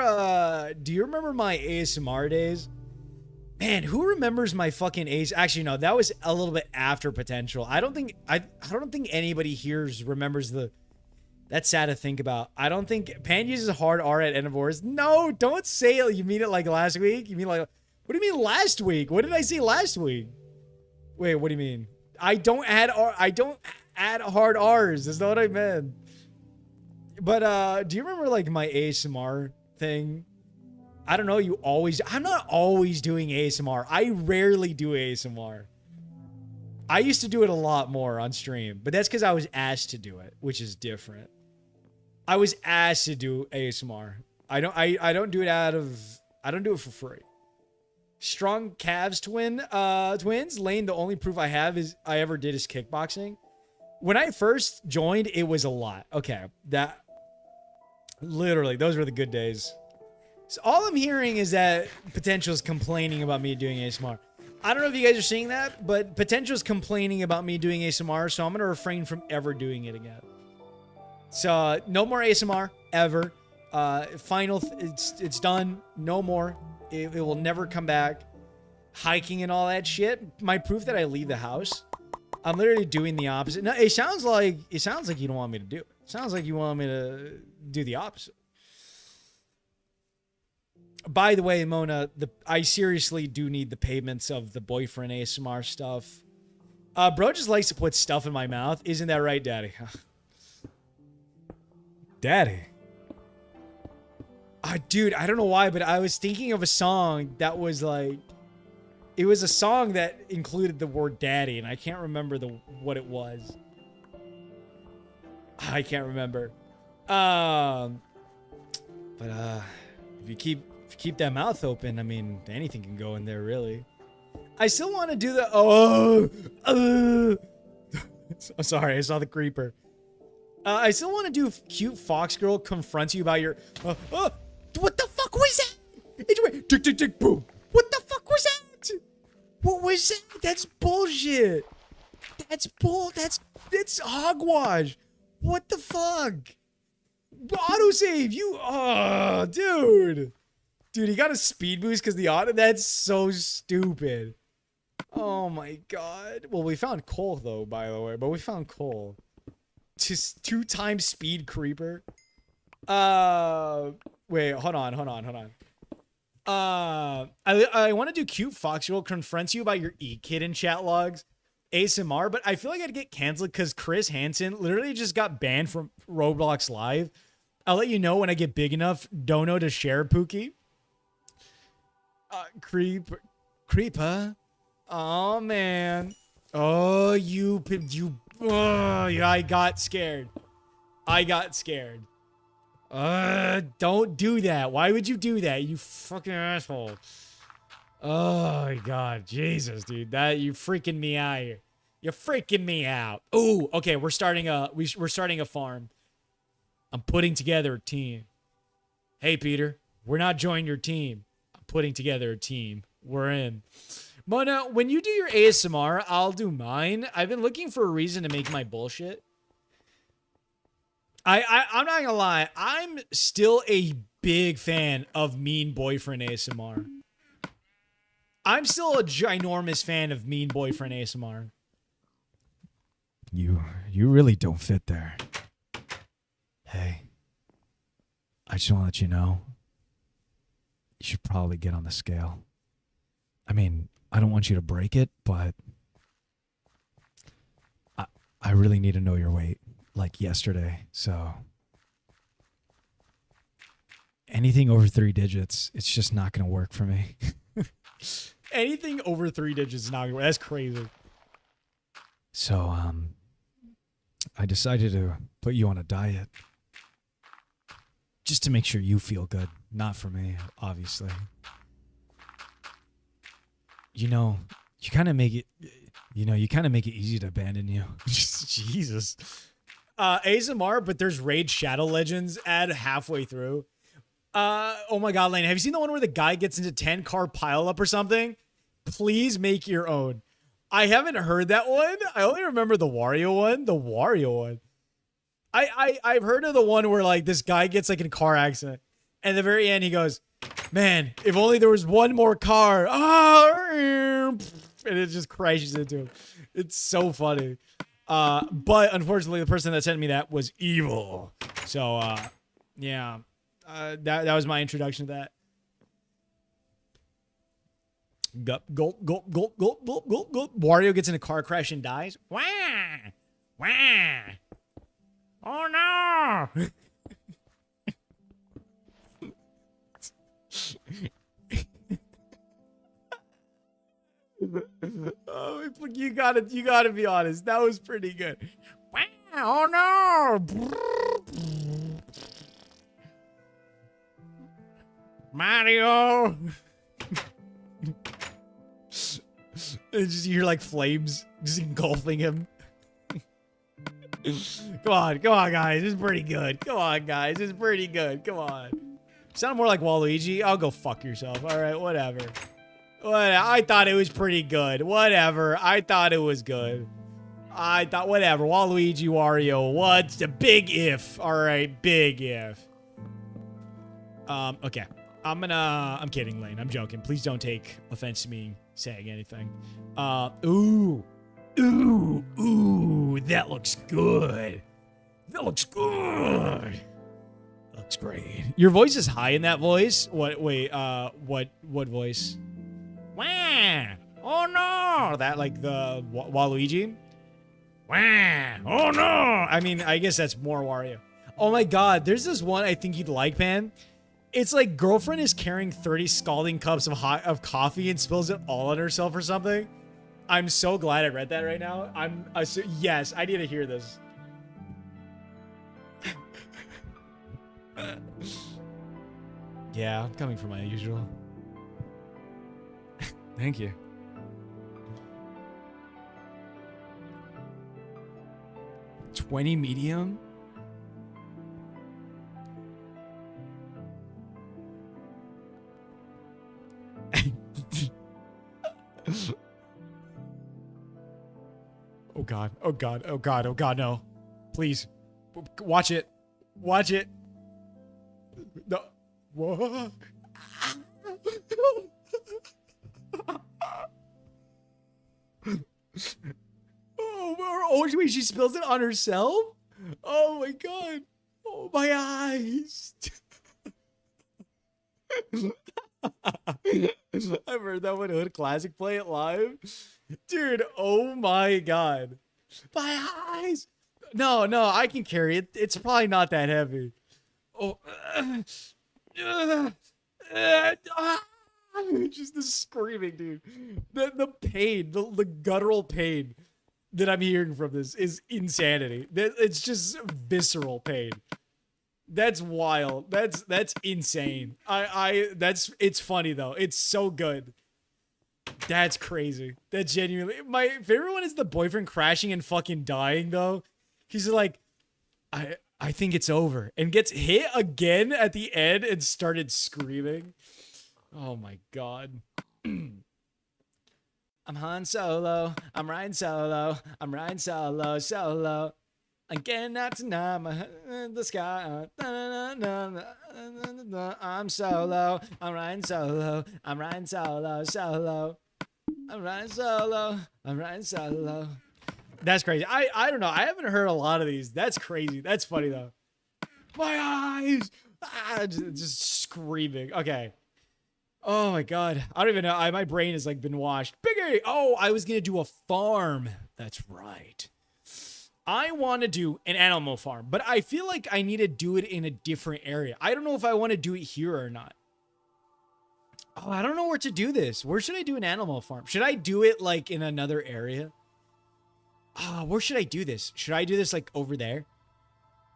my ASMR days? Man, who remembers my fucking Actually, no, that was a little bit after Potential. I don't think anybody here remembers the. That's sad to think about. I don't think Pan uses a hard R at Enivores. No, don't say it. You mean it like last week? You mean like, what do you mean last week? What did I say last week? Wait, what do you mean? I don't add hard R's. That's not what I meant. But do you remember like my ASMR thing? I don't know. I'm not always doing ASMR. I rarely do ASMR. I used to do it a lot more on stream, but that's because I was asked to do it, which is different. I was asked to do ASMR. I don't do it I don't do it for free. Strong calves twins. Lane, the only proof I have is I ever did is kickboxing. When I first joined, it was a lot. Okay, that literally those were the good days. So all I'm hearing is that Potential's complaining about me doing ASMR. I don't know if you guys are seeing that, but Potential's complaining about me doing ASMR, so I'm gonna refrain from ever doing it again. So no more ASMR ever. It's done. No more. It will never come back. Hiking and all that shit. My proof that I leave the house. I'm literally doing the opposite. No, it sounds like you don't want me to do it. It sounds like you want me to do the opposite. By the way, Mona, I seriously do need the payments of the boyfriend ASMR stuff. Bro just likes to put stuff in my mouth. Isn't that right, Daddy? Daddy. Dude, I don't know why, but I was thinking of a song that was like... It was a song that included the word daddy, and I can't remember what it was. I can't remember. But if you keep that mouth open, I mean, anything can go in there, really. I still want to do the... I'm sorry, I saw the creeper. I still want to do cute fox girl confronts you about your... what the fuck was that? It's right. Tick, tick, tick, boom. What the fuck was that? What was that? That's bullshit. That's hogwash. What the fuck? Autosave, you... Oh, dude. Dude, he got a speed boost because the auto... That's so stupid. Oh, my God. Well, we found coal, though, by the way. But we found coal. Just 2 times speed creeper. Wait, hold on. I want to do cute fox girl confronts you about your e-kid in chat logs. ASMR, but I feel like I'd get canceled because Chris Hansen literally just got banned from Roblox Live. I'll let you know when I get big enough. Dono to share, Pookie. Creeper. Oh, man. Oh, I got scared. Don't do that. Why would you do that, you fucking asshole? Oh, my God. Jesus, dude. You freaking me out here. You're freaking me out. Ooh, okay, we're starting a farm. I'm putting together a team. Hey, Peter, we're not joining your team. I'm putting together a team. We're in. Mona, when you do your ASMR, I'll do mine. I've been looking for a reason to make my bullshit. I'm not gonna lie. I'm still a big fan of Mean Boyfriend ASMR. I'm still a ginormous fan of Mean Boyfriend ASMR. You really don't fit there. Hey, I just want to let you know, you should probably get on the scale. I mean, I don't want you to break it, but I really need to know your weight, like yesterday. So anything over 3 digits, it's just not going to work for me. Anything over 3 digits is not going to work. That's crazy. So, I decided to put you on a diet. Just to make sure you feel good. Not for me, obviously. You kind of make it easy to abandon you. Jesus. ASMR, but there's Raid Shadow Legends ad halfway through. Oh my God, Lane, have you seen the one where the guy gets into 10-car pileup or something? Please make your own. I haven't heard that one. I only remember the Wario one. I've heard of the one where like this guy gets like in a car accident, and at the very end he goes, "Man, if only there was one more car." And it just crashes into him. It's so funny. But unfortunately, the person that sent me that was evil. So yeah, that was my introduction to that. Gulp, gulp, gulp, gulp, gulp, gulp, gulp, gulp. Wario gets in a car crash and dies. Wah! Wah! Oh no! Oh, you gotta be honest. That was pretty good. Wow, oh no! Mario! And just you hear like flames just engulfing him. Come on, guys. This is pretty good. Come on, guys. This is pretty good. Come on. Sound more like Waluigi. I'll go fuck yourself. All right, whatever. I thought it was pretty good. Whatever. I thought it was good. I thought, whatever. Waluigi, Wario. What's the big if? All right, big if. Okay. I'm kidding, Lane. I'm joking. Please don't take offense to me saying anything. Ooh, that looks good. That looks good. Looks great. Your voice is high in that voice. What? Wait. What voice? Wah! Oh no! That like the Waluigi? Wah! Oh no! I mean, I guess that's more Wario. Oh my God! There's this one I think you'd like, man. It's like girlfriend is carrying 30 scalding cups of coffee and spills it all on herself or something. I'm so glad I read that right now. Yes, I need to hear this. Yeah, I'm coming for my usual. Thank you. $20 medium? Oh God, oh God, oh God, oh God, no. Please. Watch it. Watch it. No. Whoa. Oh, wait, she spills it on herself? Oh my God. Oh, my eyes. I've heard that one Hood Classic play it live. Dude, oh my God. My eyes. No, I can carry it. It's probably not that heavy. Oh. Just the screaming, dude. The pain, the guttural pain that I'm hearing from this is insanity. It's just visceral pain. That's wild. That's insane. It's funny though. It's so good. That's crazy. That's genuinely my favorite one is the boyfriend crashing and fucking dying though. He's like, I think it's over, and gets hit again at the end and started screaming. Oh my God. I'm Han Solo. I'm riding solo. I'm riding solo, solo. I'm getting out tonight. The sky. I'm solo. I'm riding solo. I'm riding solo, solo. I'm riding solo. I'm riding solo. That's crazy. I don't know. I haven't heard a lot of these. That's crazy. That's funny though. My eyes. Just screaming. Okay. Oh my God. I don't even know. My brain has like been washed. Biggie. Oh, I was going to do a farm. That's right. I want to do an animal farm, but I feel like I need to do it in a different area. I don't know if I want to do it here or not. Oh, I don't know where to do this. Where should I do an animal farm? Should I do it like in another area? Where should I do this? Should I do this like over there?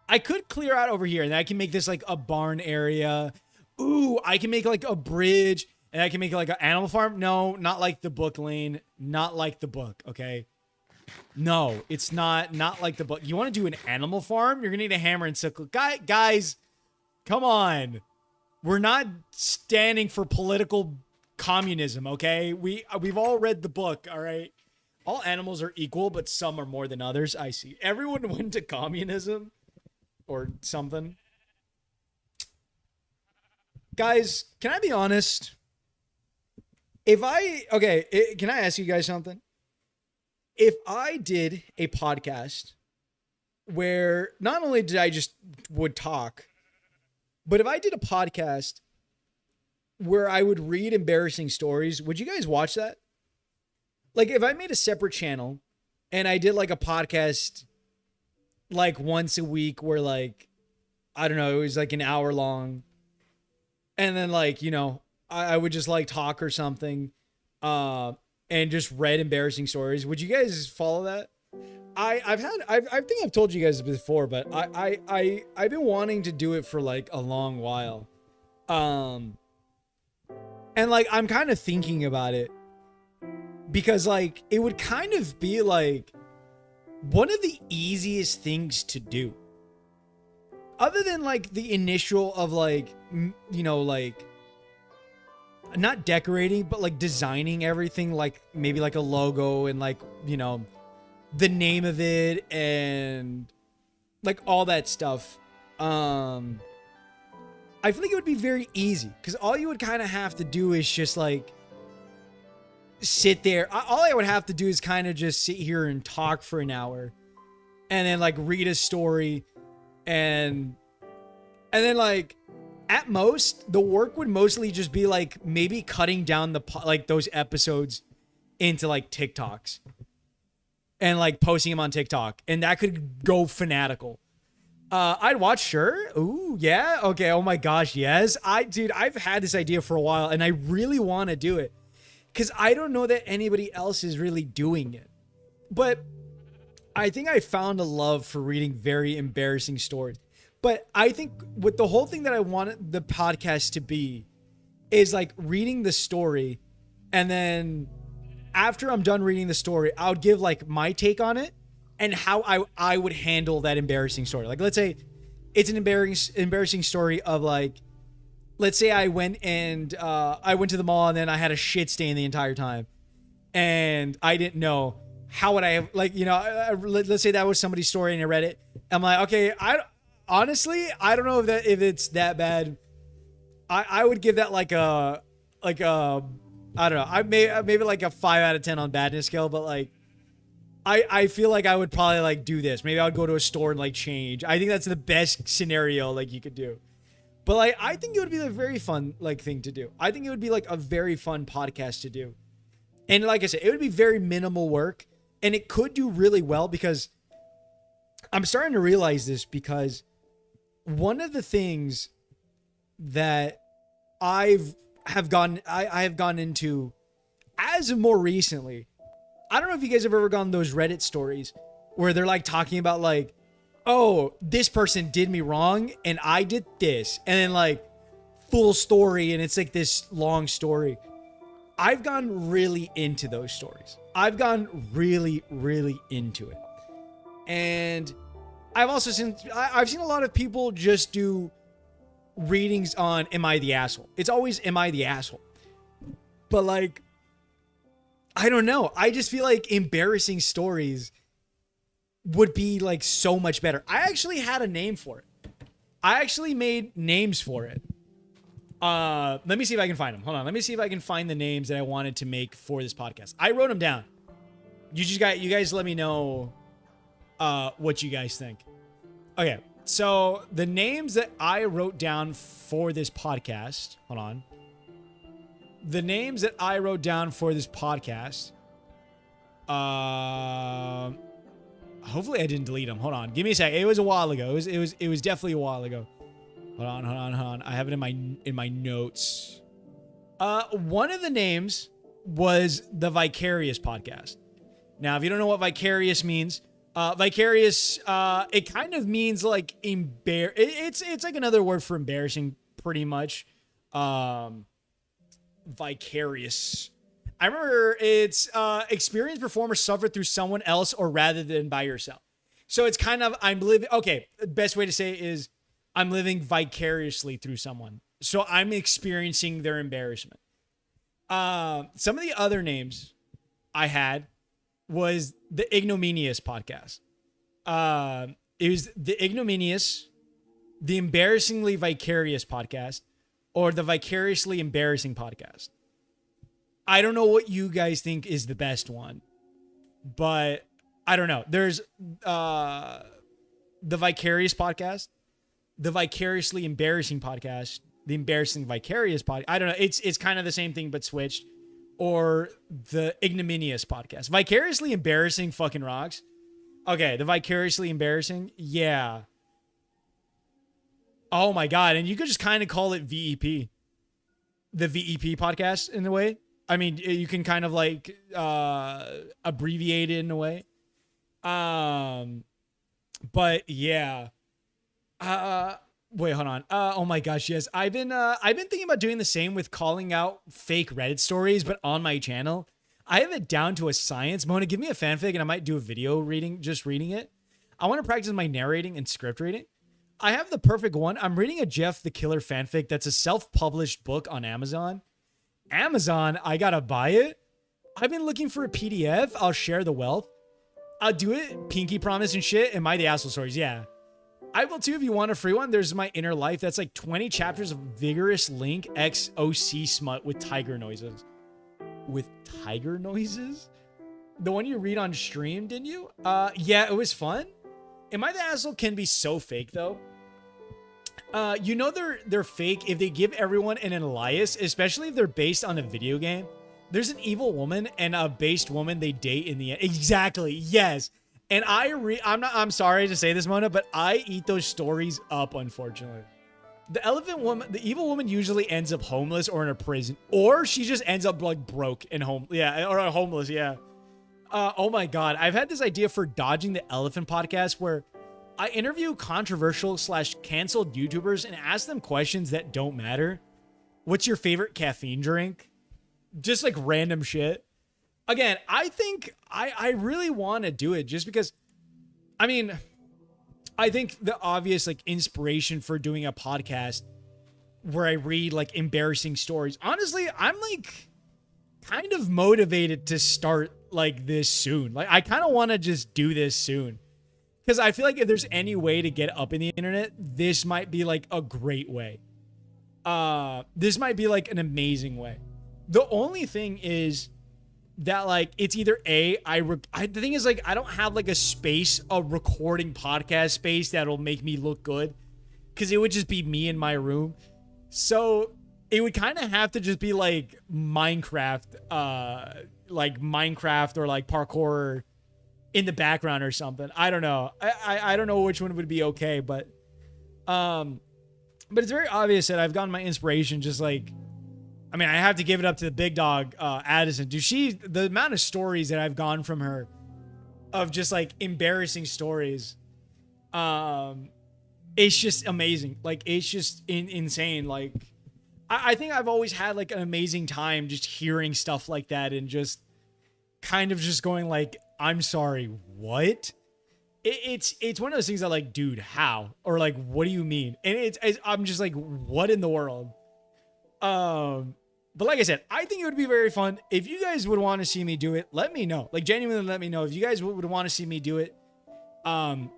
I could clear out over here and then I can make this like a barn area. Ooh, I can make like a bridge and I can make like an animal farm. No, not like the book, Lane. Not like the book, okay? No, it's not like the book. You want to do an animal farm? You're going to need a hammer and sickle. Guys, come on. We're not standing for political communism, okay? We've all read the book, all right? All animals are equal, but some are more than others. I see. Everyone went to communism or something. Guys, can I be honest? Can I ask you guys something? If I did a podcast where not only did I just would talk, but if I did a podcast where I would read embarrassing stories. Would you guys watch that? Like if I made a separate channel and I did like a podcast like once a week where like, I don't know, it was like an hour long. And then like, you know, I would just like talk or something and just read embarrassing stories. Would you guys follow that? I think I've told you guys before, but I've been wanting to do it for like a long while. And like, I'm kind of thinking about it because like, it would kind of be like one of the easiest things to do other than like the initial of like, you know, like not decorating, but like designing everything, like maybe like a logo and like, you know, the name of it and like all that stuff. I feel like it would be very easy because all you would kind of have to do is just like sit there. All I would have to do is kind of just sit here and talk for an hour and then like read a story and then like at most the work would mostly just be like maybe cutting down like those episodes into like TikToks and like posting them on TikTok, and that could go fanatical. I'd watch, sure. Ooh, yeah. Okay. Oh my gosh. Yes. Dude, I've had this idea for a while and I really want to do it because I don't know that anybody else is really doing it. But I think I found a love for reading very embarrassing stories. But I think with the whole thing that I wanted the podcast to be is like reading the story, and then after I'm done reading the story, I would give like my take on it and how I would handle that embarrassing story. Like, let's say it's an embarrassing story of like, let's say I went to the mall and then I had a shit stain the entire time and I didn't know. How would I have, like, you know, let's say that was somebody's story and I read it. I'm like, okay, honestly, I don't know if it's that bad. I would give that like a I don't know. Maybe like a 5 out of 10 on badness scale, but like I feel like I would probably like do this. Maybe I would go to a store and like change. I think that's the best scenario like you could do. But like I think it would be a very fun like thing to do. I think it would be like a very fun podcast to do. And like I said, it would be very minimal work and it could do really well because I'm starting to realize this because one of the things that I have gone into as of more recently, I don't know if you guys have ever gone those Reddit stories where they're like talking about like, oh, this person did me wrong and I did this, and then like full story, and it's like this long story. I've gone really into those stories. I've gone really, really into it. And I've seen a lot of people just do readings on Am I the Asshole? It's always Am I the Asshole? But like, I don't know. I just feel like embarrassing stories would be like so much better. I actually had a name for it. I actually made names for it. Let me see if I can find them. Hold on. Let me see if I can find the names that I wanted to make for this podcast. I wrote them down. You guys let me know what you guys think. Okay. So the names that I wrote down for this podcast, hold on. The names that I wrote down for this podcast, hopefully I didn't delete them. Hold on. Give me a sec. It was a while ago. It was definitely a while ago. Hold on. I have it in my notes. One of the names was the Vicarious podcast. Now, if you don't know what Vicarious means, Vicarious, it kind of means like it's like another word for embarrassing, pretty much. Vicarious. I remember it's experienced performer suffered through someone else or rather than by yourself. So it's kind of the best way to say it is I'm living vicariously through someone. So I'm experiencing their embarrassment. Some of the other names I had was the Ignominious podcast. It was the Ignominious, the Embarrassingly Vicarious podcast, or the Vicariously Embarrassing podcast. I don't know what you guys think is the best one, but I don't know. There's the Vicarious podcast, the Vicariously Embarrassing podcast, the embarrassing vicarious podcast. I don't know. It's kind of the same thing but switched. Or the ignominious podcast. Vicariously embarrassing fucking rocks. Okay, the vicariously embarrassing. Yeah. Oh my god, and you could just kind of call it VEP. The VEP podcast in a way. I mean, you can kind of like abbreviate it in a way. But yeah. Wait, hold on. Oh my gosh, yes. I've been thinking about doing the same with calling out fake Reddit stories, but on my channel. I have it down to a science. Mona, give me a fanfic and I might do a video reading, just reading it. I want to practice my narrating and script reading. I have the perfect one. I'm reading a Jeff the Killer fanfic that's a self-published book on Amazon. Amazon, I gotta buy it. I've been looking for a PDF. I'll share the wealth. I'll do it. Pinky promise and shit. Am I the asshole stories? Yeah. I will too if you want a free one. There's my inner life. That's like 20 chapters of vigorous link XOC smut with tiger noises. With tiger noises? The one you read on stream, didn't you? Yeah, it was fun. Am I the asshole can be so fake though. You know they're fake if they give everyone an alias, especially if they're based on a video game. There's an evil woman and a based woman they date in the end. Exactly. Yes. And I'm sorry to say this, Mona, but I eat those stories up, unfortunately. The evil woman usually ends up homeless or in a prison, or she just ends up like broke and homeless. Yeah. Oh my God. I've had this idea for Dodging the Elephant podcast where I interview controversial / canceled YouTubers and ask them questions that don't matter. What's your favorite caffeine drink? Just like random shit. Again, I think I really want to do it just because, I mean, I think the obvious like inspiration for doing a podcast where I read like embarrassing stories. Honestly, I'm like kind of motivated to start like this soon. Like I kind of want to just do this soon because I feel like if there's any way to get up in the internet, this might be like a great way. This might be like an amazing way. The only thing is that like it's either the thing is like I don't have like a recording podcast space that'll make me look good because it would just be me in my room. So it would kind of have to just be like Minecraft or like parkour in the background or something. I don't know. I don't know which one would be okay, but it's very obvious that I've gotten my inspiration just like, I mean, I have to give it up to the big dog, Addison. The amount of stories that I've gone from her of just like embarrassing stories, it's just amazing. Like, it's just insane. Like, I think I've always had like an amazing time just hearing stuff like that and just kind of just going like, I'm sorry, what? It's one of those things that like, dude, how? Or like, what do you mean? And I'm just like, what in the world? But like I said, I think it would be very fun. If you guys would want to see me do it, let me know. Like genuinely let me know. If you guys would want to see me do it, I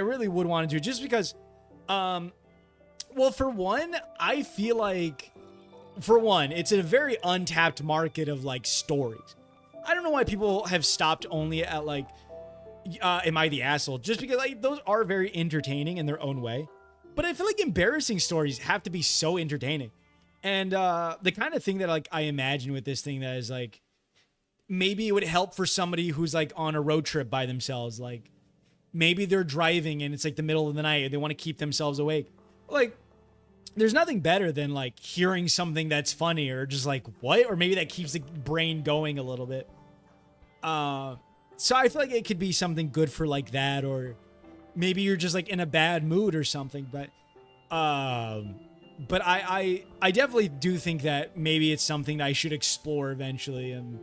really would want to do it just because, well, for one, I feel like, it's a very untapped market of like stories. I don't know why people have stopped only at like, am I the asshole? Just because like those are very entertaining in their own way. But I feel like embarrassing stories have to be so entertaining. And the kind of thing that like I imagine with this thing that is like, maybe it would help for somebody who's like on a road trip by themselves. Like maybe they're driving and it's like the middle of the night and they want to keep themselves awake. Like there's nothing better than like hearing something that's funny or just like what? Or maybe that keeps the brain going a little bit. So I feel like it could be something good for like that, or maybe you're just like in a bad mood or something. But I definitely do think that maybe it's something that I should explore eventually. And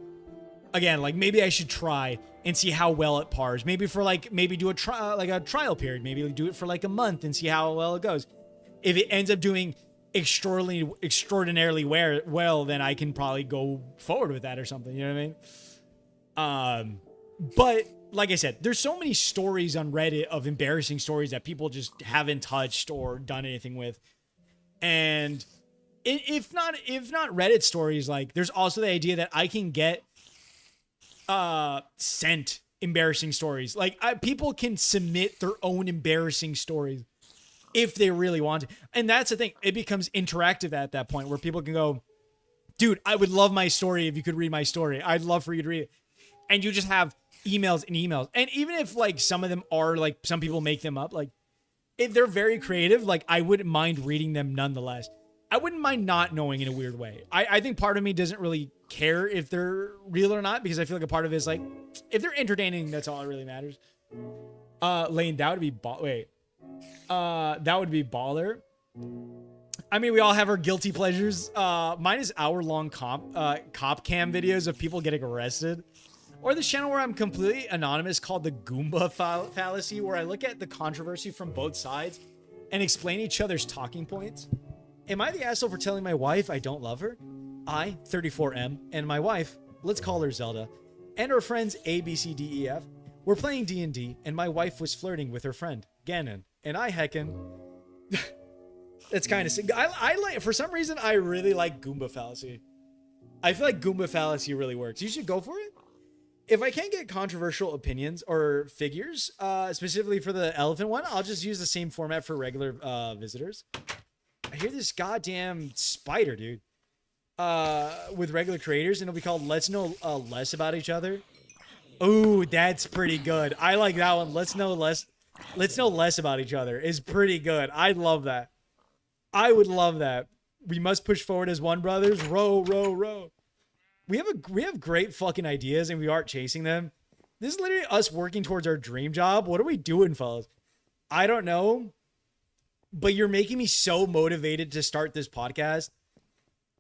again, like maybe I should try and see how well it pars. Maybe do a trial period. Maybe do it for like a month and see how well it goes. If it ends up doing extraordinarily well, then I can probably go forward with that or something. You know what I mean? But like I said, there's so many stories on Reddit of embarrassing stories that people just haven't touched or done anything with. And if not Reddit stories, like there's also the idea that I can get sent embarrassing stories. Like people can submit their own embarrassing stories. if they really want to. And that's the thing. It becomes interactive at that point where people can go, dude, I would love my story if you could read my story. I'd love for you to read it. And you just have emails and emails. And even if like some of them are like, some people make them up, like if they're very creative, like I wouldn't mind reading them nonetheless. I wouldn't mind not knowing in a weird way. I think part of me doesn't really care if they're real or not, because I feel like a part of it is like, if they're entertaining, that's all that really matters. Lane, that would be, that would be baller. I mean, we all have our guilty pleasures. Mine is hour-long cop cam videos of people getting arrested. Or the channel where I'm completely anonymous called the Goomba fallacy, where I look at the controversy from both sides and explain each other's talking points. Am I the asshole for telling my wife I don't love her? I, 34M, and my wife, let's call her Zelda, and her friends A, B, C, D, E, F, were playing D&D, and my wife was flirting with her friend, Ganon, and I heckin'... It's kind of sick. I like, for some reason, I really like Goomba fallacy. I feel like Goomba fallacy really works. You should go for it. If I can't get controversial opinions or figures, specifically for the elephant one, I'll just use the same format for regular visitors. I hear this goddamn spider, dude. With regular creators, and it'll be called Let's Know Less About Each Other. Ooh, that's pretty good. I like that one. Let's know less about each other is pretty good. I love that. I would love that. We must push forward as one, brothers. Row, row, row. We have great fucking ideas, and we aren't chasing them. This is literally us working towards our dream job. What are we doing, fellas? I don't know, but you're making me so motivated to start this podcast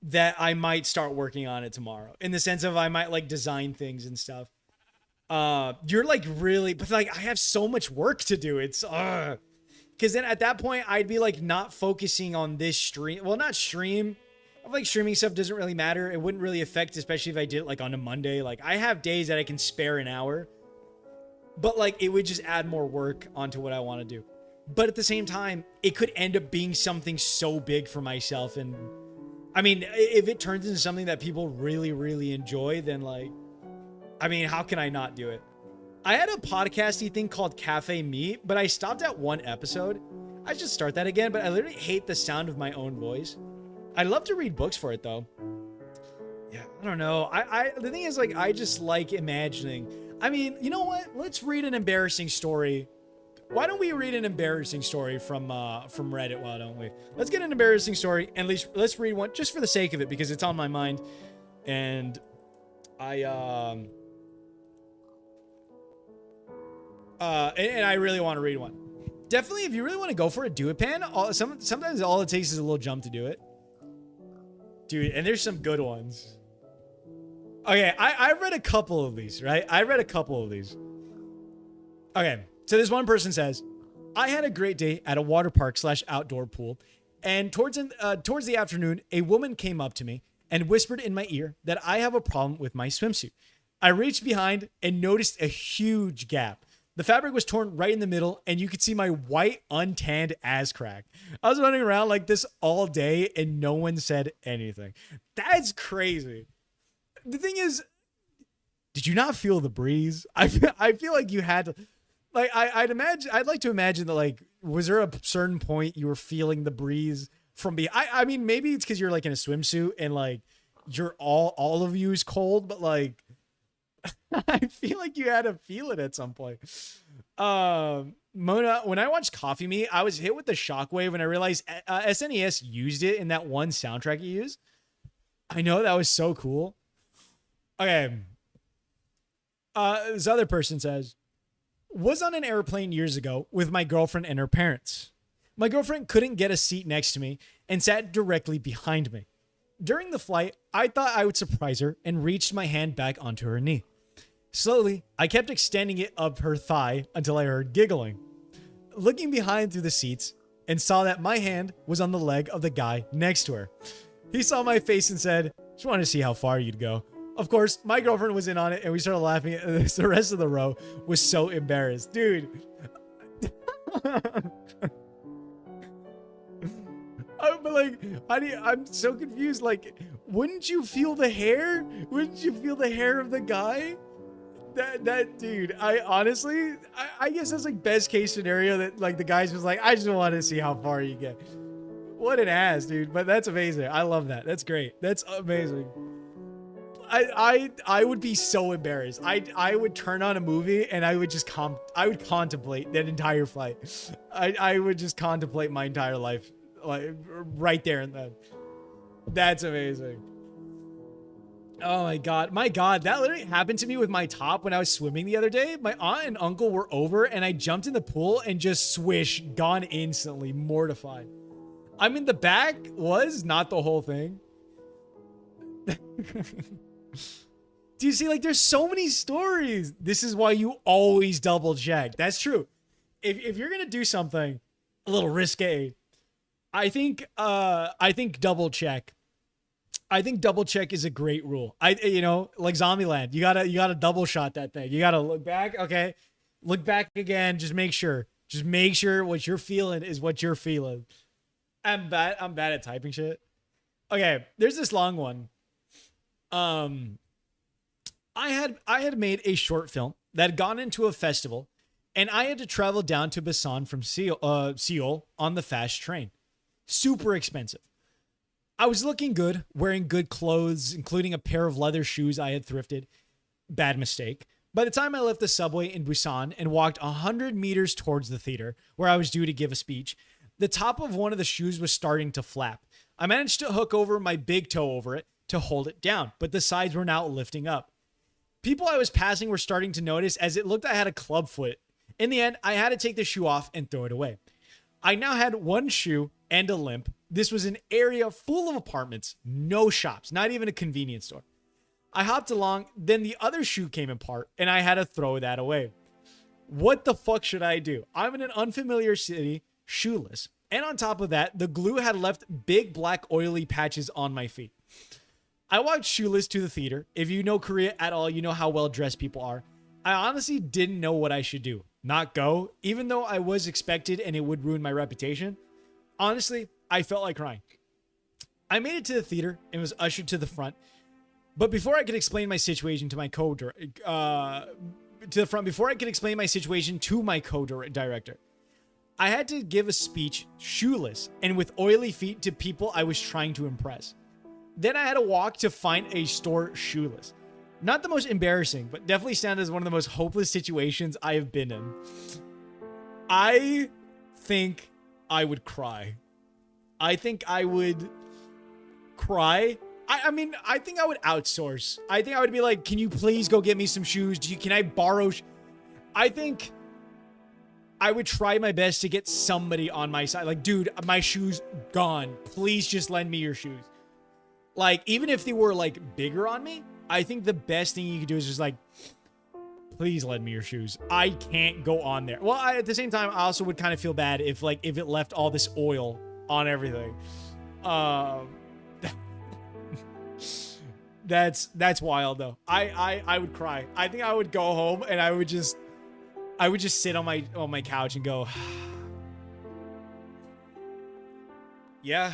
that I might start working on it tomorrow. In the sense of I might like design things and stuff. You're like really, but like I have so much work to do. It's because then at that point I'd be like not focusing on this stream. Well, not stream. I feel like streaming stuff doesn't really matter. It wouldn't really affect, especially if I did it like on a Monday. Like I have days that I can spare an hour, but like it would just add more work onto what I want to do. But at the same time, it could end up being something so big for myself. And I mean, if it turns into something that people really, really enjoy, then like, I mean, how can I not do it? I had a podcasty thing called Cafe Me, but I stopped at one episode. I should start that again, but I literally hate the sound of my own voice. I'd love to read books for it though. Yeah, I don't know. The thing is like, I just like imagining. I mean, you know what? Let's read an embarrassing story. Why don't we read an embarrassing story from Reddit? Why don't we? Let's get an embarrassing story, and let's read one just for the sake of it, because it's on my mind, and and I really want to read one. Definitely, if you really want to go for it, do it, Pan. Sometimes all it takes is a little jump to do it, dude. And there's some good ones. Okay, I read a couple of these, right? I read a couple of these. Okay. So this one person says, I had a great day at a water park / outdoor pool, and towards the afternoon, a woman came up to me and whispered in my ear that I have a problem with my swimsuit. I reached behind and noticed a huge gap. The fabric was torn right in the middle, and you could see my white, untanned ass crack. I was running around like this all day, and no one said anything. That's crazy. The thing is, did you not feel the breeze? I feel like you had to... Like, I'd like to imagine that, like, was there a certain point you were feeling the breeze from behind? I mean, maybe it's because you're, like, in a swimsuit and, like, you're all of you is cold, but, like, I feel like you had to feel it at some point. Mona, when I watched Coffee Me, I was hit with the shockwave when I realized SNES used it in that one soundtrack you used. I know, that was so cool. Okay. This other person says, was on an airplane years ago with my girlfriend and her parents. My girlfriend couldn't get a seat next to me and sat directly behind me. During the flight, I thought I would surprise her and reached my hand back onto her knee. Slowly, I kept extending it up her thigh until I heard giggling. Looking behind through the seats and saw that my hand was on the leg of the guy next to her. He saw my face and said, just wanted to see how far you'd go. Of course, my girlfriend was in on it, and we started laughing. The rest of the row was so embarrassed. Dude. But like, I'm so confused. Like, wouldn't you feel the hair? Wouldn't you feel the hair of the guy? That dude, I honestly, I guess that's like best case scenario that like the guys was like, I just want to see how far you get. What an ass, dude. But that's amazing. I love that. That's great. That's amazing. I would be so embarrassed. I would turn on a movie and I would just I would contemplate that entire flight. I would just contemplate my entire life, like right there and then. That's amazing. Oh my god. My god, that literally happened to me with my top when I was swimming the other day. My aunt and uncle were over and I jumped in the pool and just swish, gone instantly, mortified. I mean, the back was not the whole thing. Do you see, like, there's so many stories. This is why you always double check. That's true. If you're gonna do something a little risque, I think double check. I think double check is a great rule. You know, like Zombieland, you gotta double shot that thing. You gotta look back. Okay, look back again. Just make sure what you're feeling is what you're feeling. I'm bad at typing shit. Okay, there's this long one. I had made a short film that had gone into a festival, and I had to travel down to Busan from Seoul on the fast train. Super expensive. I was looking good, wearing good clothes, including a pair of leather shoes I had thrifted. Bad mistake. By the time I left the subway in Busan and walked 100 meters towards the theater, where I was due to give a speech, the top of one of the shoes was starting to flap. I managed to hook over my big toe over it to hold it down, but the sides were now lifting up. People I was passing were starting to notice as it looked I had a club foot. In the end, I had to take the shoe off and throw it away. I now had one shoe and a limp. This was an area full of apartments, no shops, not even a convenience store. I hopped along, then the other shoe came apart, and I had to throw that away. What the fuck should I do? I'm in an unfamiliar city, shoeless, and on top of that, the glue had left big black oily patches on my feet. I walked shoeless to the theater. If you know Korea at all, you know how well dressed people are. I honestly didn't know what I should do. Not go, even though I was expected and it would ruin my reputation. Honestly, I felt like crying. I made it to the theater and was ushered to the front. But before I could explain my situation to my co-director, I had to give a speech shoeless and with oily feet to people I was trying to impress. Then I had to walk to find a store shoeless. Not the most embarrassing, but definitely stand as one of the most hopeless situations I have been in. I think I would cry. I think I would cry. I mean, I think I would outsource. I think I would be like, can you please go get me some shoes? Can I borrow? I think I would try my best to get somebody on my side. Like, dude, my shoes gone. Please just lend me your shoes. Like, even if they were like bigger on me, I think the best thing you could do is just like, please lend me your shoes. I can't go on there. Well, at the same time, I also would kind of feel bad if it left all this oil on everything. That's wild though. I would cry. I think I would go home and I would just sit on my couch and go, yeah,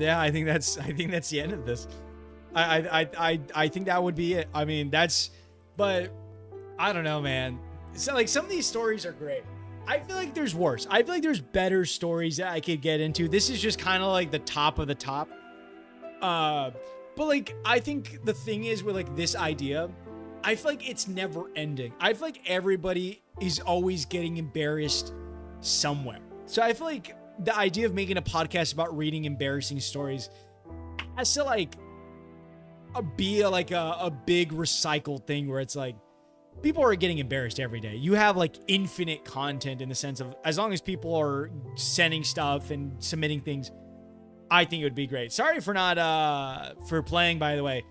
I think that's the end of this. I think that would be it. I mean, but I don't know, man. So like some of these stories are great. I feel like there's worse. I feel like there's better stories that I could get into. This is just kind of like the top of the top. But like, I think the thing is with like this idea, I feel like it's never ending. I feel like everybody is always getting embarrassed somewhere. So I feel like the idea of making a podcast about reading embarrassing stories has to like be a big recycled thing where it's like people are getting embarrassed every day. You have like infinite content in the sense of as long as people are sending stuff and submitting things, I think it would be great. Sorry for not for playing, by the way.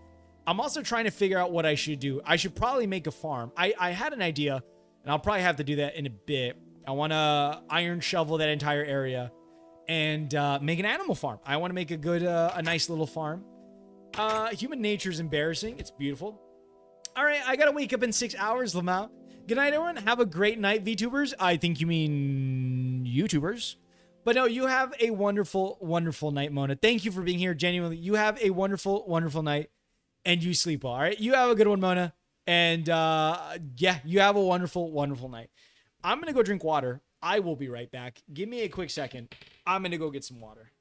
I'm also trying to figure out what I should do. I should probably make a farm. I had an idea, and I'll probably have to do that in a bit. I want to iron shovel that entire area and make an animal farm. I want to make a nice little farm. Human nature is embarrassing. It's beautiful. All right, I got to wake up in 6 hours, Lamau. Good night, everyone. Have a great night, VTubers. I think you mean YouTubers. But no, you have a wonderful, wonderful night, Mona. Thank you for being here. Genuinely, you have a wonderful, wonderful night. And you sleep well, all right? You have a good one, Mona. And yeah, you have a wonderful, wonderful night. I'm gonna go drink water. I will be right back. Give me a quick second. I'm gonna go get some water.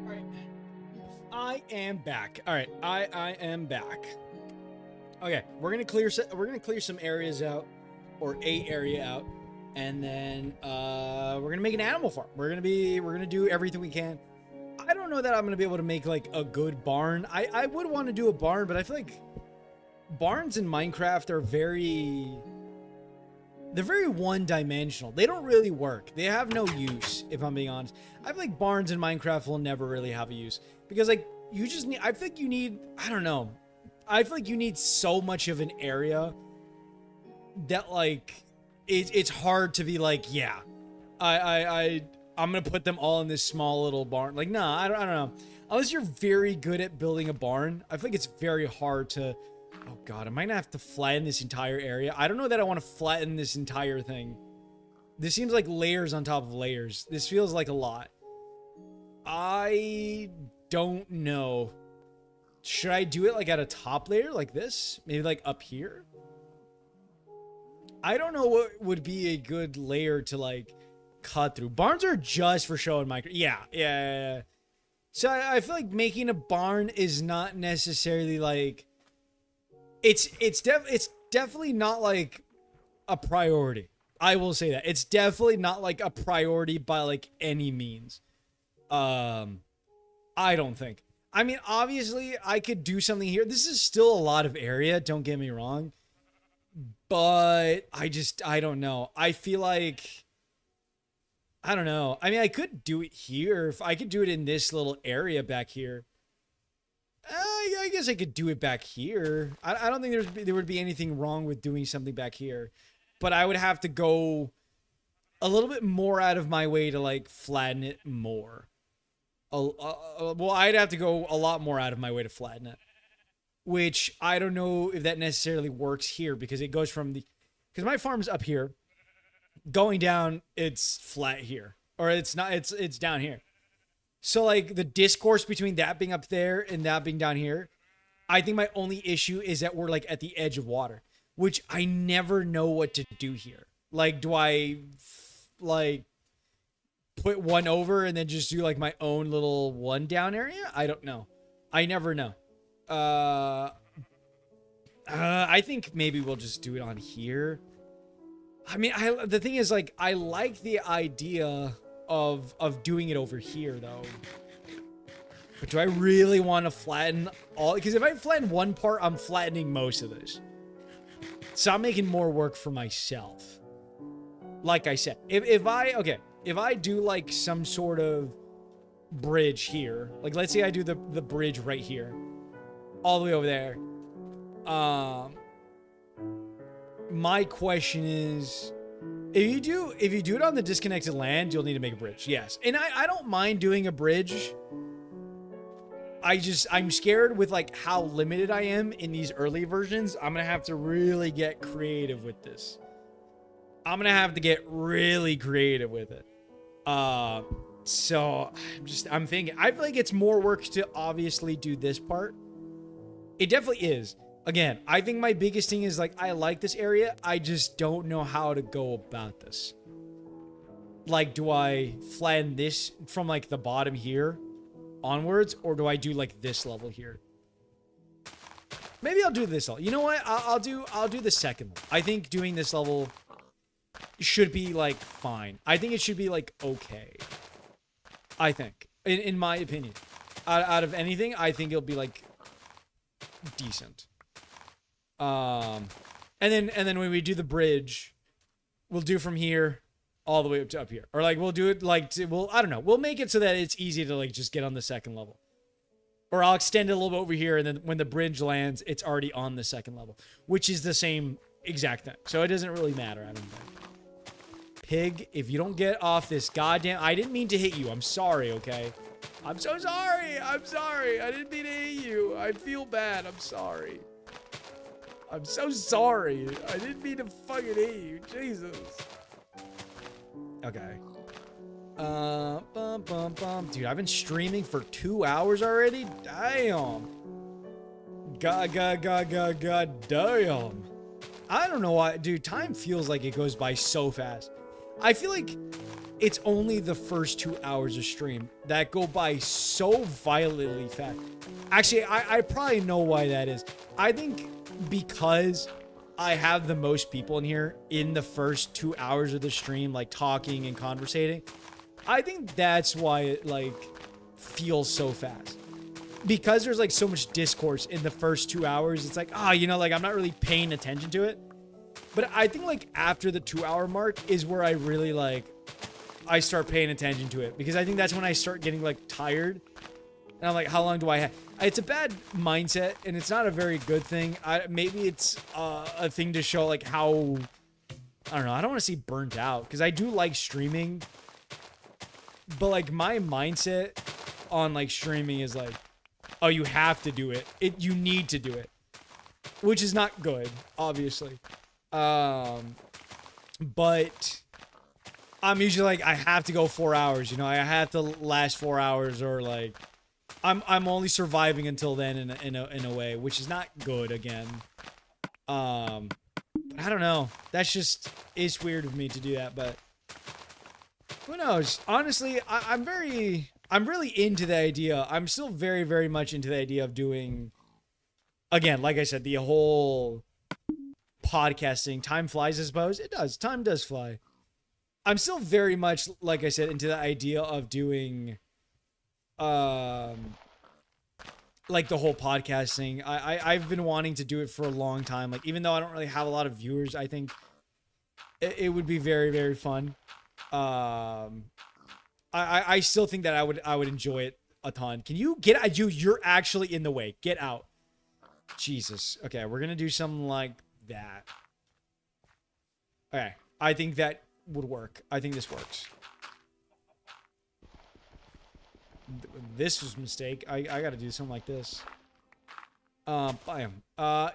All right. I am back. All right, I am back. Okay, we're gonna clear some areas out, or a area out, and then we're gonna make an animal farm. We're gonna do everything we can. I don't know that I'm gonna be able to make like a good barn. I would want to do a barn, but I feel like barns in Minecraft are they're very one-dimensional. They don't really work. They have no use, if I'm being honest. I feel like barns in Minecraft will never really have a use because like you just need. I feel like you need. I don't know. I feel like you need so much of an area that like it's hard to be like, yeah, I'm gonna put them all in this small little barn. Like, nah, I don't know. Unless you're very good at building a barn, I feel like it's very hard to. Oh god, I might have to flatten this entire area. I don't know that I want to flatten this entire thing. This seems like layers on top of layers. This feels like a lot. I don't know. Should I do it like at a top layer like this? Maybe like up here? I don't know what would be a good layer to like cut through. Barns are just for show in Minecraft. Yeah. So I feel like making a barn is not necessarily like it's definitely not like a priority. I will say that. It's definitely not like a priority by like any means. I don't think. I mean, obviously I could do something here. This is still a lot of area, don't get me wrong. But I don't know. I feel like I don't know. I mean, I could do it here. If I could do it in this little area back here. I guess I could do it back here. I don't think there would be anything wrong with doing something back here. But I would have to go a little bit more out of my way to like flatten it more. Well, I'd have to go a lot more out of my way to flatten it. Which I don't know if that necessarily works here because it goes from the... Because my farm's up here. Going down, it's flat here. Or it's not, it's down here. So like the discourse between that being up there and that being down here, I think my only issue is that we're like at the edge of water, which I never know what to do here. Like, do I like put one over and then just do like my own little one down area. I don't know. I never know. I think maybe we'll just do it on here. I mean, the thing is, like, I like the idea of doing it over here, though. But do I really want to flatten all? Because if I flatten one part, I'm flattening most of this. So I'm making more work for myself. Like I said, if I do like some sort of bridge here, like let's say I do the bridge right here, all the way over there. My question is, if you do it on the disconnected land, you'll need to make a bridge. Yes. And I don't mind doing a bridge. I'm scared with like how limited I am in these early versions. I'm going to have to really get creative with this. I'm going to have to get really creative with it. So I'm thinking, I feel like it's more work to obviously do this part. It definitely is. Again, I think my biggest thing is like, I like this area. I just don't know how to go about this. Like, do I flatten this from like the bottom here onwards, or do I do like this level here? Maybe I'll do this level. You know what? I'll do the second level. I think doing this level should be like fine. I think it should be like okay. I think, in my opinion, out of anything, I think it'll be like decent. And then when we do the bridge, we'll do from here all the way up to up here, or like we'll do it like I don't know. We'll make it so that it's easy to like just get on the second level, or I'll extend it a little bit over here, and then when the bridge lands, it's already on the second level, which is the same exact thing. So it doesn't really matter, I don't think. Pig, if you don't get off this goddamn... I didn't mean to hit you. I'm sorry, okay? I'm so sorry. I'm sorry. I didn't mean to hit you. I feel bad. I'm sorry. I'm so sorry. I didn't mean to fucking hit you. Jesus. Okay. Dude, I've been streaming for 2 hours already? Damn. God damn. I don't know why. Dude, time feels like it goes by so fast. I feel like it's only the first 2 hours of stream that go by so violently fast. Actually, I probably know why that is. I think because I have the most people in here in the first 2 hours of the stream, like talking and conversating. I think that's why it like feels so fast. Because there's like so much discourse in the first 2 hours, it's like, you know, like I'm not really paying attention to it. But I think like after the 2 hour mark is where I really like, I start paying attention to it, because I think that's when I start getting like tired. And I'm like, how long do I have? It's a bad mindset, and it's not a very good thing. Maybe it's a thing to show like how, I don't know. I don't want to see burnt out, because I do like streaming. But like my mindset on like streaming is like, oh, you have to do it. You need to do it, which is not good, obviously. But I'm usually like, I have to go 4 hours, you know, I have to last 4 hours, or like, I'm only surviving until then in a way, which is not good again. But I don't know. That's just, it's weird of me to do that, but who knows? Honestly, I'm really into the idea. I'm still very, very much into the idea of doing, again, like I said, the whole podcasting. Time flies, I suppose. It does. Time does fly. I'm still very much, like I said, into the idea of doing, like the whole podcasting. I've been wanting to do it for a long time. Like, even though I don't really have a lot of viewers, I think it would be very, very fun. I still think that I would enjoy it a ton. Can you get out? You're actually in the way. Get out. Jesus. Okay, we're gonna do something like that. Okay, I think that would work. I think this works. This was a mistake. I gotta do something like this. Bam.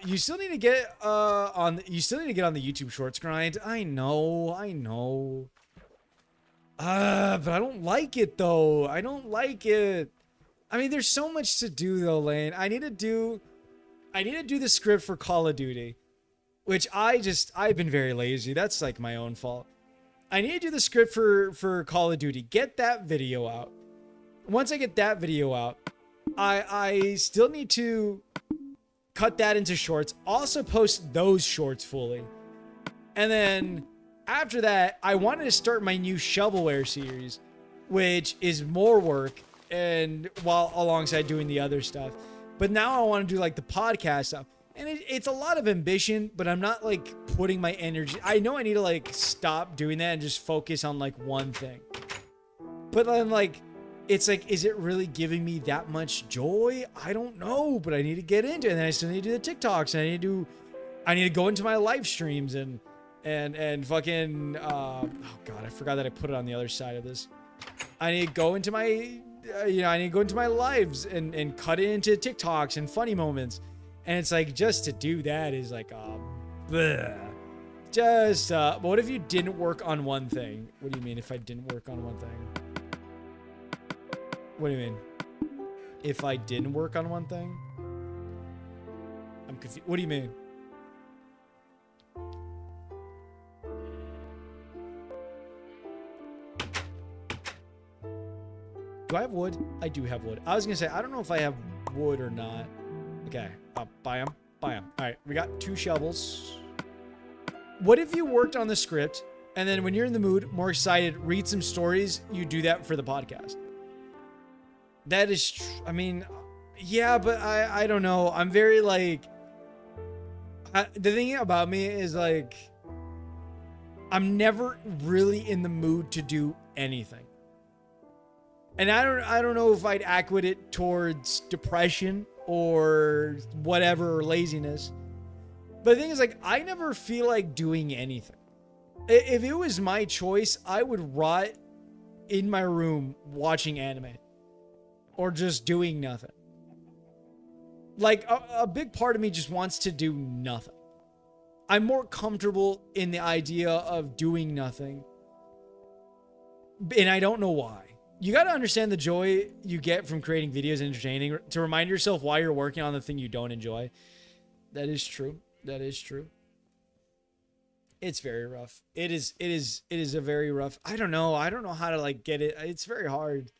You still need to get on the YouTube Shorts grind. I know. But I don't like it though. I don't like it. I mean, there's so much to do though, Lane. I need to do the script for Call of Duty, which I've been very lazy. That's like my own fault. I need to do the script for Call of Duty. Get that video out. Once I get that video out, I still need to cut that into shorts. Also post those shorts fully. And then after that, I wanted to start my new shovelware series, which is more work and while alongside doing the other stuff. But now I want to do like the podcast stuff. And it's a lot of ambition, but I'm not like putting my energy. I know I need to like stop doing that and just focus on like one thing. But then like, it's like, is it really giving me that much joy? I don't know, but I need to get into it. And then I still need to do the TikToks, and I need to go into my live streams and fucking, oh God, I forgot that I put it on the other side of this. I need to go into my, I need to go into my lives and cut it into TikToks and funny moments. And it's like, just to do that is like, bleh. Just, but what if you didn't work on one thing? What do you mean if I didn't work on one thing? What do you mean? If I didn't work on one thing? I'm confused. What do you mean? Do I have wood? I do have wood. I was gonna say, I don't know if I have wood or not. Okay, buy them. Buy them. All right, we got 2 shovels. What if you worked on the script, and then when you're in the mood, more excited, read some stories, you do that for the podcast? That is, I mean, yeah, but I don't know. I'm very like, the thing about me is like, I'm never really in the mood to do anything. And I don't know if I'd equate it towards depression or whatever, or laziness. But the thing is, like, I never feel like doing anything. If it was my choice, I would rot in my room watching anime or just doing nothing. Like, a big part of me just wants to do nothing. I'm more comfortable in the idea of doing nothing. And I don't know why. You got to understand the joy you get from creating videos and entertaining, to remind yourself why you're working on the thing you don't enjoy. That is true. That is true. It's very rough. It is a very rough. I don't know how to like get it. It's very hard.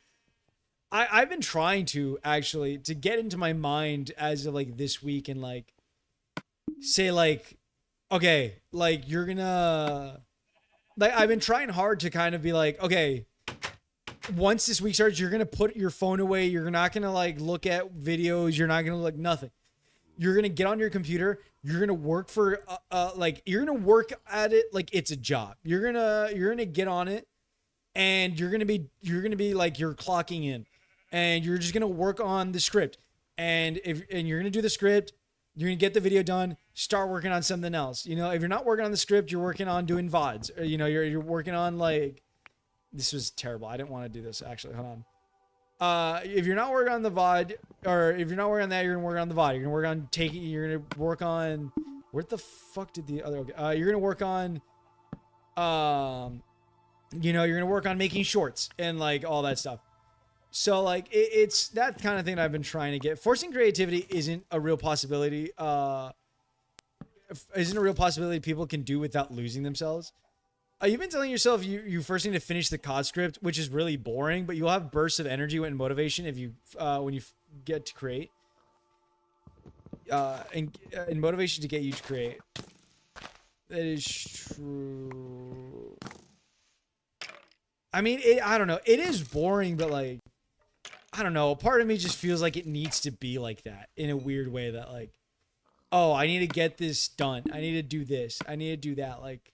I've been trying to actually to get into my mind as of like this week and like say like, okay, like you're gonna, like I've been trying hard to kind of be like, okay, once this week starts, you're going to put your phone away. You're not going to like look at videos. You're not going to look nothing. You're going to get on your computer. You're going to work for, like, you're going to work at it like it's a job. You're going to get on it, and you're going to be like, you're clocking in, and you're just going to work on the script. And you're going to do the script, you're going to get the video done, start working on something else. You know, if you're not working on the script, you're working on doing VODs, or, you know, you're working on like, this was terrible. I didn't want to do this, actually. Hold on. If you're not working on the VOD, or if you're not working on that, you're going to work on the VOD. You're going to work on taking, you're going to work on, where the fuck did the other, okay. You're going to work on, you know, you're going to work on making shorts and like all that stuff. So like, it's that kind of thing that I've been trying to get. Forcing creativity isn't a real possibility. Isn't a real possibility people can do without losing themselves. You've been telling yourself you first need to finish the COD script, which is really boring, but you'll have bursts of energy and motivation if you when you get to create, and motivation to get you to create. That is true. I mean, I don't know. It is boring, but like, I don't know. A part of me just feels like it needs to be like that in a weird way. That like, oh, I need to get this done. I need to do this. I need to do that. Like,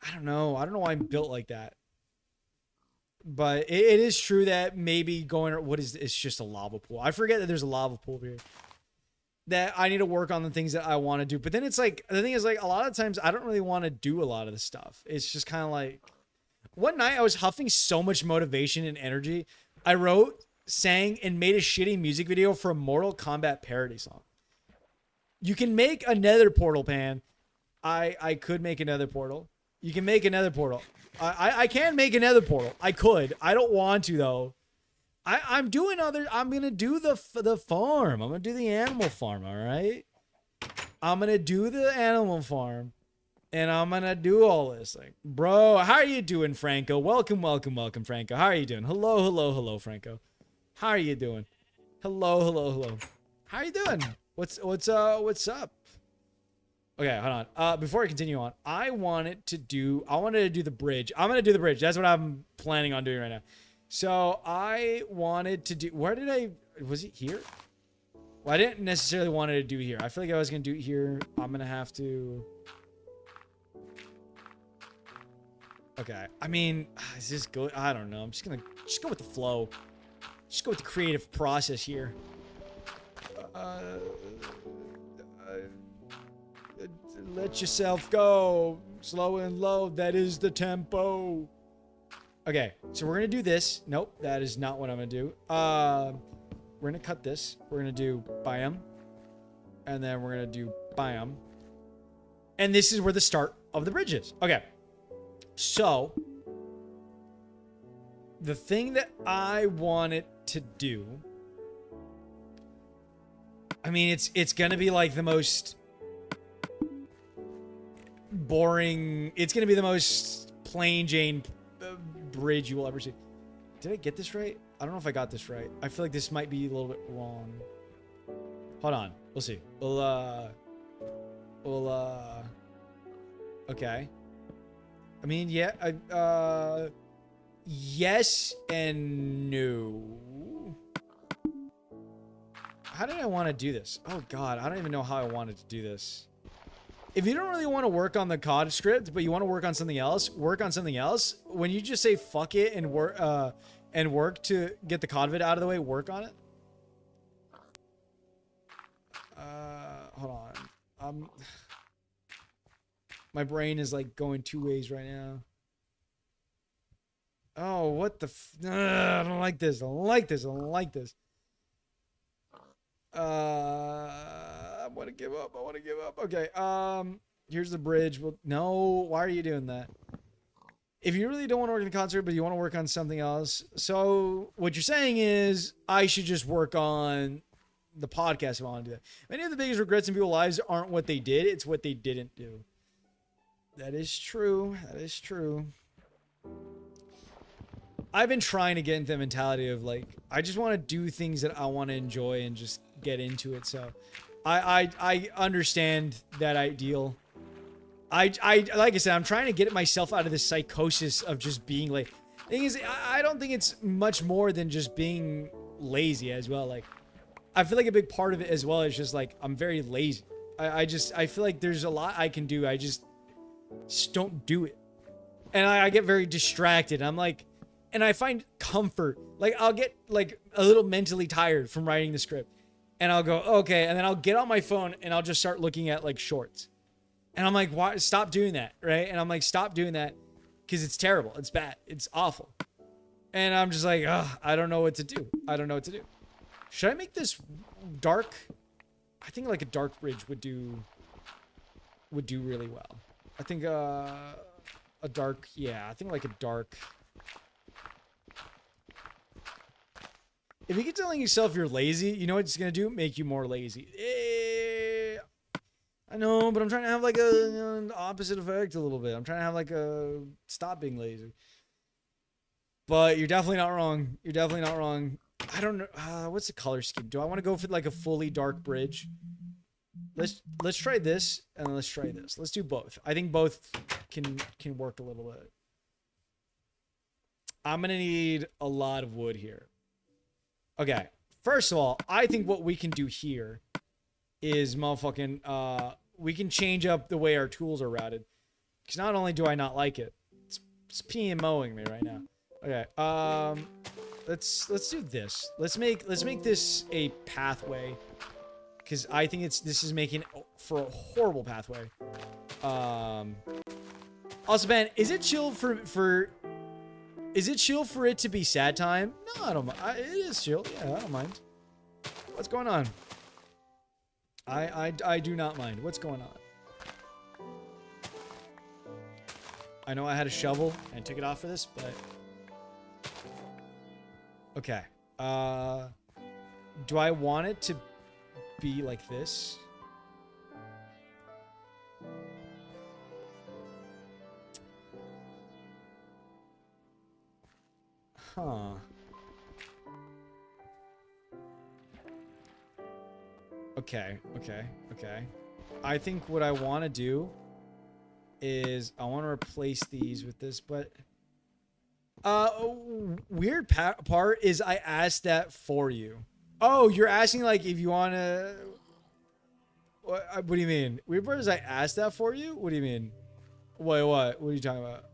I don't know why I'm built like that. But it is true that maybe going, what is, it's just a lava pool. I forget that there's a lava pool here. That I need to work on the things that I want to do. But then it's like, the thing is like, a lot of times I don't really want to do a lot of the stuff. It's just kind of like, one night I was huffing so much motivation and energy. I wrote, sang, and made a shitty music video for a Mortal Kombat parody song. You can make another portal, Pan. I could make another portal. You can make another portal. I can make another portal. I could. I don't want to though. I'm doing other. I'm gonna do the farm. I'm gonna do the animal farm. All right. I'm gonna do the animal farm, And I'm gonna do all this. Like, bro, how are you doing, Franco? Welcome, welcome, welcome, Franco. How are you doing? Hello, hello, hello, Franco. How are you doing? Hello, hello, hello. How are you doing? What's up? Okay, hold on. Before I continue on, I wanted to do the bridge. I'm gonna do the bridge. That's what I'm planning on doing right now. So I wanted to do, was it here? Well, I didn't necessarily want to do here. I feel like I was gonna do it here. I'm gonna have to. Okay. I mean, is this good? I don't know. I'm just gonna go with the flow. Just go with the creative process here. Let yourself go. Slow and low. That is the tempo. Okay, so we're gonna do this. Nope, that is not what I'm gonna do. We're gonna cut this. We're gonna do biome. And then we're gonna do biome. And this is where the start of the bridge is. Okay. So, the thing that I wanted to do, I mean, it's gonna be like the most boring, it's gonna be the most plain Jane bridge you will ever see. Did I get this right? I don't know if I got this right. I feel like this might be a little bit wrong. Hold on. We'll see. Okay. I mean, yeah, yes and no. How did I want to do this? Oh God, I don't even know how I wanted to do this. If you don't really want to work on the COD script, but you want to work on something else, work on something else. When you just say fuck it and work to get the COD vid out of the way, work on it. Hold on. My brain is like going two ways right now. Oh, what the I don't like this. I don't like this. I don't like this. I want to give up. I want to give up. Okay. Here's the bridge. Well, no. Why are you doing that? If you really don't want to work in the concert, but you want to work on something else. So what you're saying is I should just work on the podcast if I want to do that. Many of the biggest regrets in people's lives aren't what they did. It's what they didn't do. That is true. That is true. I've been trying to get into the mentality of like, I just want to do things that I want to enjoy and just get into it. So I understand that ideal. Like I said, I'm trying to get myself out of this psychosis of just being like, thing is, I don't think it's much more than just being lazy as well. Like, I feel like a big part of it as well is just like, I'm very lazy. I feel like there's a lot I can do. I just don't do it. And I get very distracted. I'm like, and I find comfort. Like, I'll get like a little mentally tired from writing the script. And I'll go, okay. And then I'll get on my phone and I'll just start looking at like shorts. And I'm like, why? Stop doing that, right? And I'm like, stop doing that because it's terrible. It's bad. It's awful. And I'm just like, ugh, I don't know what to do. I don't know what to do. Should I make this dark? I think like a dark bridge would do really well. I think a dark, yeah, I think like a dark. If you keep telling yourself you're lazy, you know what it's gonna do? Make you more lazy. I know, but I'm trying to have like an opposite effect a little bit. I'm trying to have like a stop being lazy. But you're definitely not wrong. You're definitely not wrong. I don't know. What's the color scheme? Do I want to go for like a fully dark bridge? Let's try this and then let's try this. Let's do both. I think both can work a little bit. I'm gonna need a lot of wood here. Okay. First of all, I think what we can do here is motherfucking we can change up the way our tools are routed. Because not only do I not like it, it's PMOing me right now. Okay. Let's do this. Let's make this a pathway. Because I think this is making for a horrible pathway. Also, Ben, is it chill for it to be sad time? No, I don't mind. It is chill. Yeah, I don't mind. What's going on? I do not mind. What's going on? I know I had a shovel and took it off for this, but okay. Do I want it to be like this? Huh. Okay, okay, okay. I think what I want to do is I want to replace these with this, but weird part is I asked that for you. Oh, you're asking like if you want to. What do you mean? Weird part is I asked that for you. What do you mean? Wait, what? What are you talking about?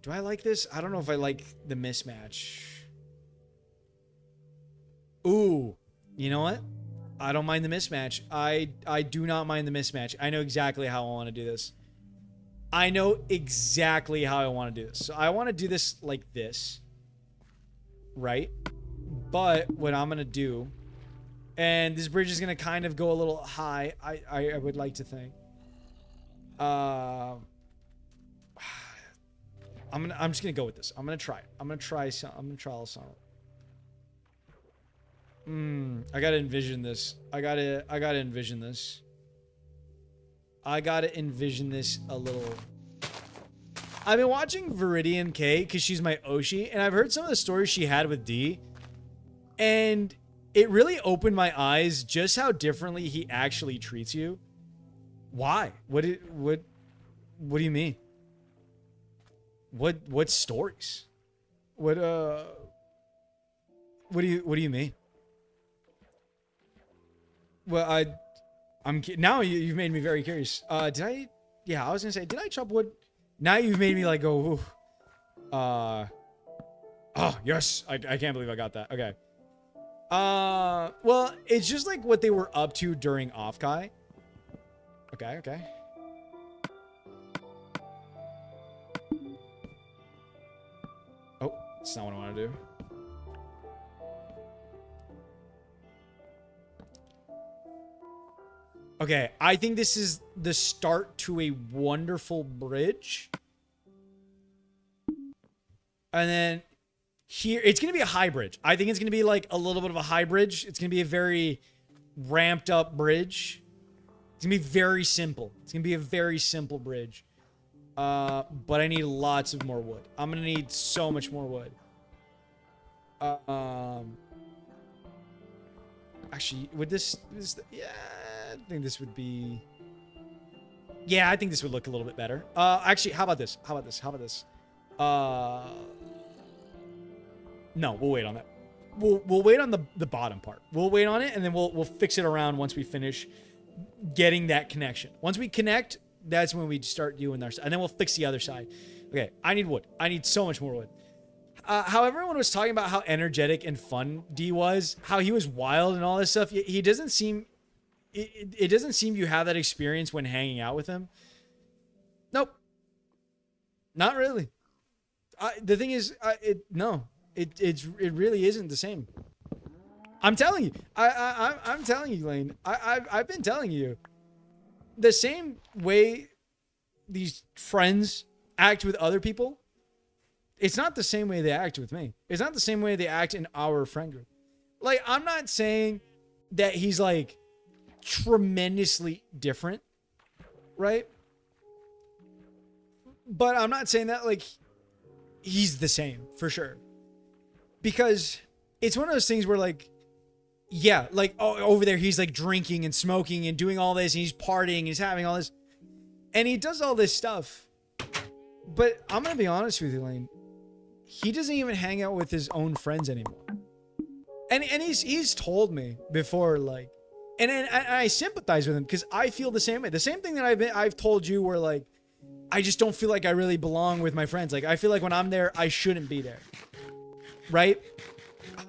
Do I like this? I don't know if I like the mismatch. Ooh, you know what? I don't mind the mismatch. I do not mind the mismatch. I know exactly how I want to do this. I know exactly how I want to do this. So I want to do this like this. Right? But what I'm going to do, and this bridge is going to kind of go a little high, I would like to think. I'm just going to go with this. I'm going to try it. I'm going to try some. I'm going to try some. I gotta envision this. I gotta envision this. I gotta envision this a little. I've been watching Viridian K because she's my Oshi, and I've heard some of the stories she had with D, and it really opened my eyes just how differently he actually treats you. Why? What do you mean? What stories? What do you mean? Well, I'm now you've made me very curious. Did I? Yeah, I was gonna say, did I chop wood? Now you've made me like go. Ooh. Oh yes, I can't believe I got that. Okay. Well, it's just like what they were up to during Offkai. Okay, okay. Oh, that's not what I want to do. Okay, I think this is the start to a wonderful bridge. And then here, it's going to be a high bridge. I think it's going to be like a little bit of a high bridge. It's going to be a very ramped up bridge. It's going to be very simple. It's going to be a very simple bridge. But I need lots of more wood. I'm going to need so much more wood. Actually, would this yeah, I think this would be... Yeah, I think this would look a little bit better. Actually, how about this? How about this? How about this? No, we'll wait on that. We'll wait on the bottom part. We'll wait on it, and then we'll fix it around once we finish getting that connection. Once we connect, that's when we start doing our side, and then we'll fix the other side. Okay, I need wood. I need so much more wood. How everyone was talking about how energetic and fun D was, how he was wild and all this stuff. He doesn't seem... It doesn't seem you have that experience when hanging out with him. Nope. Not really. The thing is, it really isn't the same. I'm telling you. I'm telling you, Lane. I've been telling you. The same way these friends act with other people, it's not the same way they act with me. It's not the same way they act in our friend group. Like, I'm not saying that he's like tremendously different, right? But I'm not saying that like he's the same for sure. Because it's one of those things where like, yeah, like over there he's like drinking and smoking and doing all this and he's partying and he's having all this. And he does all this stuff. But I'm going to be honest with you, Lane. He doesn't even hang out with his own friends anymore. And he's told me before, like, and I sympathize with him because I feel the same way. The same thing that I've told you, where like, I just don't feel like I really belong with my friends. Like, I feel like when I'm there, I shouldn't be there. Right?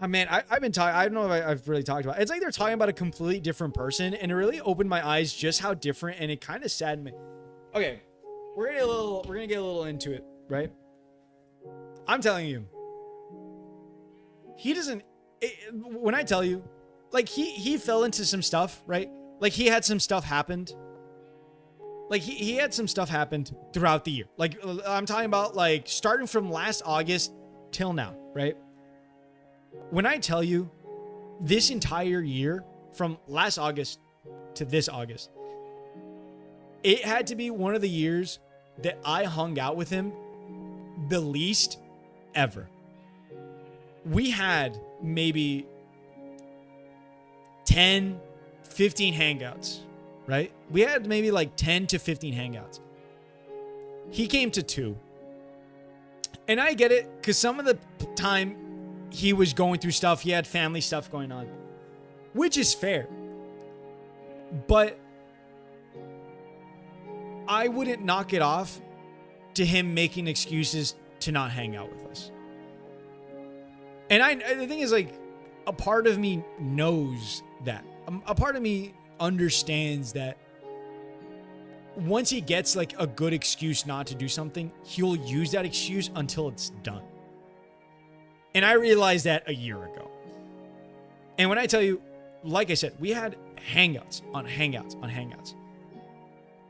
Oh, man, I've been talking. I don't know if I've really talked about it. It's like they're talking about a completely different person, and it really opened my eyes just how different, and it kind of saddened me. Okay, we're gonna get a little into it, right? I'm telling you, he doesn't. When I tell you, like he fell into some stuff, right? Like he had some stuff happened. Like he had some stuff happened throughout the year. Like I'm talking about like starting from last August till now, right? When I tell you this entire year from last August to this August, it had to be one of the years that I hung out with him the least ever. we had maybe 10, 15 hangouts, right? We had maybe like 10 to 15 hangouts. He came to 2. And I get it, because some of the time he was going through stuff. He had family stuff going on, which is fair. But I wouldn't knock it off to him making excuses to not hang out with us. And the thing is, like, a part of me knows that. A part of me understands that once he gets like a good excuse not to do something, he'll use that excuse until it's done. And I realized that a year ago. And when I tell you, like I said, we had hangouts on hangouts on hangouts.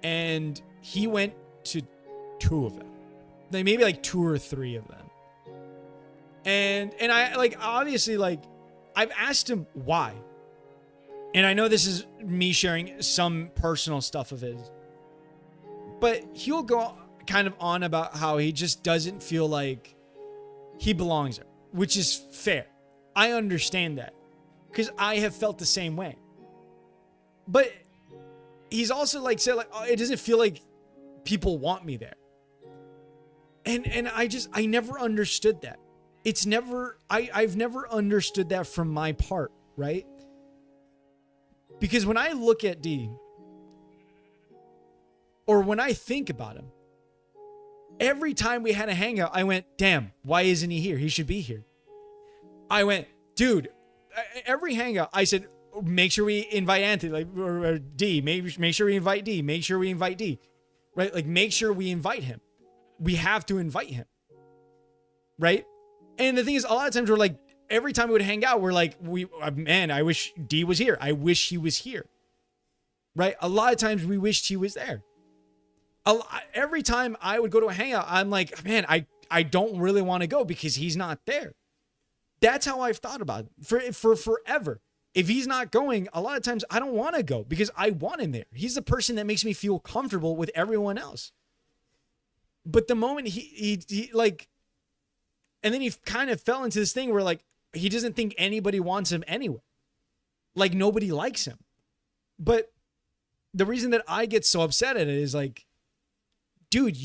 And he went to 2 of them. Like maybe like 2 or 3 of them. And I like, obviously, like, I've asked him why. And I know this is me sharing some personal stuff of his. But he'll go kind of on about how he just doesn't feel like he belongs there, which is fair. I understand that because I have felt the same way. But he's also like said, like, oh, it doesn't feel like people want me there. And I never understood that. I've never understood that from my part, right? Because when I look at D, or when I think about him, every time we had a hangout, I went, damn, why isn't he here? He should be here. I went, dude, every hangout, I said, make sure we invite Anthony, like, or D, make sure we invite D, make sure we invite D, right? Like, make sure we invite him. We have to invite him, right? And the thing is, a lot of times we're like, every time we would hang out, we're like, man, I wish D was here. I wish he was here, right? A lot of times we wished he was there. Every time I would go to a hangout, I'm like, man, I don't really want to go because he's not there. That's how I've thought about it for forever. If he's not going, a lot of times I don't want to go because I want him there. He's the person that makes me feel comfortable with everyone else. But the moment he like, and then he kind of fell into this thing where like, he doesn't think anybody wants him anyway. Like nobody likes him. But the reason that I get so upset at it is like, dude,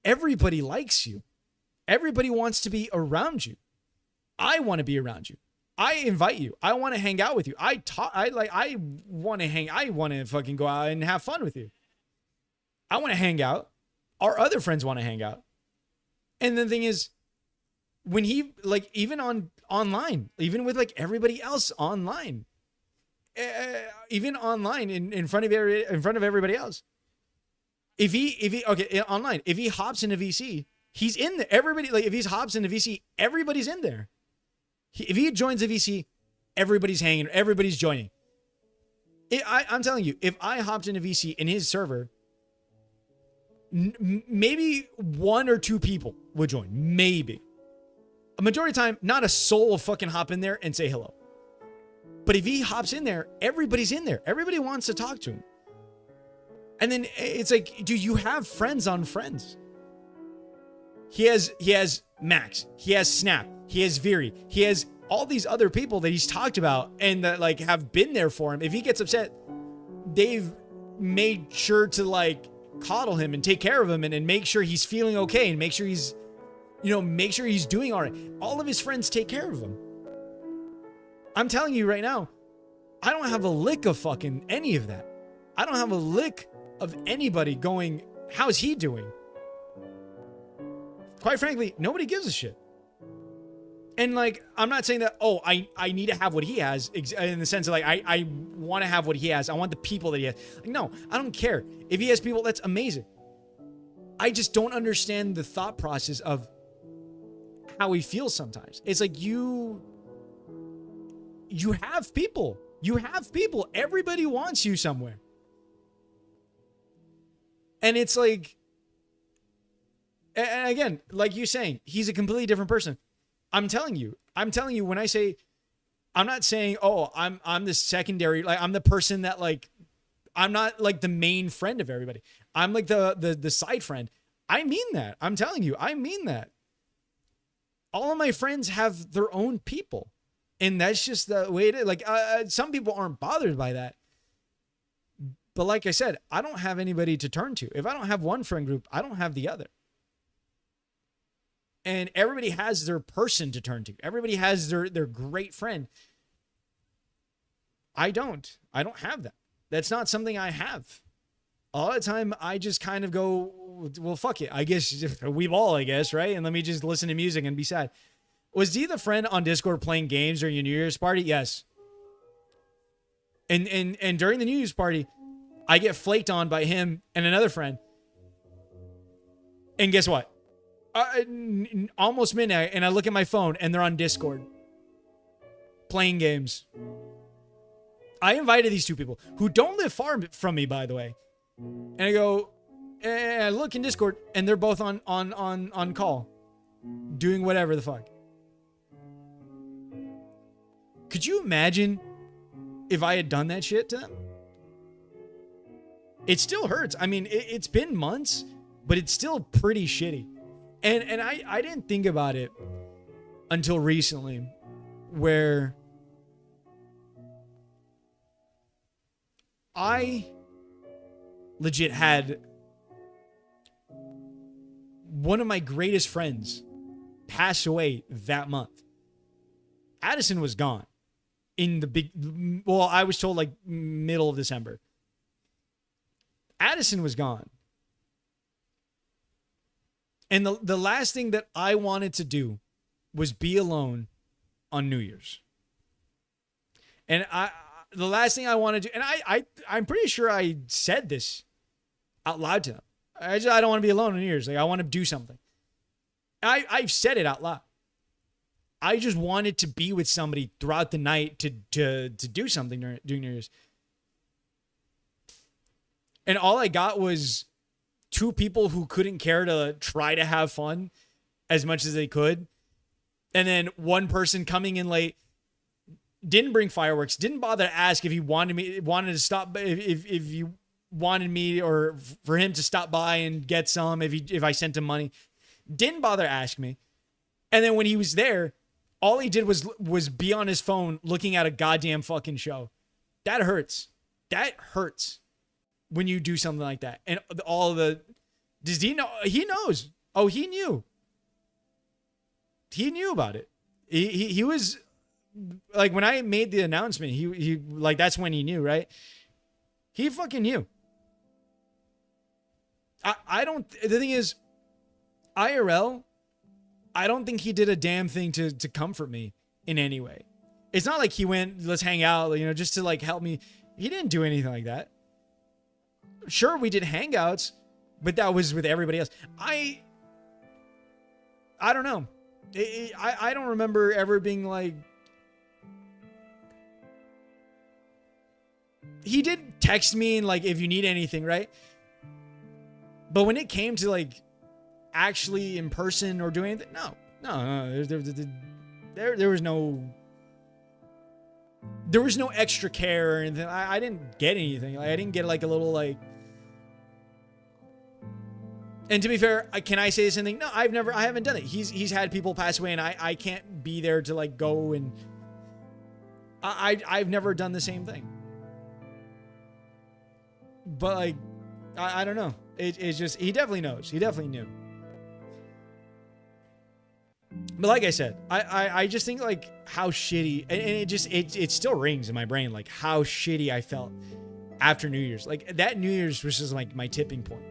everybody likes you. Everybody wants to be around you. I want to be around you. I invite you. I want to hang out with you. I want to fucking go out and have fun with you. I want to hang out. Our other friends want to hang out. And the thing is, when he, like, even online, even with like everybody else online, even online in front of everybody else, if he okay, online, if he hops into VC, he's in there. Everybody, like, if he hops into VC, everybody's in there. If he joins a VC, everybody's hanging, everybody's joining. I'm telling you, if I hopped into VC in his server, maybe 1 or 2 people would join. Maybe. A majority of the time, not a soul will fucking hop in there and say hello. But if he hops in there, everybody's in there. Everybody wants to talk to him. And then it's like, dude, you have friends on friends. He has Max. He has Snap. He has Viri. He has all these other people that he's talked about and that like have been there for him. If he gets upset, they've made sure to like coddle him and take care of him and make sure he's feeling okay and make sure he's doing all right. All of his friends take care of him. I'm telling you right now, I don't have a lick of fucking any of that. I don't have a lick of anybody going, how's he doing? Quite frankly, nobody gives a shit. And like, I'm not saying that, oh, I need to have what he has in the sense of like, I want to have what he has. I want the people that he has. Like, no, I don't care. If he has people, that's amazing. I just don't understand the thought process of how he feels sometimes. It's like you have people. You have people. Everybody wants you somewhere. And it's like, and again, like you're saying, he's a completely different person. I'm telling you when I say, I'm not saying, oh, I'm the secondary, like I'm the person that like, I'm not like the main friend of everybody. I'm like the side friend. I mean that. I'm telling you, I mean that. All of my friends have their own people. And that's just the way it is. Like, some people aren't bothered by that. But like I said, I don't have anybody to turn to. If I don't have one friend group, I don't have the other. And everybody has their person to turn to. Everybody has their great friend. I don't have that. That's not something I have. All the time, I just kind of go, well, fuck it. I guess we all, I guess, right? And let me just listen to music and be sad. Was D the friend on Discord playing games during your New Year's party? Yes. And during the New Year's party, I get flaked on by him and another friend. And guess what? Almost midnight, and I look at my phone, and they're on Discord playing games. I invited these two people who don't live far from me, by the way. And I go, and I look in Discord, and they're both on call, doing whatever the fuck. Could you imagine if I had done that shit to them? It still hurts. I mean, it's been months, but it's still pretty shitty. And I didn't think about it until recently, where I legit had one of my greatest friends pass away that month. Addison was gone in the I was told like middle of December. Addison was gone. And the last thing that I wanted to do was be alone on New Year's. And the last thing I wanted to do, and I'm pretty sure I said this out loud to them. I don't want to be alone on New Year's. Like, I want to do something. I've said it out loud. I just wanted to be with somebody throughout the night to do something during New Year's. And all I got was two people who couldn't care to try to have fun as much as they could. And then one person coming in late, didn't bring fireworks, didn't bother to ask if he wanted to stop, if you wanted me or for him to stop by and get some, if I sent him money. Didn't bother to ask me. And then when he was there, all he did was be on his phone looking at a goddamn fucking show. That hurts. That hurts when you do something like that. And does he know? He knows. Oh, he knew. He knew about it. He was like, when I made the announcement, he like, that's when he knew, right? He fucking knew. The thing is, IRL, I don't think he did a damn thing to comfort me in any way. It's not like he went, let's hang out, just to like help me. He didn't do anything like that. Sure, we did hangouts, but that was with everybody else. I don't know. I don't remember ever being like... He did text me and like, if you need anything, right? But when it came to like actually in person or doing anything, no. There was no extra care or anything. I didn't get anything. Like, I didn't get like a little like... And to be fair, can I say the same thing? No, I haven't done it. He's had people pass away, and I can't be there to like go and... I've never done the same thing. But like, I don't know. It's just, he definitely knows. He definitely knew. But like I said, I just think like how shitty, and it still rings in my brain, like how shitty I felt after New Year's. Like that New Year's was just like my tipping point.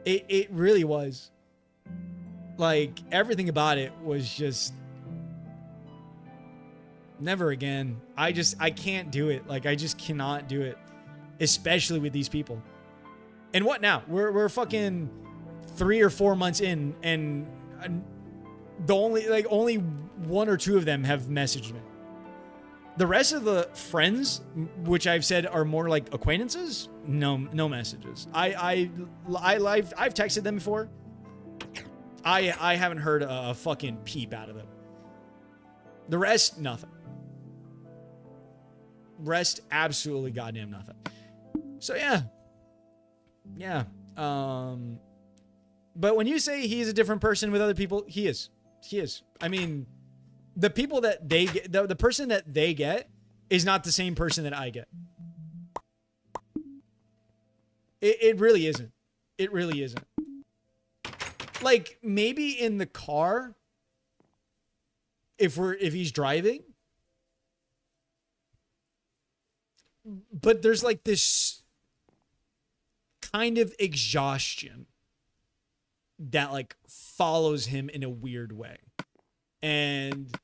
It really was. Like everything about it was just never again. I can't do it. Like I just cannot do it, especially with these people. And what now? We're fucking 3 or 4 months in, and the only one or two of them have messaged me. The rest of the friends, which I've said are more like acquaintances, no messages. I've texted them before. I haven't heard a fucking peep out of them. The rest, nothing. Rest, absolutely goddamn nothing. So yeah. But when you say he is a different person with other people, he is. He is. I mean, the people that they get, the person that they get is not the same person that I get. It really isn't. It really isn't. Like, maybe in the car, if he's driving, but there's like this kind of exhaustion that like follows him in a weird way. And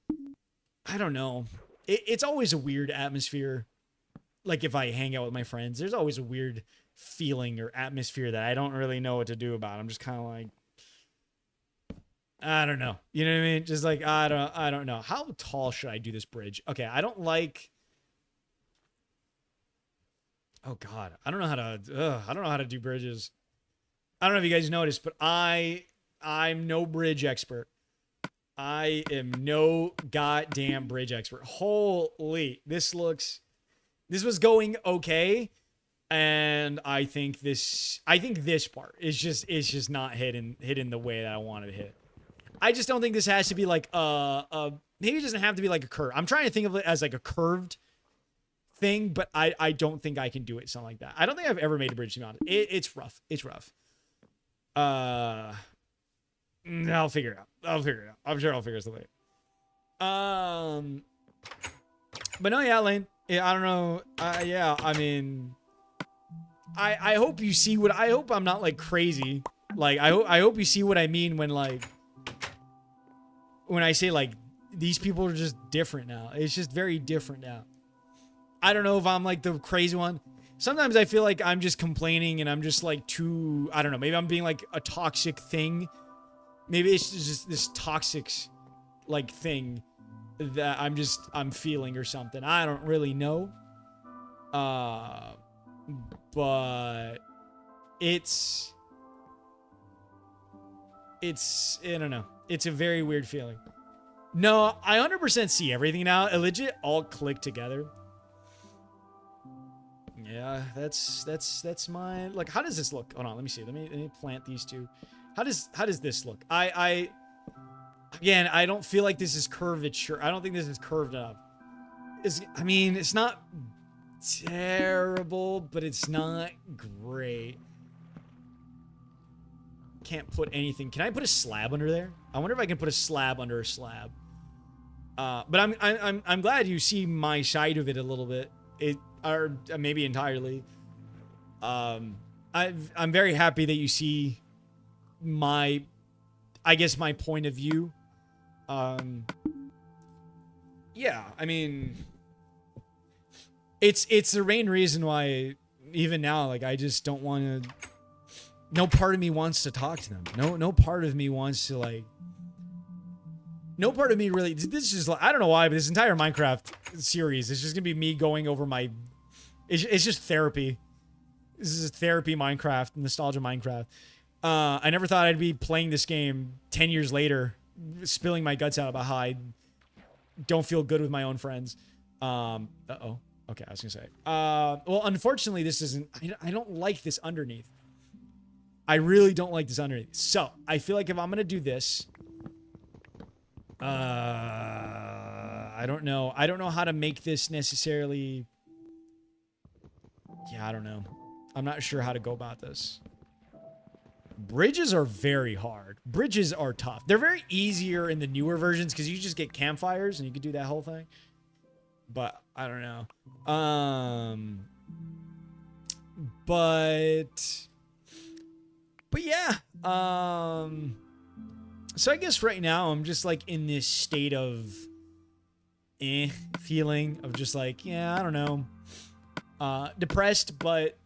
I don't know. It's always a weird atmosphere. Like if I hang out with my friends, there's always a weird feeling or atmosphere that I don't really know what to do about. I'm just kind of like, I don't know. You know what I mean? Just like, I don't know. How tall should I do this bridge? Okay. I don't like, oh God, I don't know how to do bridges. I don't know if you guys noticed, but I'm no bridge expert. I am no goddamn bridge expert. Holy, this was going okay. And I think this part is just not hitting the way that I wanted to hit. I just don't think this has to be like maybe it doesn't have to be like a curve. I'm trying to think of it as like a curved thing, but I don't think I can do it something like that. I don't think I've ever made a bridge, to be honest. It's rough. It's rough. I'll figure it out. I'm sure I'll figure something out. But no, yeah, Lane. Yeah, I don't know. Yeah, I mean, I hope you see what I hope I'm not like crazy. Like I hope you see what I mean when I say like these people are just different now. It's just very different now. I don't know if I'm like the crazy one. Sometimes I feel like I'm just complaining and I'm just like too, I don't know, maybe I'm being like a toxic thing. Maybe it's just this toxic like thing that I'm feeling or something. I don't really know. But it's I don't know. It's a very weird feeling. No, I 100% see everything now. It legit all clicked together. Yeah, that's my, like, how does this look? Hold on, let me see. Let me plant these two. How does this look? Again, I don't feel like this is curvature. I don't think this is curved enough. I mean, it's not terrible, but it's not great. Can't put anything. Can I put a slab under there? I wonder if I can put a slab under a slab. But I'm glad you see my side of it a little bit. Or maybe entirely. I'm very happy that you see my point of view. Yeah, I mean, it's the main reason why even now, like, I just don't want to, no part of me wants to talk to them. No part of me wants to, like, no part of me really, this is like, I don't know why, but this entire Minecraft series is just gonna be me going over my, it's just therapy. This is therapy Minecraft, nostalgia Minecraft. I never thought I'd be playing this game 10 years later, spilling my guts out about how I don't feel good with my own friends. Uh-oh. Okay, I was gonna say. Well, unfortunately, this isn't, I don't like this underneath. I really don't like this underneath. So, I feel like if I'm gonna do this, I don't know. I don't know how to make this necessarily. Yeah, I don't know. I'm not sure how to go about this. Bridges are very hard. Bridges are tough. They're very easier in the newer versions because you just get campfires and you can do that whole thing. But I don't know. But yeah. So I guess right now I'm just like in this state of feeling of just like, yeah, I don't know. Depressed, but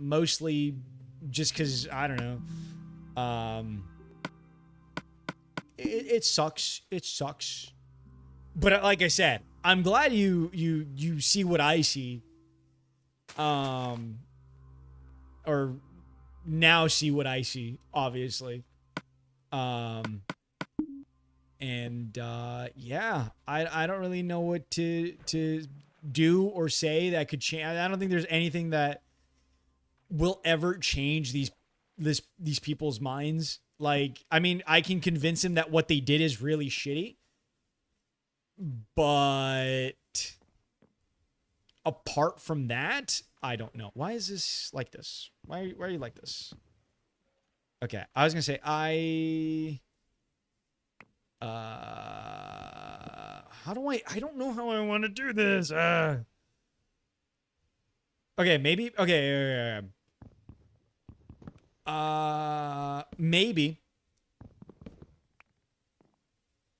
mostly just because I don't know. It sucks. It sucks. But like I said, I'm glad you see what I see. Or now see what I see, obviously. Yeah, I don't really know what to do or say that could change. I don't think there's anything that will ever change these these people's minds. Like, I mean, I can convince him that what they did is really shitty, but apart from that, I don't know. Why is this like this? Why are you like this? Okay, I was gonna say how do I don't know how I want to do this. Okay, maybe maybe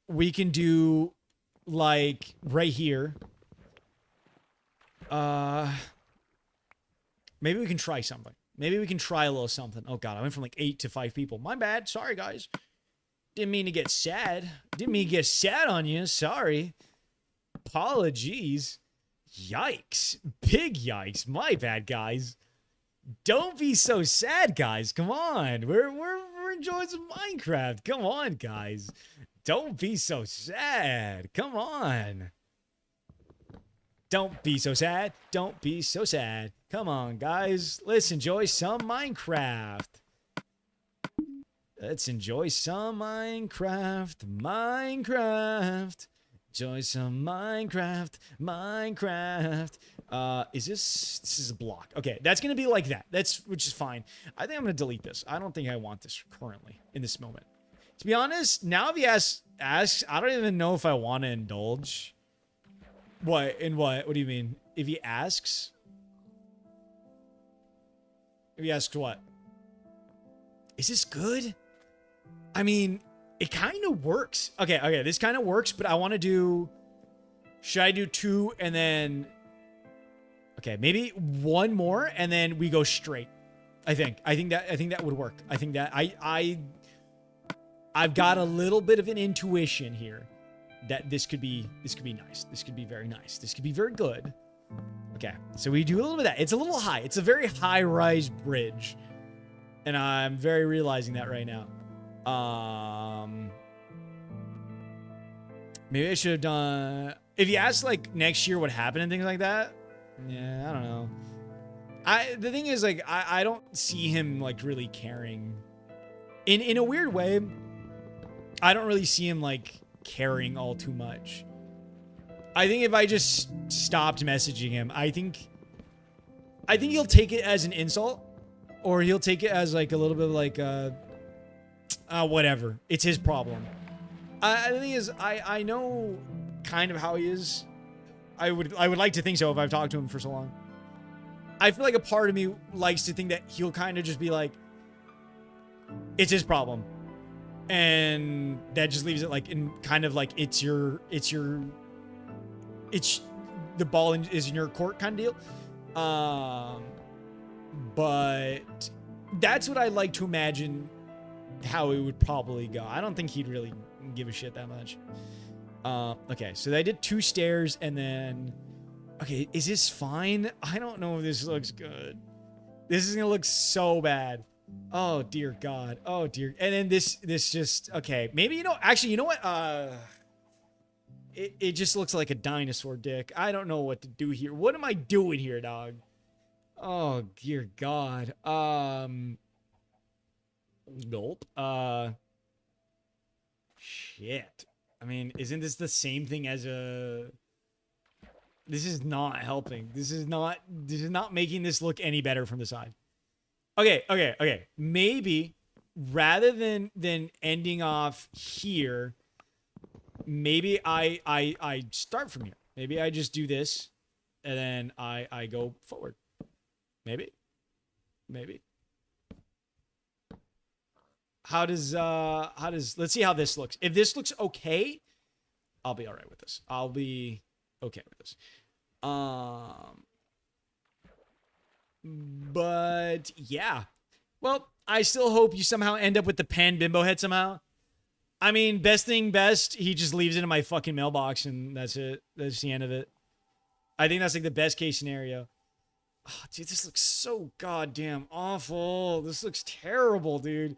we can do like right here. Maybe we can try something. Maybe we can try a little something. Oh god, I went from like 8 to 5 people. My bad. Sorry, guys. Didn't mean to get sad. Didn't mean to get sad on you. Sorry. Apologies. Yikes. Big yikes. My bad, guys. Don't be so sad, guys. Come on. We're enjoying some Minecraft. Come on, guys. Don't be so sad. Come on. Don't be so sad. Don't be so sad. Come on, guys. Let's enjoy some Minecraft. Let's enjoy some Minecraft. Minecraft. Enjoy some Minecraft. Minecraft. This is a block. Okay, that's gonna be like that. Which is fine. I think I'm gonna delete this. I don't think I want this currently in this moment. To be honest, now if he asks, I don't even know if I want to indulge. What? In what? What do you mean? If he asks? If he asks what? Is this good? I mean, it kind of works. Okay, this kind of works, but I want to do... Should I do 2 and then... Okay, maybe 1 more and then we go straight. I think that would work. I think that I've got a little bit of an intuition here that this could be nice. This could be very nice. This could be very good. Okay, so we do a little bit of that. It's a little high. It's a very high-rise bridge. And I'm very realizing that right now. Maybe I should have done... If you ask, like, next year what happened and things like that, yeah, I don't know. The thing is, like, I don't see him, like, really caring. In a weird way, I don't really see him, like, caring all too much. I think if I just stopped messaging him, I think he'll take it as an insult, or he'll take it as like a little bit of like whatever. It's his problem. The thing is, I know kind of how he is. I would like to think so if I've talked to him for so long. I feel like a part of me likes to think that he'll kind of just be like, it's his problem. And that just leaves it like in kind of like it's the ball is in your court kind of deal. But that's what I like to imagine how it would probably go. I don't think he'd really give a shit that much. Okay, so I did 2 stairs and then... Okay, is this fine? I don't know if this looks good. This is gonna look so bad. Oh, dear God. Oh, dear. And then this just... Okay, maybe, actually, you know what? It just looks like a dinosaur dick. I don't know what to do here. What am I doing here, dog? Oh, dear God. Nope. Shit. I mean, isn't this the same thing as a... This is not helping. This is not making this look any better from the side. Okay. Maybe rather than ending off here, maybe I start from here. Maybe I just do this and then I go forward. Maybe. How does let's see how this looks. If this looks okay, I'll be all right with this. I'll be okay with this. But yeah. Well, I still hope you somehow end up with the pan bimbo head somehow. I mean, best thing best, he just leaves it in my fucking mailbox and that's it. That's the end of it. I think that's like the best case scenario. Oh, dude, this looks so goddamn awful. This looks terrible, dude.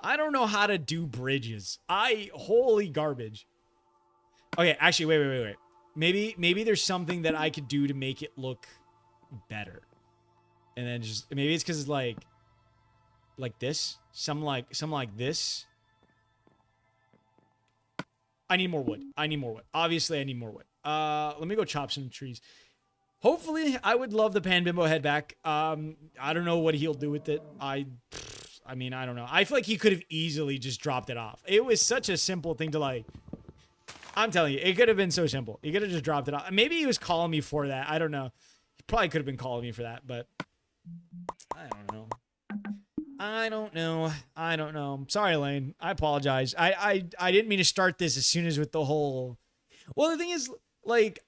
I don't know how to do bridges. Holy garbage. Okay, actually, wait. Maybe there's something that I could do to make it look better. And then just, maybe it's because it's like, like this. Some like this. I need more wood. I need more wood. Obviously, I need more wood. Let me go chop some trees. Hopefully, I would love the Pan Bimbo head back. I don't know what he'll do with it. I mean, I don't know. I feel like he could have easily just dropped it off. It was such a simple thing to like. I'm telling you, it could have been so simple. He could have just dropped it off. Maybe he was calling me for that. I don't know. He probably could have been calling me for that, but I don't know. I don't know. I don't know. Sorry, Lane. I apologize. I didn't mean to start this as soon as with the whole. Well, the thing is, like,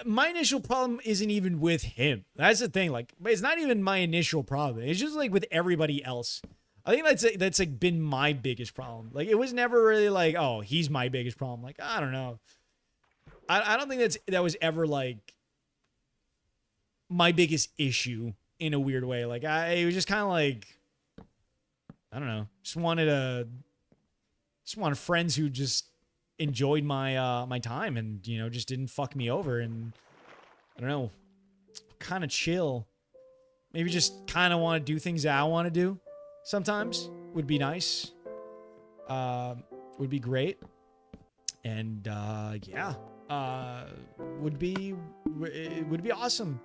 my initial problem isn't even with him. That's the thing. Like, it's not even my initial problem. It's just like with everybody else. I think that's like been my biggest problem. Like, it was never really like, oh, he's my biggest problem. Like, I don't know. I don't think that was ever like my biggest issue in a weird way. Like, it was just kind of like, I don't know. Just wanted friends who just enjoyed my my time and, you know, just didn't fuck me over. And I don't know, kind of chill. Maybe just kind of want to do things that I want to do. Sometimes would be nice. Would be great. And yeah, would be awesome.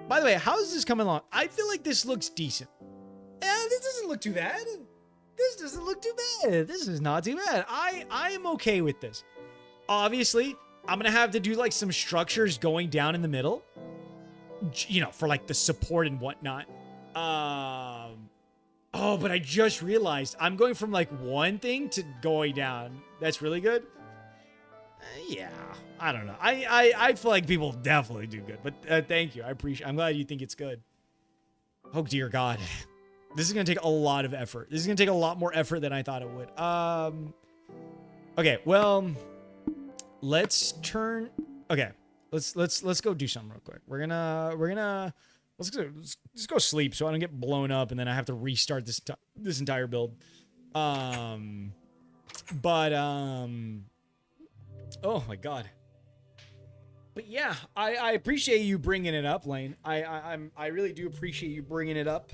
By the way, how is this coming along? I feel like this looks decent. Yeah, this doesn't look too bad. This doesn't look too bad. This is not too bad. I am okay with this. Obviously, I'm gonna have to do like some structures going down in the middle, you know, for like the support and whatnot. Oh, but I just realized I'm going from like one thing to going down. That's really good. Yeah, I don't know. I feel like people definitely do good, but thank you. I'm glad you think it's good. Oh dear God. This is going to take a lot of effort. This is going to take a lot more effort than I thought it would. Okay, well, let's turn. Okay, let's go do something real quick. Let's go sleep so I don't get blown up and then I have to restart this entire build. Oh my God. But yeah, I appreciate you bringing it up, Lane. I really do appreciate you bringing it up.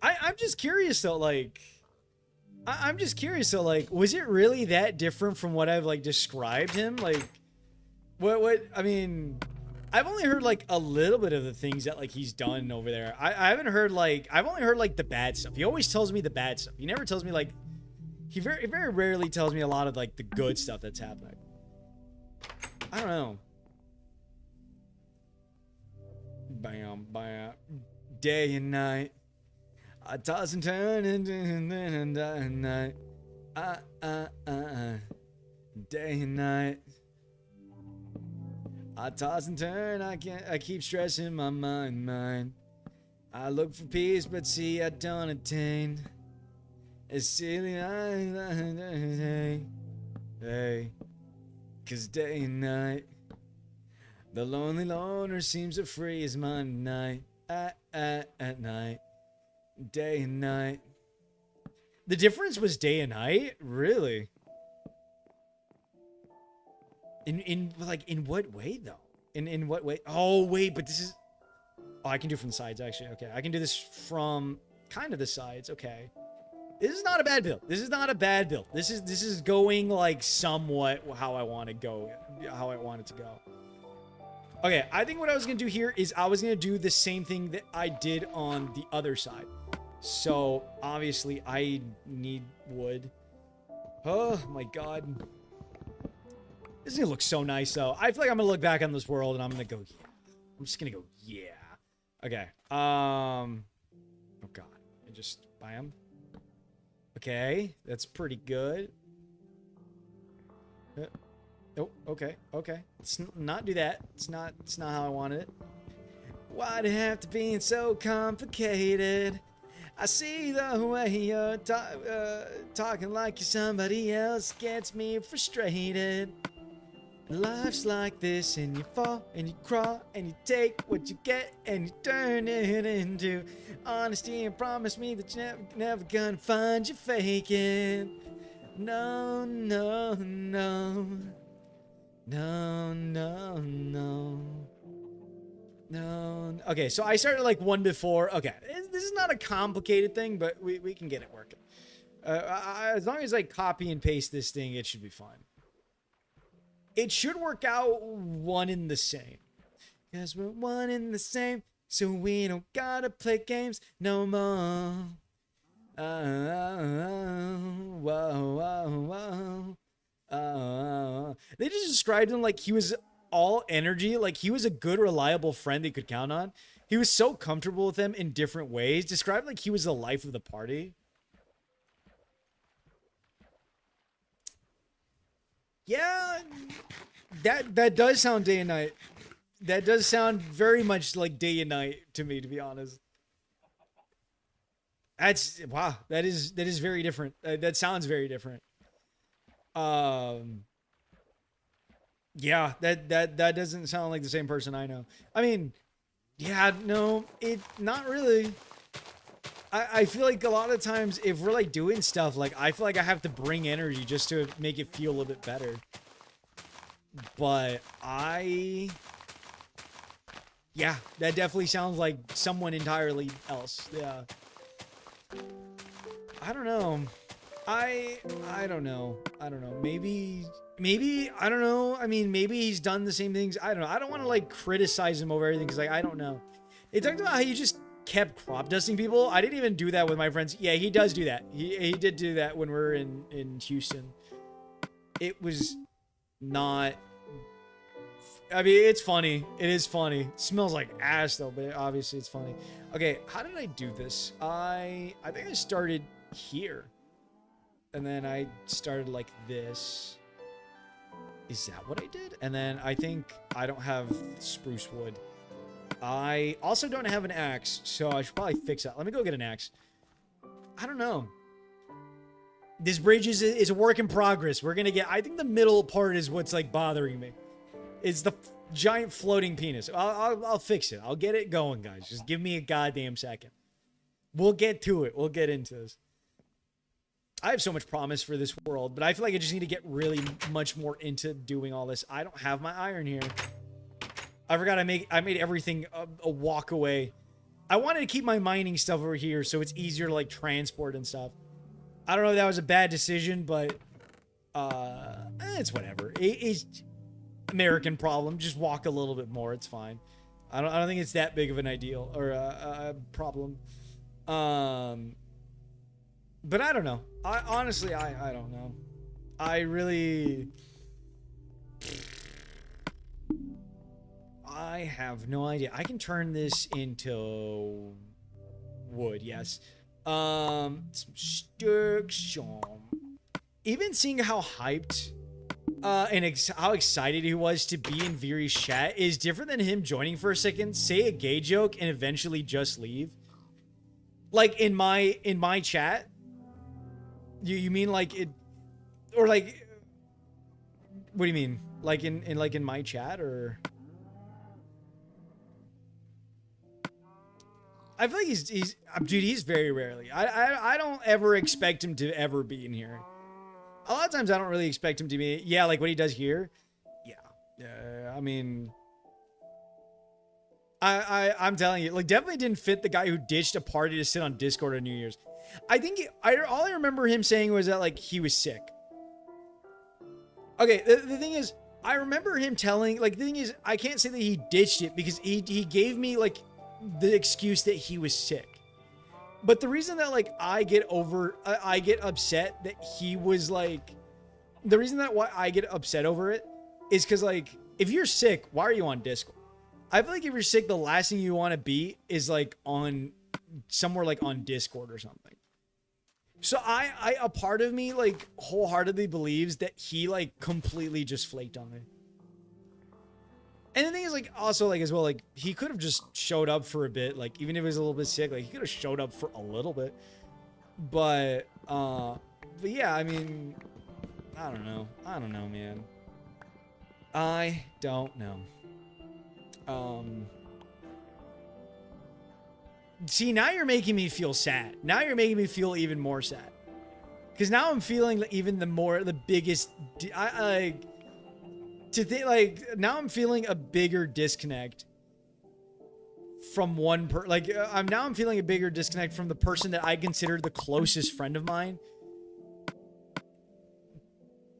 I'm just curious though, like, was it really that different from what I've like described him? Like, what, I mean, I've only heard like a little bit of the things that like he's done over there. I haven't heard like, I've only heard like the bad stuff. He always tells me the bad stuff. He never tells me like, he very rarely tells me a lot of like the good stuff that's happening. I don't know. Bam, bam, day and night. I toss and turn and night. Day and night. I toss and turn, I keep stressing my mind. I look for peace, but see I don't attain. It's silly, hey, 'cause day and night, the lonely loner seems to free his mind at night. At night. Day and night. The difference was day and night? Really? In what way though? In what way? Oh wait, but this is, oh, I can do from the sides actually. Okay, I can do this from kind of the sides. Okay. This is not a bad build. This is not a bad build. This is going like somewhat how I want to go, how I want it to go. Okay, I think what I was gonna do here is I was gonna do the same thing that I did on the other side. So obviously I need wood. Oh my God. This is gonna look so nice though. I feel like I'm gonna look back on this world and I'm gonna go, yeah. I'm just gonna go, yeah. Okay. Oh God. I just bam. Okay, that's pretty good. Oh, okay, okay. Let's not do that. It's not how I wanted it. Why'd it have to be so complicated? I see the way you're talking like you're somebody else gets me frustrated. Life's like this, and you fall and you crawl and you take what you get and you turn it into honesty and promise me that you're never gonna find you faking. No, no, no. No, no, no. No. Okay, so I started like one before. Okay, this is not a complicated thing, but we can get it working. As long as I copy and paste this thing, it should be fine. It should work out one in the same. Because we're one in the same, so we don't gotta play games no more. Whoa, whoa, whoa. They just described him like he was all energy, like he was a good, reliable friend they could count on. He was so comfortable with them in different ways, described like he was the life of the party. Yeah, that does sound day and night. That does sound very much like day and night to me, to be honest. That's wow. That is very different. That sounds very different. Um, yeah, that doesn't sound like the same person I know. I mean, yeah, no, it not really. I feel like a lot of times if we're like doing stuff, like I feel like I have to bring energy just to make it feel a little bit better. But yeah, that definitely sounds like someone entirely else. Yeah. I don't know. I don't know. I don't know. Maybe I don't know. I mean, maybe he's done the same things. I don't know. I don't want to like criticize him over everything because like I don't know. It talked about how you just kept crop dusting people. I didn't even do that with my friends. Yeah, he does do that. He did do that when we were in Houston. It was not. I mean, it's funny. It is funny. It smells like ass though, but obviously it's funny. Okay, how did I do this? I think I started here. And then I started like this. Is that what I did? And then I think I don't have spruce wood. I also don't have an axe, so I should probably fix that. Let me go get an axe. I don't know. This bridge is a work in progress. We're gonna get. I think the middle part is what's like bothering me. It's the giant floating penis. I'll fix it. I'll get it going, guys. Just give me a goddamn second. We'll get to it. We'll get into this. I have so much promise for this world, but I feel like I just need to get really much more into doing all this. I don't have my iron here. I forgot I made everything a walk away. I wanted to keep my mining stuff over here so it's easier to like transport and stuff. I don't know if that was a bad decision, but it's whatever. It's American problem. Just walk a little bit more. It's fine. I don't think it's that big of an ideal or a problem. But I don't know. Honestly, I don't know. I really... I have no idea. I can turn this into wood, yes. Some sticks. Even seeing how hyped and how excited he was to be in Viri's chat is different than him joining for a second, say a gay joke, and eventually just leave. Like in my chat. You mean like it, or like, what do you mean? Like in my chat, or? I feel like he's dude, he's very rarely. I don't ever expect him to ever be in here. A lot of times I don't really expect him to be. Yeah, like what he does here. Yeah. I mean, I'm telling you, like definitely didn't fit the guy who ditched a party to sit on Discord on New Year's. I think all I remember him saying was that like he was sick. Okay, the thing is, I remember him telling, like the thing is, I can't say that he ditched it because he gave me like the excuse that he was sick. But the reason that like I get upset that he was like, the reason that why I get upset over it is because like if you're sick, why are you on Discord? I feel like if you're sick, the last thing you want to be is like on somewhere like on Discord or something. So a part of me like wholeheartedly believes that he like completely just flaked on me. And the thing is like also like as well, like he could have just showed up for a bit, like even if he was a little bit sick, like he could have showed up for a little bit. But yeah, I mean, I don't know, man. I don't know. See, now you're making me feel sad. Now you're making me feel even more sad. Because now I'm feeling like even the biggest... now I'm feeling a bigger disconnect from I'm feeling a bigger disconnect from the person that I consider the closest friend of mine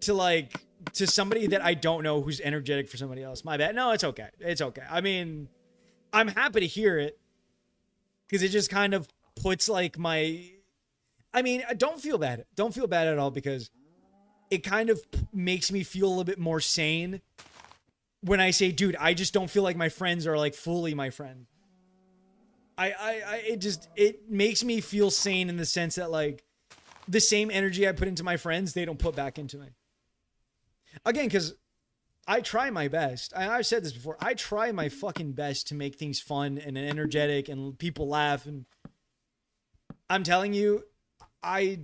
to somebody that I don't know who's energetic for somebody else. My bad. No, it's okay. It's okay. I mean, I'm happy to hear it because it just kind of puts like don't feel bad. Don't feel bad at all because it kind of makes me feel a little bit more sane when I say, dude, I just don't feel like my friends are like fully my friend. It makes me feel sane in the sense that like the same energy I put into my friends, they don't put back into me. Again, because I try my best. I've said this before. I try my fucking best to make things fun and energetic and people laugh. And I'm telling you, I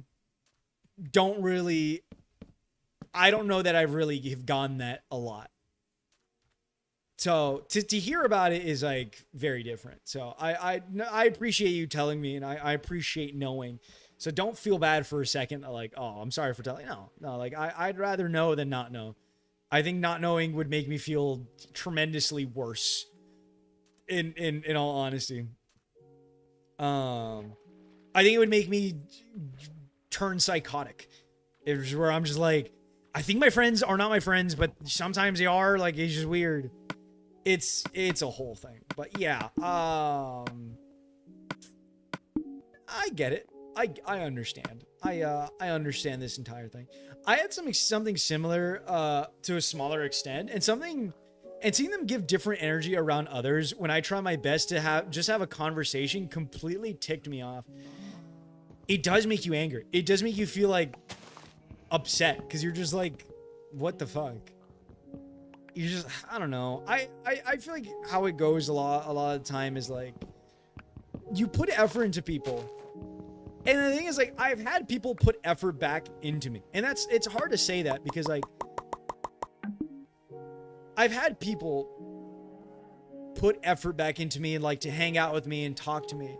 don't know that I've really have gone that a lot. So to hear about it is like very different. So I appreciate you telling me, and I appreciate knowing. So don't feel bad for a second. Like, oh, I'm sorry for telling. No. Like I'd rather know than not know. I think not knowing would make me feel tremendously worse. In all honesty, I think it would make me turn psychotic. It's where I'm just like, I think my friends are not my friends, but sometimes they are. Like it's just weird. It's a whole thing. But yeah, I get it. I understand. I understand this entire thing. I had something similar to a smaller extent, and seeing them give different energy around others when I try my best to have a conversation completely ticked me off. It does make you angry. It does make you feel like upset because you're just like, what the fuck? You just, I don't know. I feel like how it goes a lot of the time is like you put effort into people. And the thing is, like, I've had people put effort back into me. And it's hard to say that because, like, I've had people put effort back into me and, like, to hang out with me and talk to me.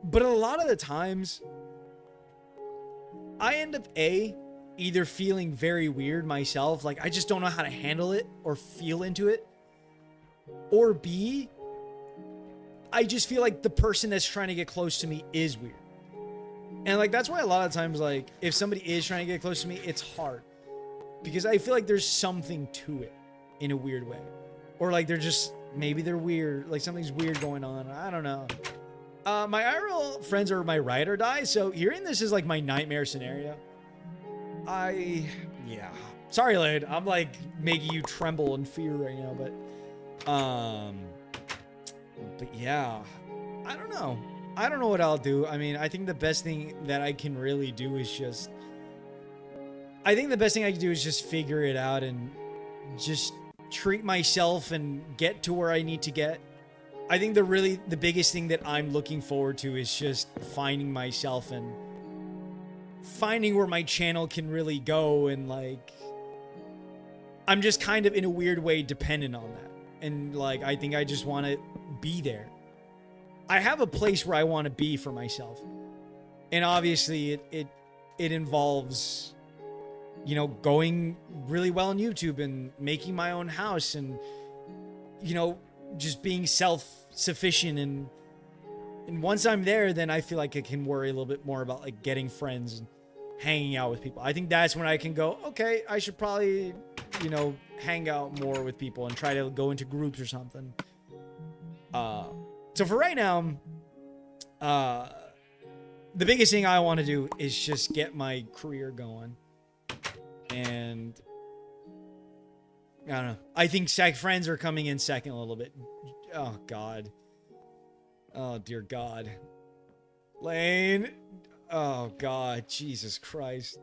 But a lot of the times, I end up, either feeling very weird myself, like, I just don't know how to handle it or feel into it. Or B, I just feel like the person that's trying to get close to me is weird. And like, that's why a lot of times, like, if somebody is trying to get close to me, it's hard. Because I feel like there's something to it in a weird way. Or like, maybe they're weird. Like something's weird going on. I don't know. My IRL friends are my ride or die. So hearing this is like my nightmare scenario. Yeah. Sorry, Lade. I'm like making you tremble in fear right now, but yeah, I don't know. I don't know what I'll do. I mean, I think the best thing that I can really do is just figure it out and just treat myself and get to where I need to get. I think the biggest thing that I'm looking forward to is just finding myself and finding where my channel can really go. And like, I'm just kind of in a weird way dependent on that. And like, I think I just want to be there. I have a place where I want to be for myself. And obviously it involves, you know, going really well on YouTube and making my own house and, you know, just being self-sufficient. And once I'm there, then I feel like I can worry a little bit more about like getting friends and hanging out with people. I think that's when I can go, okay, I should probably, you know, hang out more with people and try to go into groups or something. So for right now, the biggest thing I want to do is just get my career going. And I don't know. I think friends are coming in second a little bit. Oh, God. Oh, dear God. Lane. Oh, God. Jesus Christ.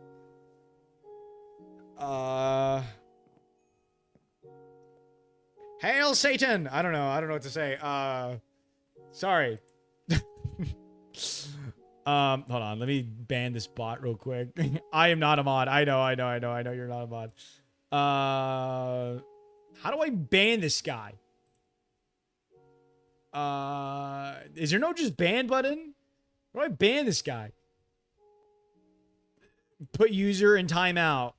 Hail Satan! I don't know what to say. Sorry. Hold on. Let me ban this bot real quick. I am not a mod. I know you're not a mod. How do I ban this guy? Is there no just ban button? How do I ban this guy? Put user in timeout.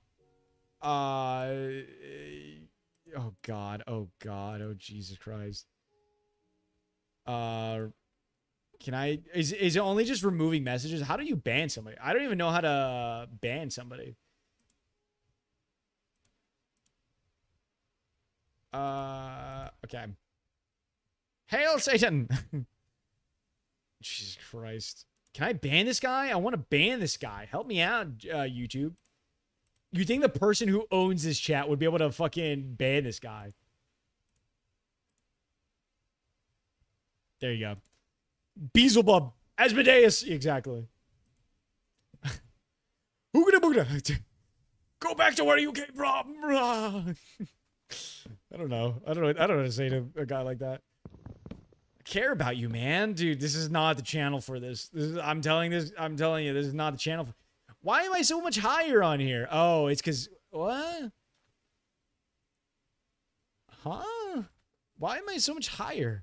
Oh God. Oh Jesus Christ. Uh, can I? Is it only just removing messages? How do you ban somebody? I don't even know how to ban somebody. Okay. Hail Satan! Jesus Christ. Can I ban this guy? I want to ban this guy. Help me out, YouTube. You think the person who owns this chat would be able to fucking ban this guy? There you go. Beelzebub. Asmodeus. Exactly. Hoogada boogada. Go back to where you came from. I don't know. I don't know what to say to a guy like that. I care about you, man. Dude, this is not the channel for this. I'm telling you, this is not the channel for. Why am I so much higher on here? Oh, it's because what? Huh? Why am I so much higher?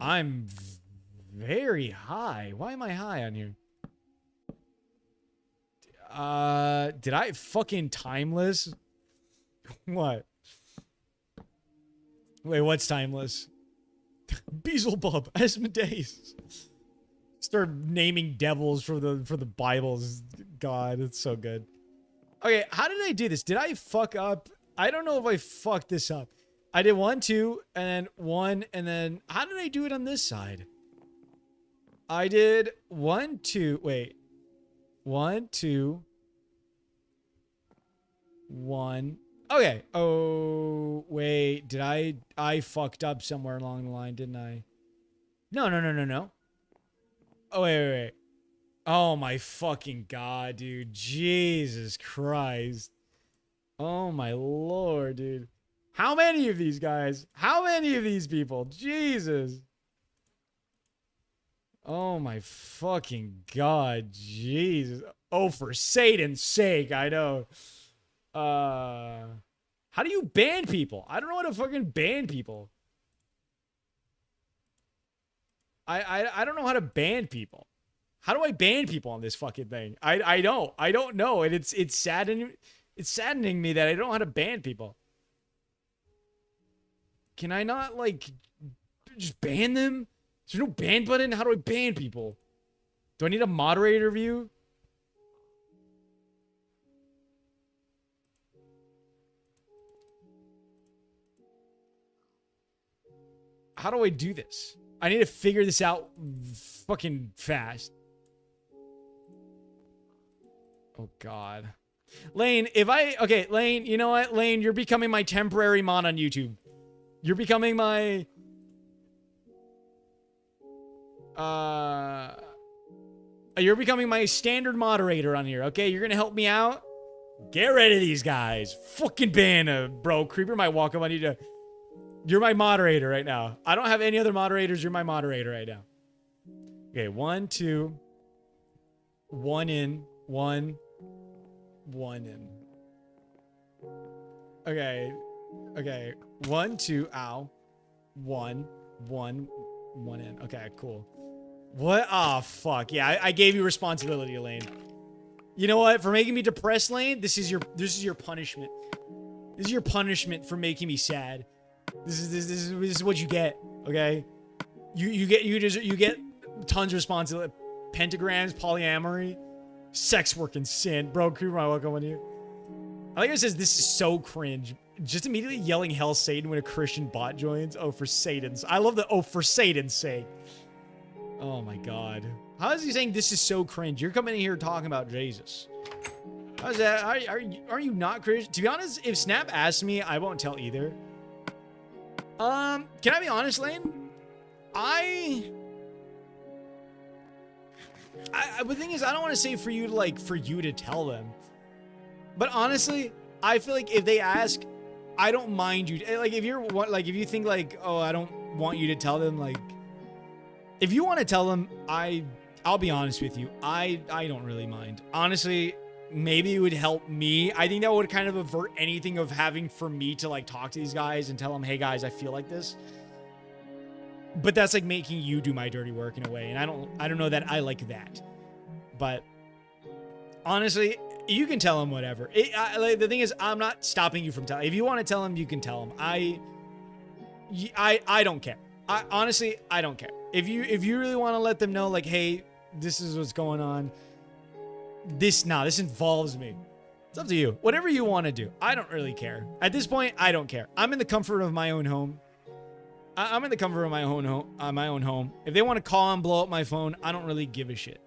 I'm very high. Why am I high on here? Did I fucking timeless? What? Wait, what's timeless? Beelzebub, Asmodeus. Start naming devils for the Bibles. God, it's so good. Okay, how did I do this? Did I fuck up? I don't know if I fucked this up. I did 1, 2, and then 1, and then how did I do it on this side? I did 1, 2. Wait, 1, 2, 1. Okay. Oh, wait. Did I fucked up somewhere along the line, didn't I? No. Oh, wait. Oh, my fucking God, dude. Jesus Christ. Oh, my Lord, dude. How many of these guys? How many of these people? Jesus. Oh, my fucking God. Jesus. Oh, for Satan's sake, I know. How do you ban people? I don't know how to fucking ban people. I don't know how to ban people. How do I ban people on this fucking thing? I don't know, and it's saddening me that I don't know how to ban people. Can I not like just ban them? Is there no ban button? How do I ban people? Do I need a moderator view? How do I do this? I need to figure this out fucking fast. Oh, God. Lane, okay, Lane, you know what? Lane, you're becoming my temporary mod on YouTube. You're becoming my... You're becoming my standard moderator on here, okay? You're gonna help me out? Get rid of these guys. Fucking ban, bro. Creeper might walk up on you to... You're my moderator right now. I don't have any other moderators. You're my moderator right now. Okay, 1, 2. 1 in. 1 in. Okay. 1, 2. Ow. 1 in. Okay, cool. What? Oh, fuck. Yeah, I gave you responsibility, Elaine. You know what? For making me depressed, Lane, this is your punishment. This is your punishment for making me sad. This is what you get, okay? You get tons of responsibility. Pentagrams, polyamory, sex work, and sin. Bro, Creeper, I welcome on you. I like how it says this is so cringe. Just immediately yelling hell Satan when a Christian bot joins. Oh, for Satan's. I love the oh, for Satan's sake. Oh my God. How is he saying this is so cringe? You're coming in here talking about Jesus. How's that? Are you not Christian? To be honest, if Snap asks me, I won't tell either. Can I be honest, Lane? The thing is, I don't want to say for you to tell them. But honestly, I feel like if they ask, I don't mind you. Like, if you think like, oh, I don't want you to tell them, like, if you want to tell them, I'll be honest with you. I don't really mind. Honestly, maybe it would help me. I think that would kind of avert anything of having for me to like talk to these guys and tell them, hey guys, I feel like this. But that's like making you do my dirty work in a way. And I don't know that I like that. But honestly, you can tell them whatever. Like, the thing is, I'm not stopping you from telling. If you want to tell them, you can tell them. I don't care. I honestly, I don't care. If you really want to let them know, like, hey, this is what's going on. This involves me. It's up to you. Whatever you want to do. I don't really care. At this point, I don't care. I'm in the comfort of my own home. I'm in the comfort of my own home. If they want to call and blow up my phone, I don't really give a shit.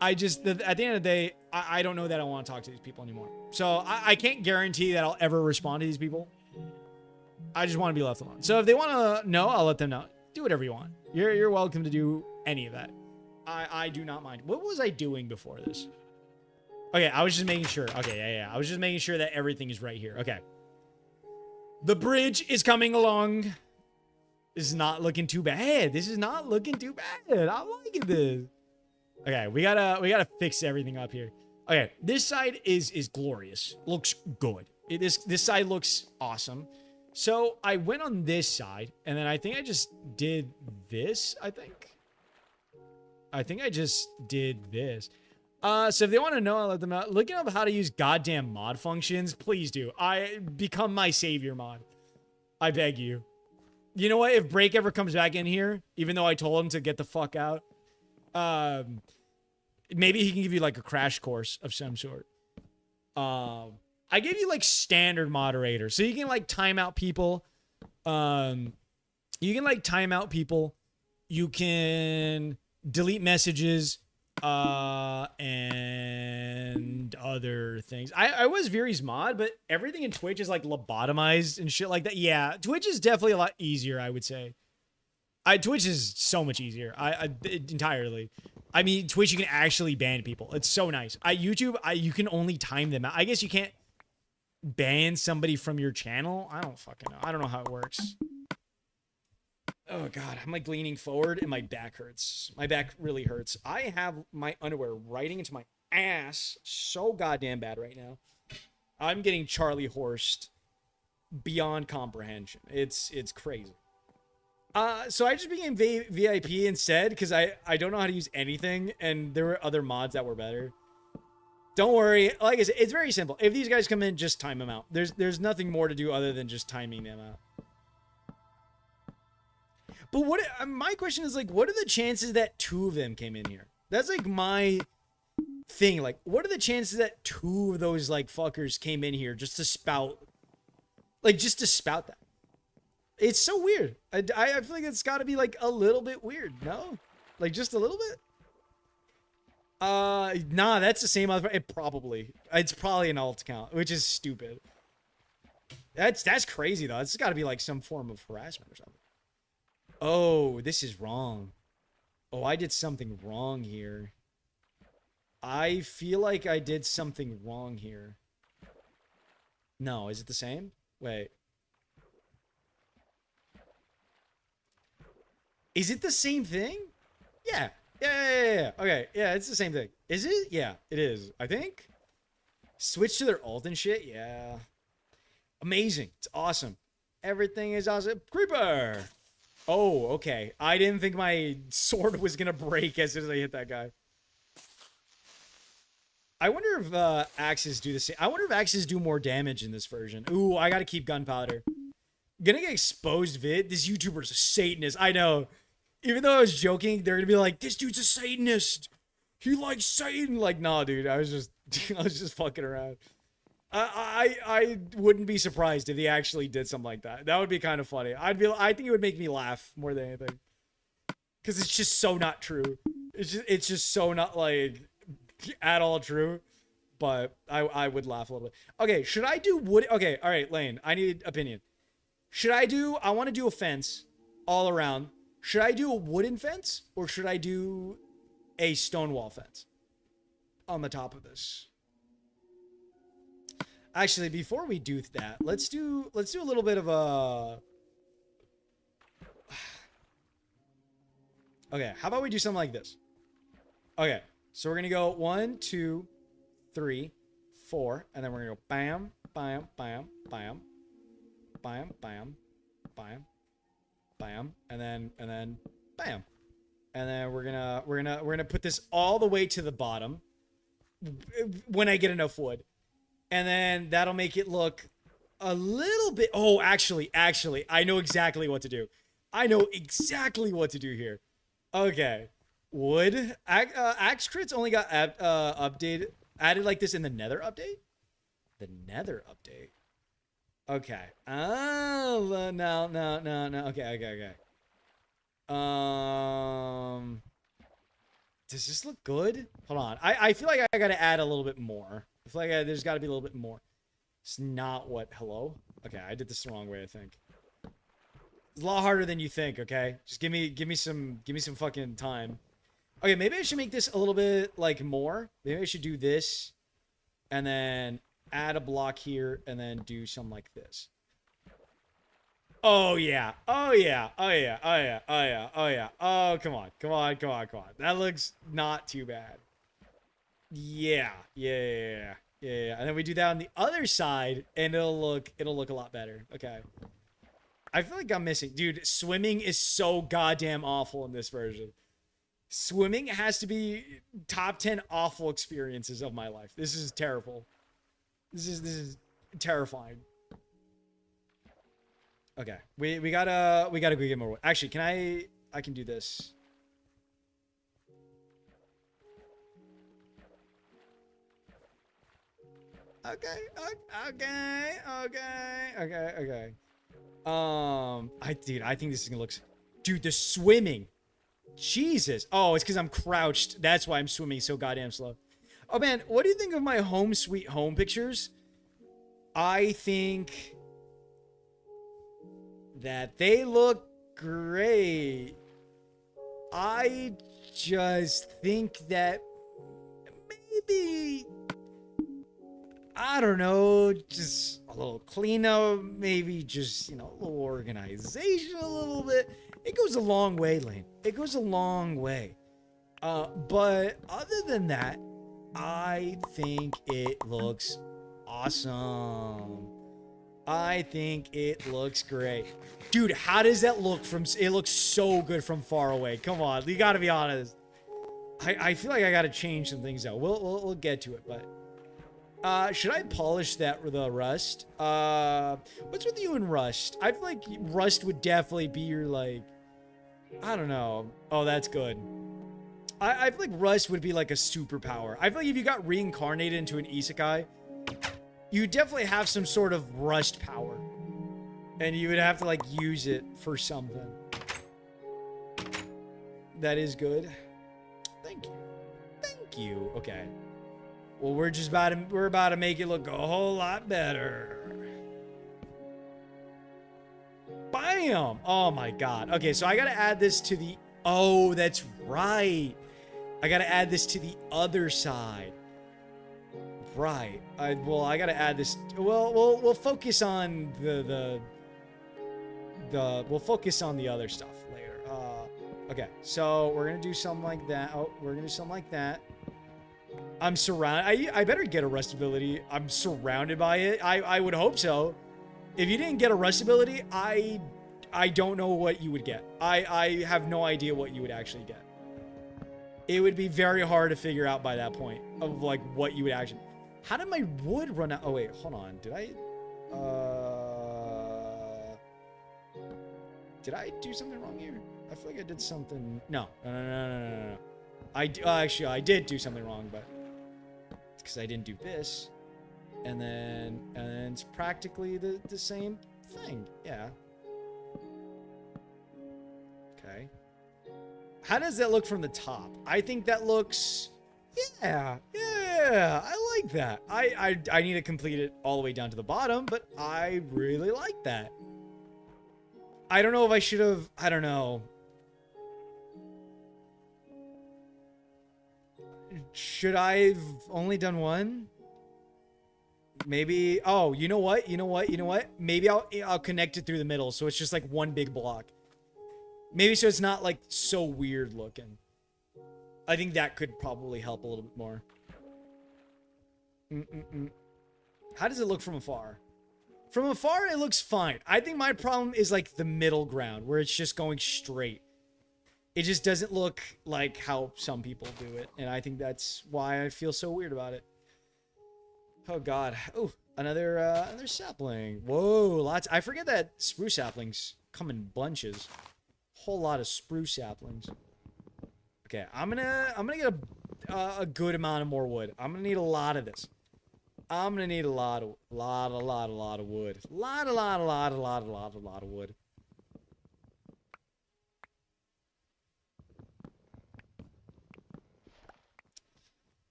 At the end of the day, I don't know that I want to talk to these people anymore. So I can't guarantee that I'll ever respond to these people. I just want to be left alone. So if they want to know, I'll let them know. Do whatever you want. You're welcome to do any of that. I do not mind. What was I doing before this? Okay, I was just making sure. Okay, yeah. I was just making sure that everything is right here. Okay. The bridge is coming along. This is not looking too bad. This is not looking too bad. I'm liking this. Okay, we gotta fix everything up here. Okay, this side is glorious. Looks good. This side looks awesome. So I went on this side, and then I think I just did this. I think I just did this. So if they want to know, I'll let them know. Looking up how to use goddamn mod functions, please do. I become my savior mod. I beg you. You know what? If Break ever comes back in here, even though I told him to get the fuck out, maybe he can give you like a crash course of some sort. I gave you like standard moderator, so you can like time out people. You can delete messages, and other things. I was Viri's mod, but everything in Twitch is like lobotomized and shit like that. Yeah, Twitch is definitely a lot easier, I would say. Twitch is so much easier. Entirely. I mean, Twitch, you can actually ban people. It's so nice. YouTube, you can only time them out. I guess you can't ban somebody from your channel. I don't fucking know. I don't know how it works. Oh god, I'm like leaning forward and my back hurts. My back really hurts. I have my underwear riding into my ass so goddamn bad right now. I'm getting Charlie horsed beyond comprehension. It's crazy. So I just became VIP instead because I don't know how to use anything, and there were other mods that were better. Don't worry. Like I said, it's very simple. If these guys come in, just time them out. There's nothing more to do other than just timing them out. But my question is, like, what are the chances that 2 of them came in here? That's like my thing. Like, what are the chances that 2 of those like fuckers came in here just to spout that? It's so weird. I feel like it's got to be like a little bit weird. No, like just a little bit. Nah, that's the same. It's probably an alt account, which is stupid. That's crazy though. It's got to be like some form of harassment or something. Oh, this is wrong. Oh, I did something wrong here. I feel like I did something wrong here. No, is it the same? Wait. Is it the same thing? Yeah. Yeah. Okay, yeah, it's the same thing. Is it? Yeah, it is. I think. Switch to their alt and shit? Yeah. Amazing. It's awesome. Everything is awesome. Creeper! Oh, okay. I didn't think my sword was gonna break as soon as I hit that guy. I wonder if axes do the same. I wonder if axes do more damage in this version. Ooh, I gotta keep gunpowder. Gonna get exposed vid. This YouTuber's a Satanist. I know. Even though I was joking, they're gonna be like, this dude's a Satanist. He likes Satan. Like, nah, dude. I was just fucking around. I wouldn't be surprised if he actually did something like that. That would be kind of funny. I think it would make me laugh more than anything. Cause it's just so not true. It's just so not like at all true. But I would laugh a little bit. Okay, should I do wood? Okay, all right, Lane. I need opinion. I want to do a fence all around. Should I do a wooden fence or should I do a stone wall fence on the top of this? Actually, before we do that, let's do a little bit of a. Okay, how about we do something like this? Okay, so we're gonna go 1, 2, 3, 4, and then we're gonna go bam, bam, bam, bam, bam, bam, bam, bam, and then bam, and then we're gonna put this all the way to the bottom when I get enough wood. And then that'll make it look a little bit. Oh, actually, I know exactly what to do. I know exactly what to do here. Okay. Wood. Axe crits only got updated, added like this in the Nether update? The Nether update. Okay. Oh, no, no, no, no. Okay, okay, okay. Does this look good? Hold on. I feel like I gotta add a little bit more. I feel like there's gotta be a little bit more. It's not what, hello? Okay, I did this the wrong way, I think. It's a lot harder than you think, okay? Just give me some fucking time. Okay, maybe I should make this a little bit like more. Maybe I should do this and then add a block here and then do something like this. Oh yeah. Oh yeah. Oh yeah. Oh yeah. Oh yeah. Oh yeah. Oh, come on. Come on. Come on. Come on. That looks not too bad. Yeah. Yeah. Yeah. Yeah. Yeah. And then we do that on the other side and it'll look a lot better. Okay. I feel like I'm missing. Dude, swimming is so goddamn awful in this version. Swimming has to be top 10 awful experiences of my life. This is terrible. This is terrifying. Okay. We gotta go get more wood. Actually, I can do this. Okay. Okay. Dude, I think this is gonna look. Dude, the swimming. Jesus. Oh, it's because I'm crouched. That's why I'm swimming so goddamn slow. Oh man, what do you think of my home sweet home pictures? I think that they look great. I just think that maybe, I don't know, just a little cleanup, maybe just, a little organization a little bit. It goes a long way, Lane. It goes a long way. But other than that, I think it looks awesome. I think it looks great. Dude, how does that look from... It looks so good from far away. Come on, you gotta be honest. I feel like I gotta change some things out. We'll get to it, but... should I polish the rust? What's with you and rust? I feel like rust would definitely be your, like... I don't know. Oh, that's good. I feel like rust would be like a superpower. I feel like if you got reincarnated into an isekai, you definitely have some sort of rust power. And you would have to, like, use it for something. That is good. Thank you. Thank you. Okay. Well, we're about to make it look a whole lot better. Bam! Oh my god. Okay, so I gotta add this to the... Oh, that's right. I gotta add this to the other side. Right. I gotta add this... Well, we'll focus on we'll focus on the other stuff later. Okay, so we're gonna do something like that. Oh, we're gonna do something like that. I'm surrounded. I better get a rust ability. I'm surrounded by it. I would hope so. If you didn't get a rust ability, I don't know what you would get. I have no idea what you would actually get. It would be very hard to figure out by that point of, like, what you would actually... How did my wood run out? Oh, wait, hold on. Did I do something wrong here? I feel like I did something... No. Actually, I did do something wrong, but... It's because I didn't do this. And then it's practically the same thing. Yeah. Okay. How does that look from the top? I think that looks... Yeah. I like that. I need to complete it all the way down to the bottom, but I really like that. I don't know if I should have... I don't know. Should I have only done one? Maybe... Oh, you know what? Maybe I'll connect it through the middle, so it's just like one big block. Maybe so it's not, like, so weird looking. I think that could probably help a little bit more. How does it look from afar? From afar, it looks fine. I think my problem is, like, the middle ground, where it's just going straight. It just doesn't look like how some people do it, and I think that's why I feel so weird about it. Oh, God. Oh, another sapling. Whoa, lots. I forget that spruce saplings come in bunches. Whole lot of spruce saplings. Okay, I'm gonna get a good amount of more wood. I'm gonna need a lot of this. I'm gonna need a lot of wood. Lot of wood.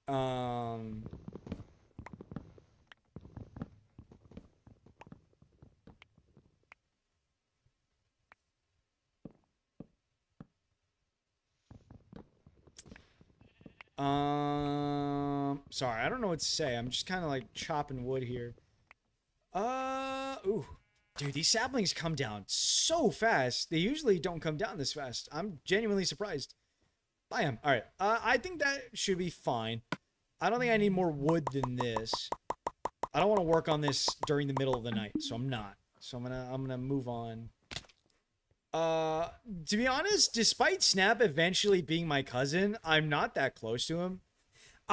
Um. Sorry, I don't know what to say. I'm just kind of like chopping wood here. Ooh. Dude, these saplings come down so fast. They usually don't come down this fast. I'm genuinely surprised. I am. All right. I think that should be fine. I don't think I need more wood than this. I don't want to work on this during the middle of the night, so I'm not. So I'm gonna move on. To be honest, despite Snap eventually being my cousin, I'm not that close to him.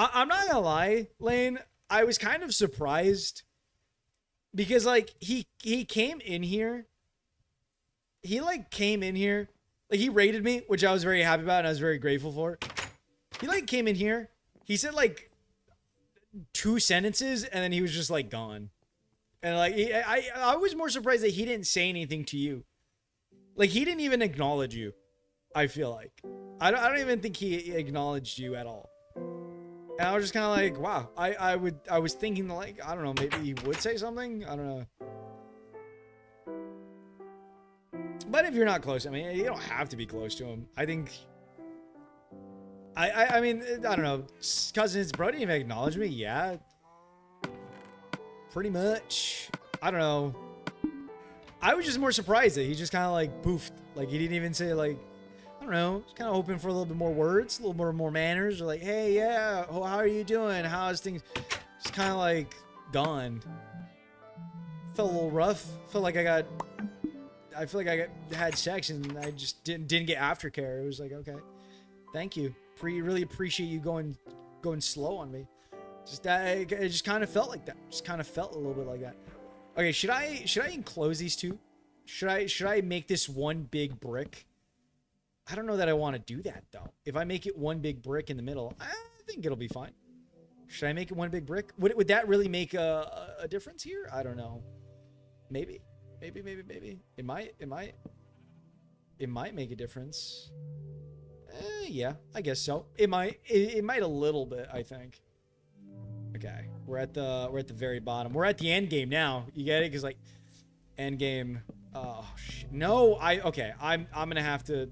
I'm not gonna lie, Lane. I was kind of surprised because like he came in here. He like came in here, like he raided me, which I was very happy about and I was very grateful for. He like came in here. He said like 2 sentences and then he was just like gone. And like I was more surprised that he didn't say anything to you. Like he didn't even acknowledge you. I feel like I don't even think he acknowledged you at all. And I was just kind of like, wow. I was thinking like, I don't know, maybe he would say something. I don't know. But if you're not close, I mean, you don't have to be close to him. I think. I mean, I don't know. Cousins, bro, didn't even acknowledge me. Yeah. Pretty much. I don't know. I was just more surprised that he just kind of like poofed. Like he didn't even say like, I don't know. Just kind of hoping for a little bit more words, a little more manners. Or like, hey, yeah, how are you doing? How's things? Just kind of like gone. Felt a little rough. Felt like I feel like I had sex and I just didn't get aftercare. It was like, okay, thank you. Really appreciate you going slow on me. Just that it just kind of felt like that. Just kind of felt a little bit like that. Okay, should I enclose these two? Should I make this one big brick? I don't know that I want to do that though. If I make it one big brick in the middle, I think it'll be fine. Should I make it one big brick? Would that really make a difference here? I don't know. Maybe. It might make a difference. Yeah, I guess so. It might a little bit, I think. Okay, we're at the very bottom. We're at the end game now. You get it? Because like, end game. Oh shit. No, okay. I'm gonna have to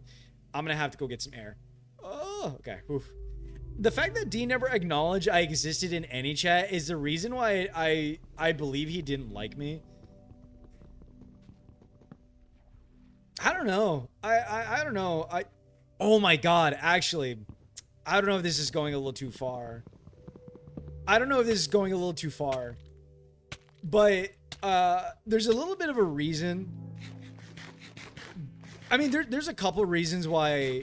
go get some air. Oh, okay. Oof. The fact that D never acknowledged I existed in any chat is the reason why I believe he didn't like me. I don't know. I don't know. Oh my god. Actually, I don't know if this is going a little too far. But there's a little bit of a reason. I mean, there's a couple reasons why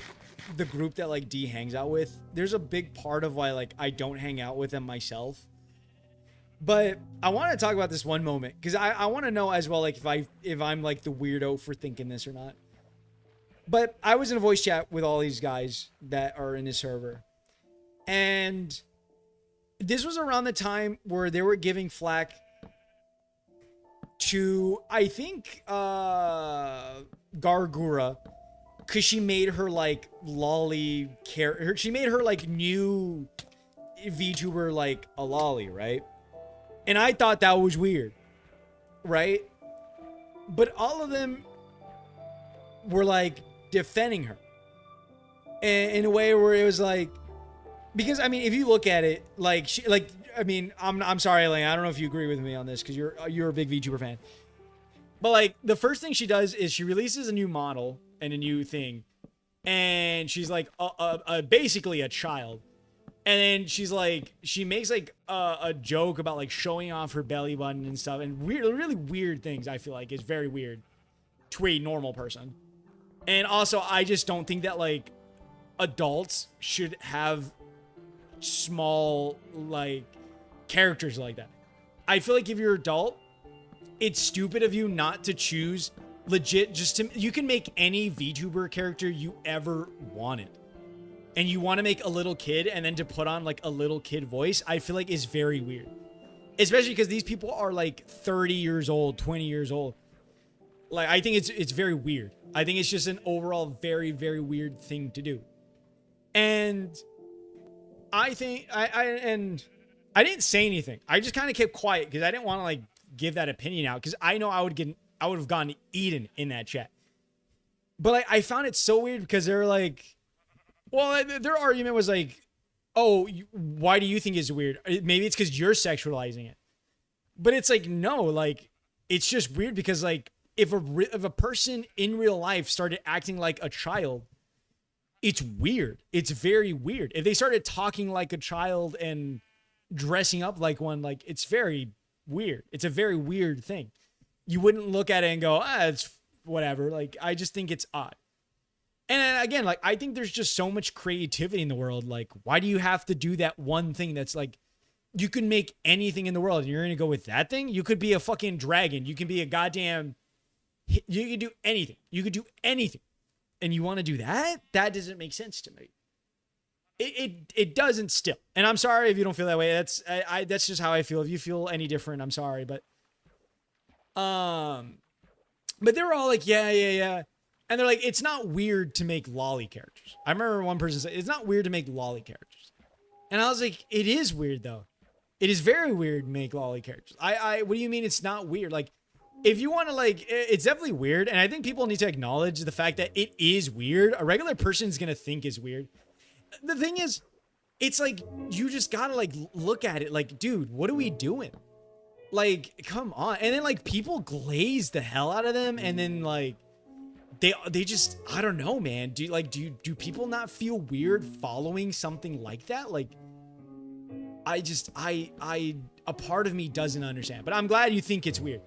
the group that like D hangs out with, there's a big part of why like I don't hang out with them myself. But I want to talk about this one moment because I want to know as well like if I'm like the weirdo for thinking this or not. But I was in a voice chat with all these guys that are in his server, and this was around the time where they were giving flack to, I think, Gargura, because she made her, like, lolly character. She made her, like, new VTuber, like, a lolly, right? And I thought that was weird, right? But all of them were, like, defending her. In a way where it was, like, because I mean, if you look at it, like, I'm sorry, Elaine. I don't know if you agree with me on this because you're a big VTuber fan. But like, the first thing she does is she releases a new model and a new thing, and she's like, basically a child. And then she's like, she makes like a joke about like showing off her belly button and stuff, and really weird things. I feel like is very weird to a normal person. And also, I just don't think that like adults should have small like characters like that. I feel like if you're adult, it's stupid of you not to choose legit, you can make any VTuber character you ever wanted. And you want to make a little kid and then to put on like a little kid voice, I feel like is very weird. Especially because these people are like 30 years old, 20 years old. Like, I think it's very weird. I think it's just an overall very, very weird thing to do. And I think I didn't say anything. I just kind of kept quiet because I didn't want to like give that opinion out because I know I would have gotten eaten in that chat. But like, I found it so weird because they were like, well, their argument was like, oh, why do you think it's weird? Maybe it's because you're sexualizing it. But it's like, no, like, it's just weird because like, if a person in real life started acting like a child, it's weird. It's very weird. If they started talking like a child and dressing up like one, like, it's very weird. It's a very weird thing. You wouldn't look at it and go, it's whatever. Like, I just think it's odd. And again, like, I think there's just so much creativity in the world. Like, why do you have to do that one thing that's like, you can make anything in the world and you're going to go with that thing? You could be a fucking dragon. You can be a goddamn, you can do anything. You could do anything. And you want to do that? That doesn't make sense to me. It doesn't still. And I'm sorry if you don't feel that way. That's just how I feel. If you feel any different, I'm sorry. But they were all like, yeah. And they're like, it's not weird to make lolly characters. I remember one person said, it's not weird to make lolly characters. And I was like, it is weird though. It is very weird to make lolly characters. What do you mean it's not weird? Like, if you want to like, it's definitely weird. And I think people need to acknowledge the fact that it is weird. A regular person is going to think it's weird. The thing is, it's like, you just got to like, look at it like, dude, what are we doing? Like, come on. And then like people glaze the hell out of them. And then like, they just, I don't know, man. Do people not feel weird following something like that? Like, a part of me doesn't understand, but I'm glad you think it's weird.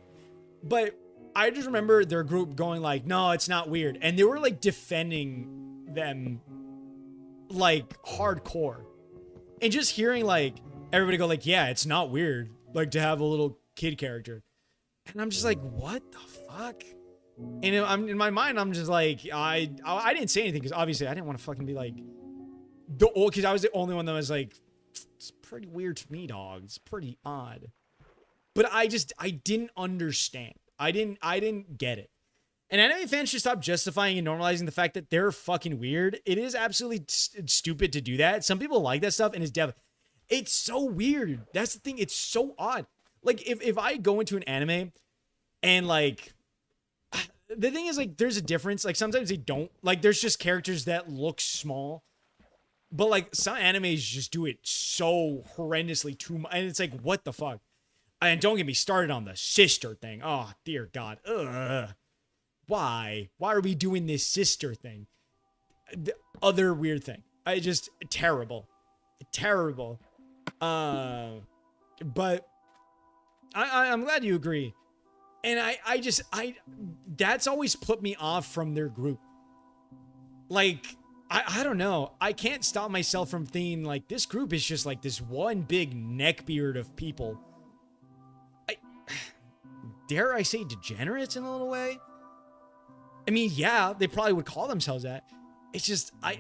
But I just remember their group going like, no, it's not weird. And they were like defending them like hardcore. And just hearing like everybody go like, yeah, it's not weird. Like to have a little kid character. And I'm just like, what the fuck? And I'm in my mind, I'm just like, I didn't say anything because obviously I didn't want to fucking be like because I was the only one that was like, it's pretty weird to me, dog. It's pretty odd. But I didn't understand. I didn't get it. And anime fans should stop justifying and normalizing the fact that they're fucking weird. It is absolutely stupid to do that. Some people like that stuff and it's so weird. That's the thing. It's so odd. Like if I go into an anime and like, the thing is like, there's a difference. Like sometimes they don't like, there's just characters that look small, but like some animes just do it so horrendously too much. And it's like, what the fuck? And don't get me started on the sister thing. Oh, dear God. Ugh. Why? Why are we doing this sister thing? The other weird thing. Terrible. Terrible. But I'm glad you agree. And that's always put me off from their group. Like, I don't know. I can't stop myself from thinking like this group is just like this one big neckbeard of people. Dare I say degenerates in a little way? I mean, yeah, they probably would call themselves that. It's just, I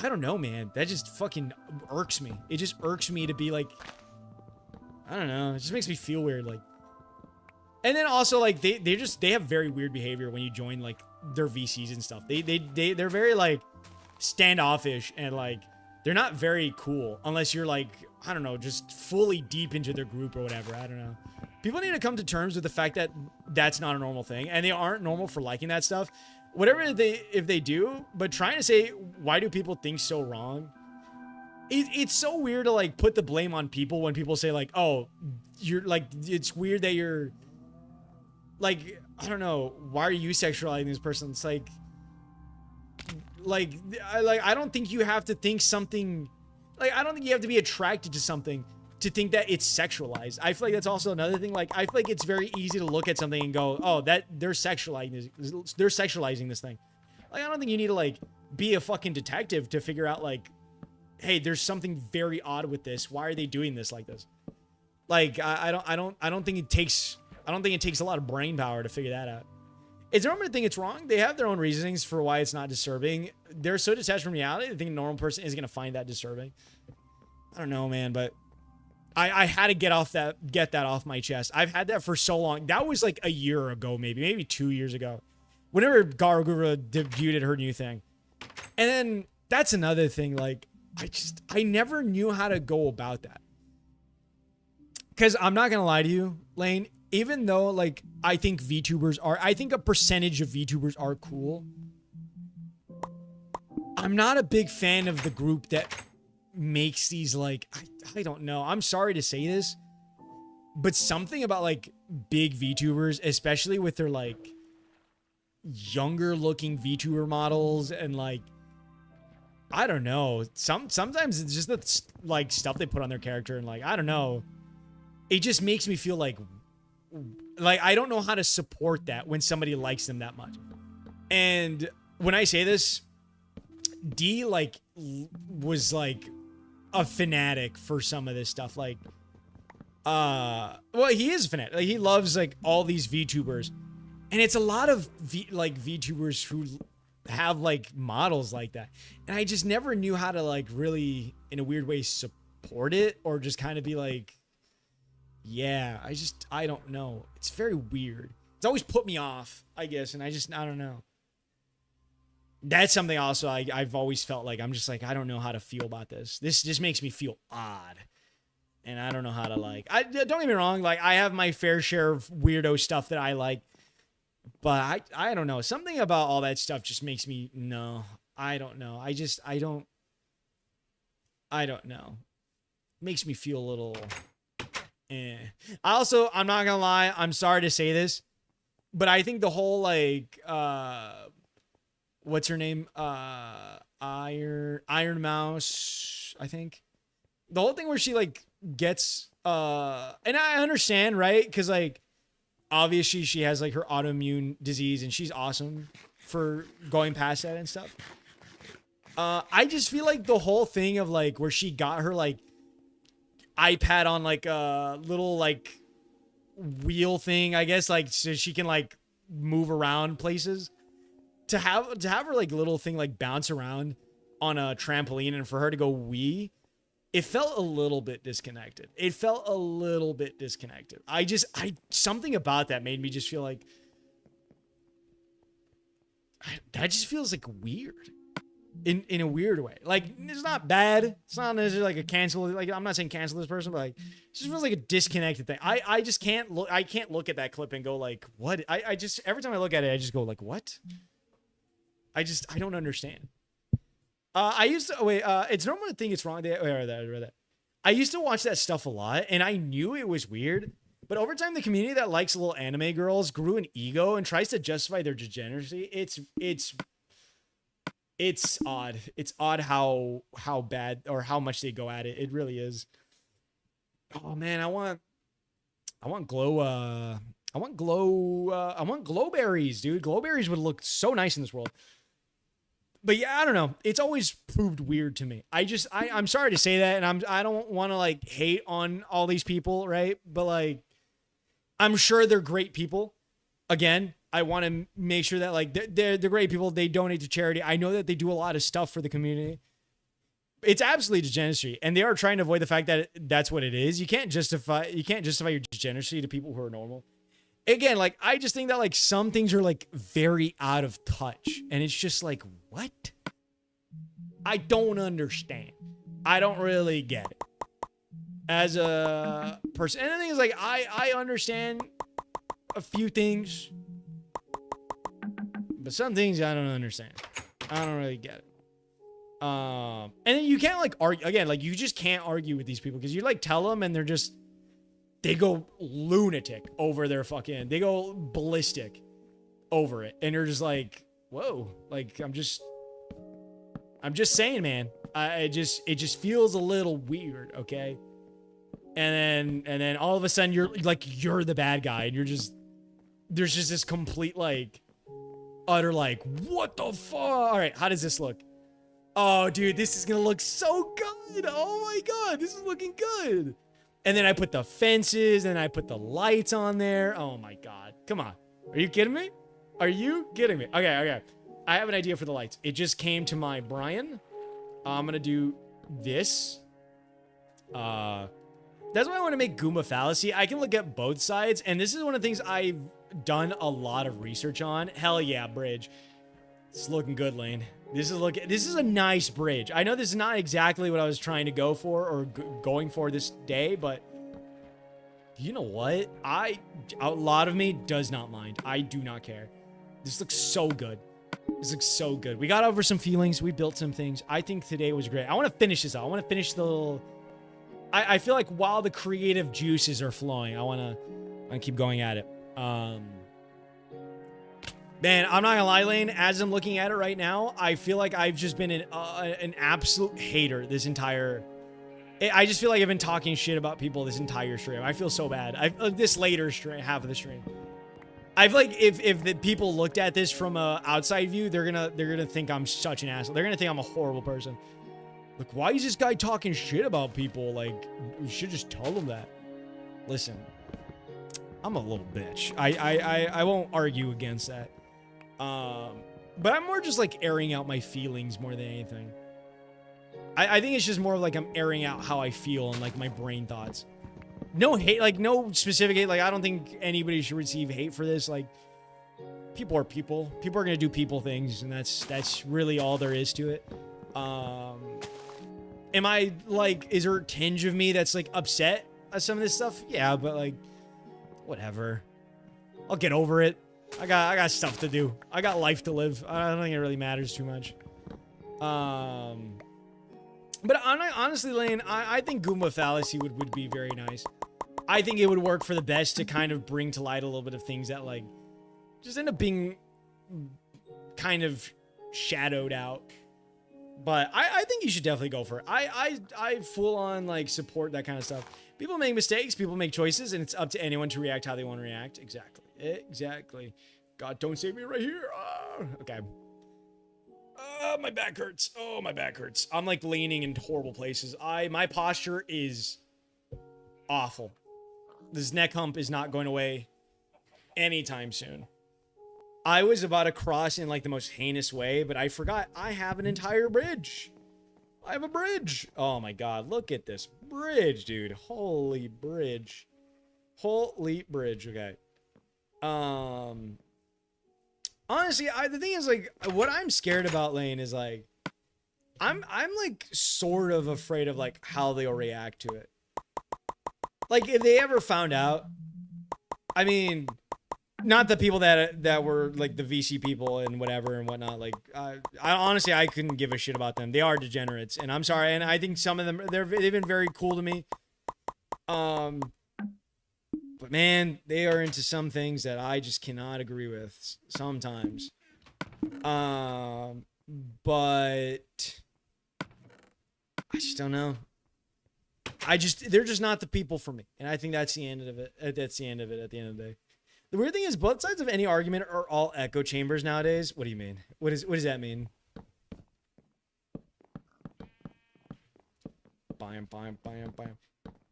don't know, man. That just fucking irks me. It just irks me to be like, I don't know. It just makes me feel weird. Like, and then also like they have very weird behavior when you join like their VCs and stuff. They're very like standoffish and like they're not very cool unless you're like, I don't know, just fully deep into their group or whatever. I don't know. People need to come to terms with the fact that that's not a normal thing and they aren't normal for liking that stuff. Whatever if they do, but trying to say, why do people think so wrong? It's so weird to like put the blame on people when people say like, oh, you're like, it's weird that you're like, I don't know, why are you sexualizing this person? It's like I don't think you have to think something, like, I don't think you have to be attracted to something to think that it's sexualized. I feel like that's also another thing. Like, I feel like it's very easy to look at something and go, oh, that they're sexualizing this thing. Like, I don't think you need to like be a fucking detective to figure out like, hey, there's something very odd with this. Why are they doing this like this? Like, I don't think it takes a lot of brain power to figure that out. It's normal to think it's wrong. They have their own reasonings for why it's not disturbing. They're so detached from reality, they think a normal person is gonna find that disturbing. I don't know, man, but I had to get that off my chest. I've had that for so long. That was like a year ago, maybe 2 years ago. Whenever Garagura debuted her new thing. And then that's another thing, like, I never knew how to go about that. Because I'm not gonna lie to you, Lane, even though, like, I think a percentage of VTubers are cool, I'm not a big fan of the group that makes these, like, I don't know. I'm sorry to say this, but something about, like, big VTubers, especially with their, like, younger looking VTuber models and, like, I don't know. Sometimes it's just the, like, stuff they put on their character and, like, I don't know. It just makes me feel like I don't know how to support that when somebody likes them that much. And when I say this, D, like, was, like, a fanatic for some of this stuff. Like, well, he is a fanatic. Like, he loves, like, all these VTubers. And it's a lot of, VTubers who have, like, models like that. And I just never knew how to, like, really, in a weird way, support it. Or just kind of be like, yeah, I don't know. It's very weird. It's always put me off, I guess. And I don't know. That's something also I've always felt like I'm just like, I don't know how to feel about this. This just makes me feel odd. And I don't know how to, like, don't get me wrong. Like, I have my fair share of weirdo stuff that I like. But I don't know. Something about all that stuff just makes me, no, I don't know. I don't know. Makes me feel a little, I'm not gonna lie. I'm sorry to say this, but I think the whole, like, what's her name? Iron Mouse, I think. The whole thing where she, like, gets, and I understand, right? Because, like, obviously she has, like, her autoimmune disease and she's awesome for going past that and stuff. I just feel like the whole thing of, like, where she got her, like, iPad on, like, a little, like, wheel thing, I guess, like, so she can, like, move around places. To have her, like, little thing, like, bounce around on a trampoline and for her to go wee, it felt a little bit disconnected. Something about that made me just feel like, that just feels, like, weird. In a weird way. Like, it's not bad. It's not necessarily like a cancel. Like, I'm not saying cancel this person, but, like, it just feels like a disconnected thing. I just can't look. I can't look at that clip and go, like, what? I just, every time I look at it, I just go, like, what? I don't understand. I used to, it's normal to think it's wrong. I read that. I used to watch that stuff a lot, and I knew it was weird. But over time, the community that likes little anime girls grew an ego and tries to justify their degeneracy. It's odd. It's odd how bad or how much they go at it. It really is. Oh man, I want glowberries, dude. Glowberries would look so nice in this world. But yeah, I don't know. It's always proved weird to me. I'm sorry to say that, and I don't want to, like, hate on all these people, right? But, like, I'm sure they're great people. Again, I want to make sure that, like, they're great people. They donate to charity. I know that they do a lot of stuff for the community. It's absolutely degeneracy, and they are trying to avoid the fact that that's what it is. You can't justify your degeneracy to people who are normal. Again, like, I just think that, like, some things are, like, very out of touch, and it's just like, what? I don't understand. I don't really get it as a person. And the thing is, like, I understand a few things, but some things I don't understand. I don't really get it. And then you can't, like, argue again. Like, you just can't argue with these people because you, like, tell them and they go lunatic over their they go ballistic over it. And you're just like, whoa, like, I'm just saying, man, it just feels a little weird. Okay. And then all of a sudden you're the bad guy and there's just this complete, like, utter, like, what the fuck? All right. How does this look? Oh, dude, this is going to look so good. Oh my God. This is looking good. And then I put the fences and I put the lights on there. Oh my God. Come on. Are you kidding me? Are you kidding me? Okay, okay. I have an idea for the lights. It just came to my Brian. I'm gonna do this. That's why I want to make Goomba Fallacy. I can look at both sides, and this is one of the things I've done a lot of research on. Hell yeah, bridge. It's looking good, Lane. This is a nice bridge. I know this is not exactly what I was trying to go for or going for this day, but you know what? A lot of me does not mind. I do not care. This looks so good. This looks so good. We got over some feelings. We built some things. I think today was great. I want to finish this out. I want to finish the little... I feel like while the creative juices are flowing, I want to keep going at it. Man, I'm not gonna lie, Lane. As I'm looking at it right now, I feel like I've just been an absolute hater this entire... I just feel like I've been talking shit about people this entire stream. I feel so bad. This later stream, half of the stream. I feel like if the people looked at this from a outside view, they're gonna think I'm such an asshole. They're gonna think I'm a horrible person. Like, why is this guy talking shit about people? Like, you should just tell them that. Listen, I'm a little bitch. I won't argue against that. But I'm more just like airing out my feelings more than anything. I think it's just more like I'm airing out how I feel and like my brain thoughts. No hate, like no specific hate. Like, I don't think anybody should receive hate for this. Like, people are people. People are gonna do people things, and that's really all there is to it. Am I like, is there a tinge of me that's like upset at some of this stuff? Yeah, but like, whatever. I'll get over it. I got stuff to do. I got life to live. I don't think it really matters too much. But honestly, Lane, I think Goomba Fallacy would be very nice. I think it would work for the best to kind of bring to light a little bit of things that like just end up being kind of shadowed out. But I think you should definitely go for it. I full on like support that kind of stuff. People make mistakes, people make choices, and it's up to anyone to react how they want to react. Exactly. God, don't save me right here. Okay. My back hurts. Oh, my back hurts. I'm like leaning in horrible places. My posture is awful. This neck hump is not going away anytime soon. I was about to cross in like the most heinous way, but I forgot I have an entire bridge. I have a bridge. Oh my God. Look at this bridge, dude. Holy bridge. Holy bridge. Okay. Honestly, the thing is like, what I'm scared about, Lane, is like, I'm like sort of afraid of like how they'll react to it. Like if they ever found out, I mean, not the people that were like the VC people and whatever and whatnot. Like, I honestly, I couldn't give a shit about them. They are degenerates, and I'm sorry. And I think some of them, they've been very cool to me. But man, they are into some things that I just cannot agree with sometimes. But I just don't know. They're just not the people for me, and I think that's the end of it. That's the end of it. At the end of the day. The weird thing is, both sides of any argument are all echo chambers nowadays. What do you mean? What does that mean? Bam.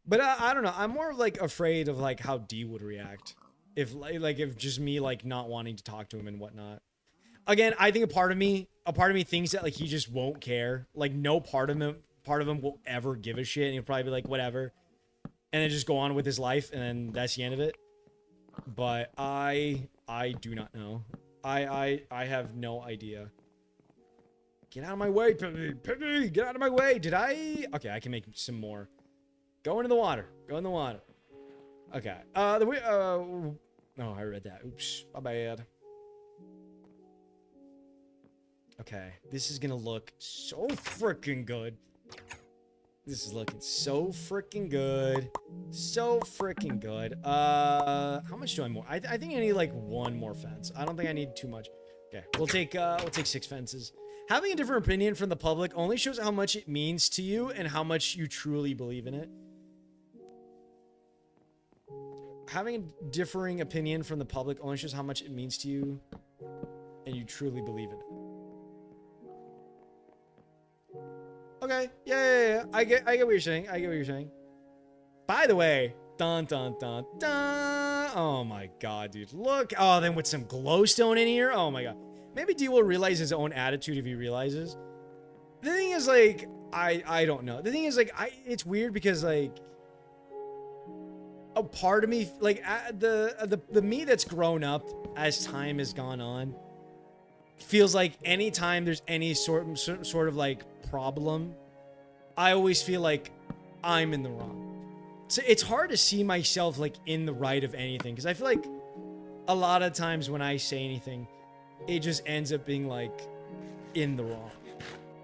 But I don't know. I'm more like afraid of like how D would react if just me like not wanting to talk to him and whatnot. Again, I think a part of me thinks that like he just won't care. Like no part of him will ever give a shit, and he'll probably be like whatever, and then just go on with his life, and then that's the end of it. But I do not know. I have no idea. Get out of my way, Pippi! Get out of my way! Okay, I can make some more. Go into the water. Go in the water. Okay. No, I read that. Oops. My bad. Okay. This is gonna look so freaking good. This is looking so freaking good. So freaking good. How much do I more? I think I need like one more fence. I don't think I need too much. Okay. We'll take 6 fences. Having a different opinion from the public only shows how much it means to you and how much you truly believe in it. Having a differing opinion from the public only shows how much it means to you and you truly believe in it. Okay. Yeah. I get what you're saying. By the way, Dun, dun, dun, dun. Oh my god, dude. Look. Oh, then with some glowstone in here. Oh my god. Maybe D will realize his own attitude if he realizes. The thing is, like, I don't know. The thing is, like, it's weird because, like, a part of me, like, the me that's grown up as time has gone on feels like anytime there's any sort of like problem, I always feel like I'm in the wrong. So it's hard to see myself like in the right of anything, because I feel like a lot of times when I say anything, it just ends up being like in the wrong,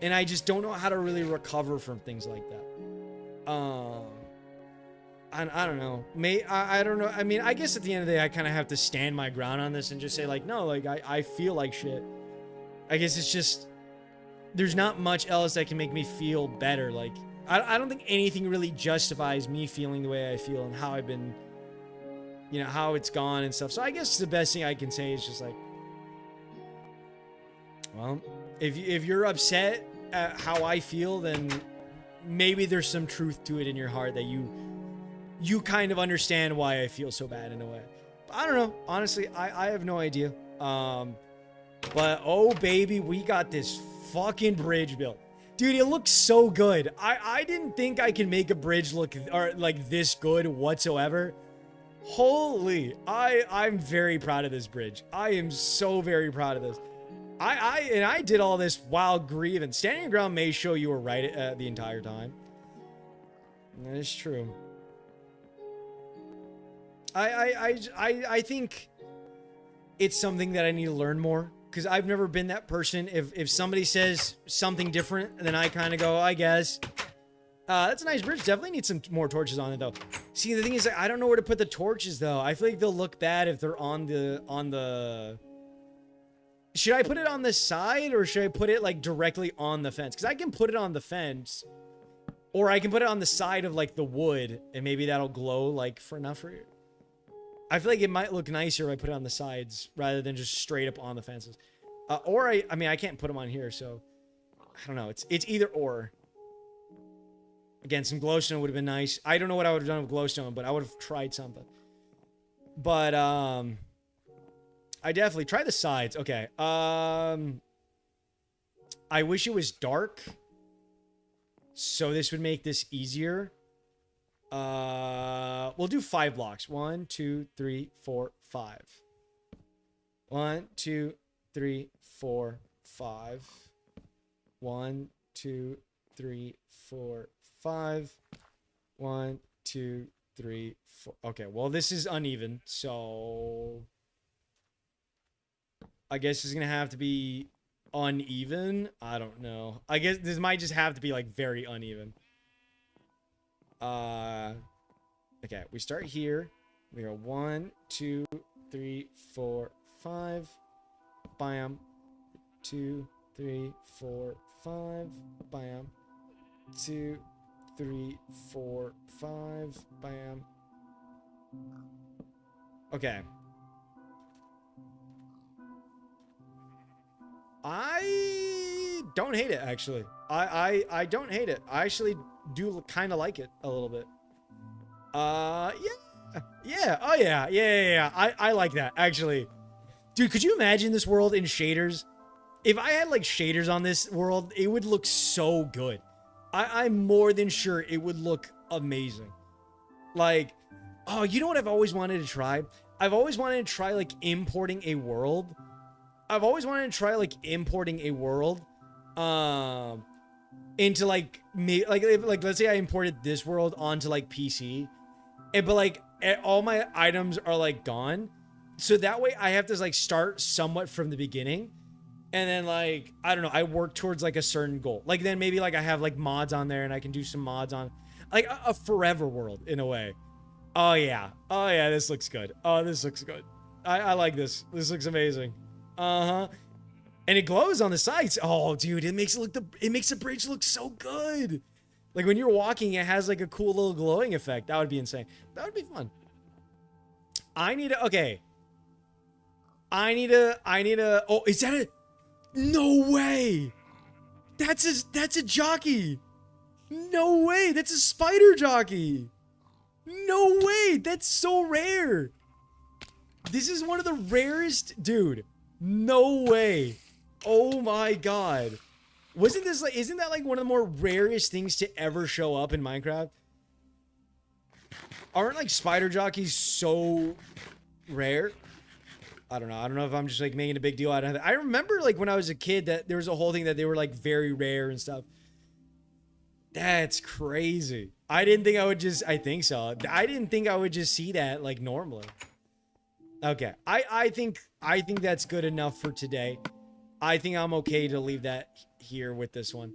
and I just don't know how to really recover from things like that. I don't know. I don't know. I mean, I guess at the end of the day, I kind of have to stand my ground on this and just say like, no, like I feel like shit. I guess it's just, there's not much else that can make me feel better. Like, I don't think anything really justifies me feeling the way I feel and how I've been, you know, how it's gone and stuff. So I guess the best thing I can say is just like, well, if you're upset at how I feel, then maybe there's some truth to it in your heart that you kind of understand why I feel so bad in a way. But I don't know. Honestly, I have no idea. But oh baby, we got this fucking bridge built. Dude, it looks so good. I didn't think I could make a bridge look or like this good whatsoever. Holy, I'm very proud of this bridge. I am so very proud of this. I did all this while grieving. Standing your ground may show you were right the entire time. That is true. I think it's something that I need to learn more, because I've never been that person. If somebody says something different, then I kind of go, I guess. That's a nice bridge. Definitely need some more torches on it, though. See, the thing is, I don't know where to put the torches, though. I feel like they'll look bad if they're on the... Should I put it on the side, or should I put it, like, directly on the fence? Because I can put it on the fence, or I can put it on the side of, like, the wood, and maybe that'll glow, like, for enough for it. I feel like it might look nicer if I put it on the sides rather than just straight up on the fences. Or I mean, I can't put them on here, so I don't know. It's either or. Again, some glowstone would have been nice. I don't know what I would have done with glowstone, but I would have tried something. But I definitely try the sides. Okay. I wish it was dark, so this would make this easier. We'll do 5 blocks. 1, 2, 3, 4, 5. 1, 2, 3, 4, 5. 1, 2, 3, 4, 5. 1, 2, 3, 4. Okay, well, this is uneven, so I guess it's gonna have to be uneven. I don't know. I guess this might just have to be like very uneven. Okay, we start here. We go 1, 2, 3, 4, 5. Bam. 2, 3, 4, 5. Bam. 2, 3, 4, 5. Bam. Okay. I don't hate it, actually. I don't hate it. I actually do kind of like it a little bit. Yeah. Yeah. Oh, yeah. Yeah. I like that, actually. Dude, could you imagine this world in shaders? If I had, like, shaders on this world, it would look so good. I'm more than sure it would look amazing. Like, oh, you know what I've always wanted to try? I've always wanted to try, like, importing a world. Into like let's say I imported this world onto like PC, but like all my items are like gone, so that way I have to like start somewhat from the beginning, and then like I don't know, I work towards like a certain goal. Like then maybe like I have like mods on there and I can do some mods on like a forever world in a way. Oh yeah, this looks good. Oh, this looks good. I like this. This looks amazing. And it glows on the sides. Oh, dude, it makes the bridge look so good. Like when you're walking, it has like a cool little glowing effect. That would be insane. That would be fun. I need to. Oh, is that a? No way. That's a jockey. No way. That's a spider jockey. No way! That's so rare! This is one of the rarest... Dude, no way. Oh my god. Wasn't this like... Isn't that like one of the more rarest things to ever show up in Minecraft? Aren't like spider jockeys so rare? I don't know. I don't know if I'm just like making a big deal out of it. I remember like when I was a kid that there was a whole thing that they were like very rare and stuff. That's crazy. I didn't think I would just... I think so. I didn't think I would just see that like normally. Okay. I think that's good enough for today. I think I'm okay to leave that here with this one.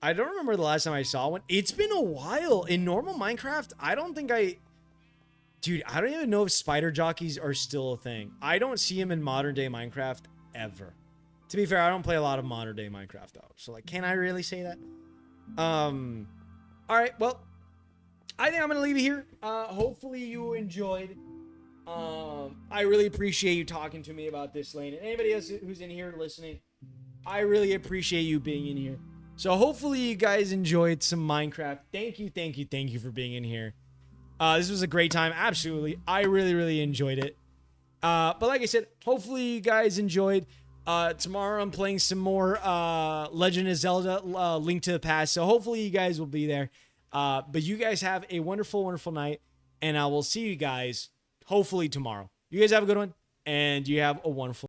I don't remember the last time I saw one. It's been a while. In normal Minecraft, I don't think I... Dude, I don't even know if spider jockeys are still a thing. I don't see them in modern day Minecraft ever. To be fair, I don't play a lot of modern day Minecraft though. So like, can I really say that? All right, well, I think I'm gonna leave it here. Hopefully you enjoyed. I really appreciate you talking to me about this, Lane, and anybody else who's in here listening. I really appreciate you being in here. So hopefully you guys enjoyed some Minecraft. Thank you for being in here. This was a great time, absolutely. I really enjoyed it. But like I said, hopefully you guys enjoyed. Tomorrow I'm playing some more Legend of Zelda Link to the Past, so hopefully you guys will be there. But you guys have a wonderful night, and I will see you guys hopefully tomorrow. You guys have a good one, and you have a wonderful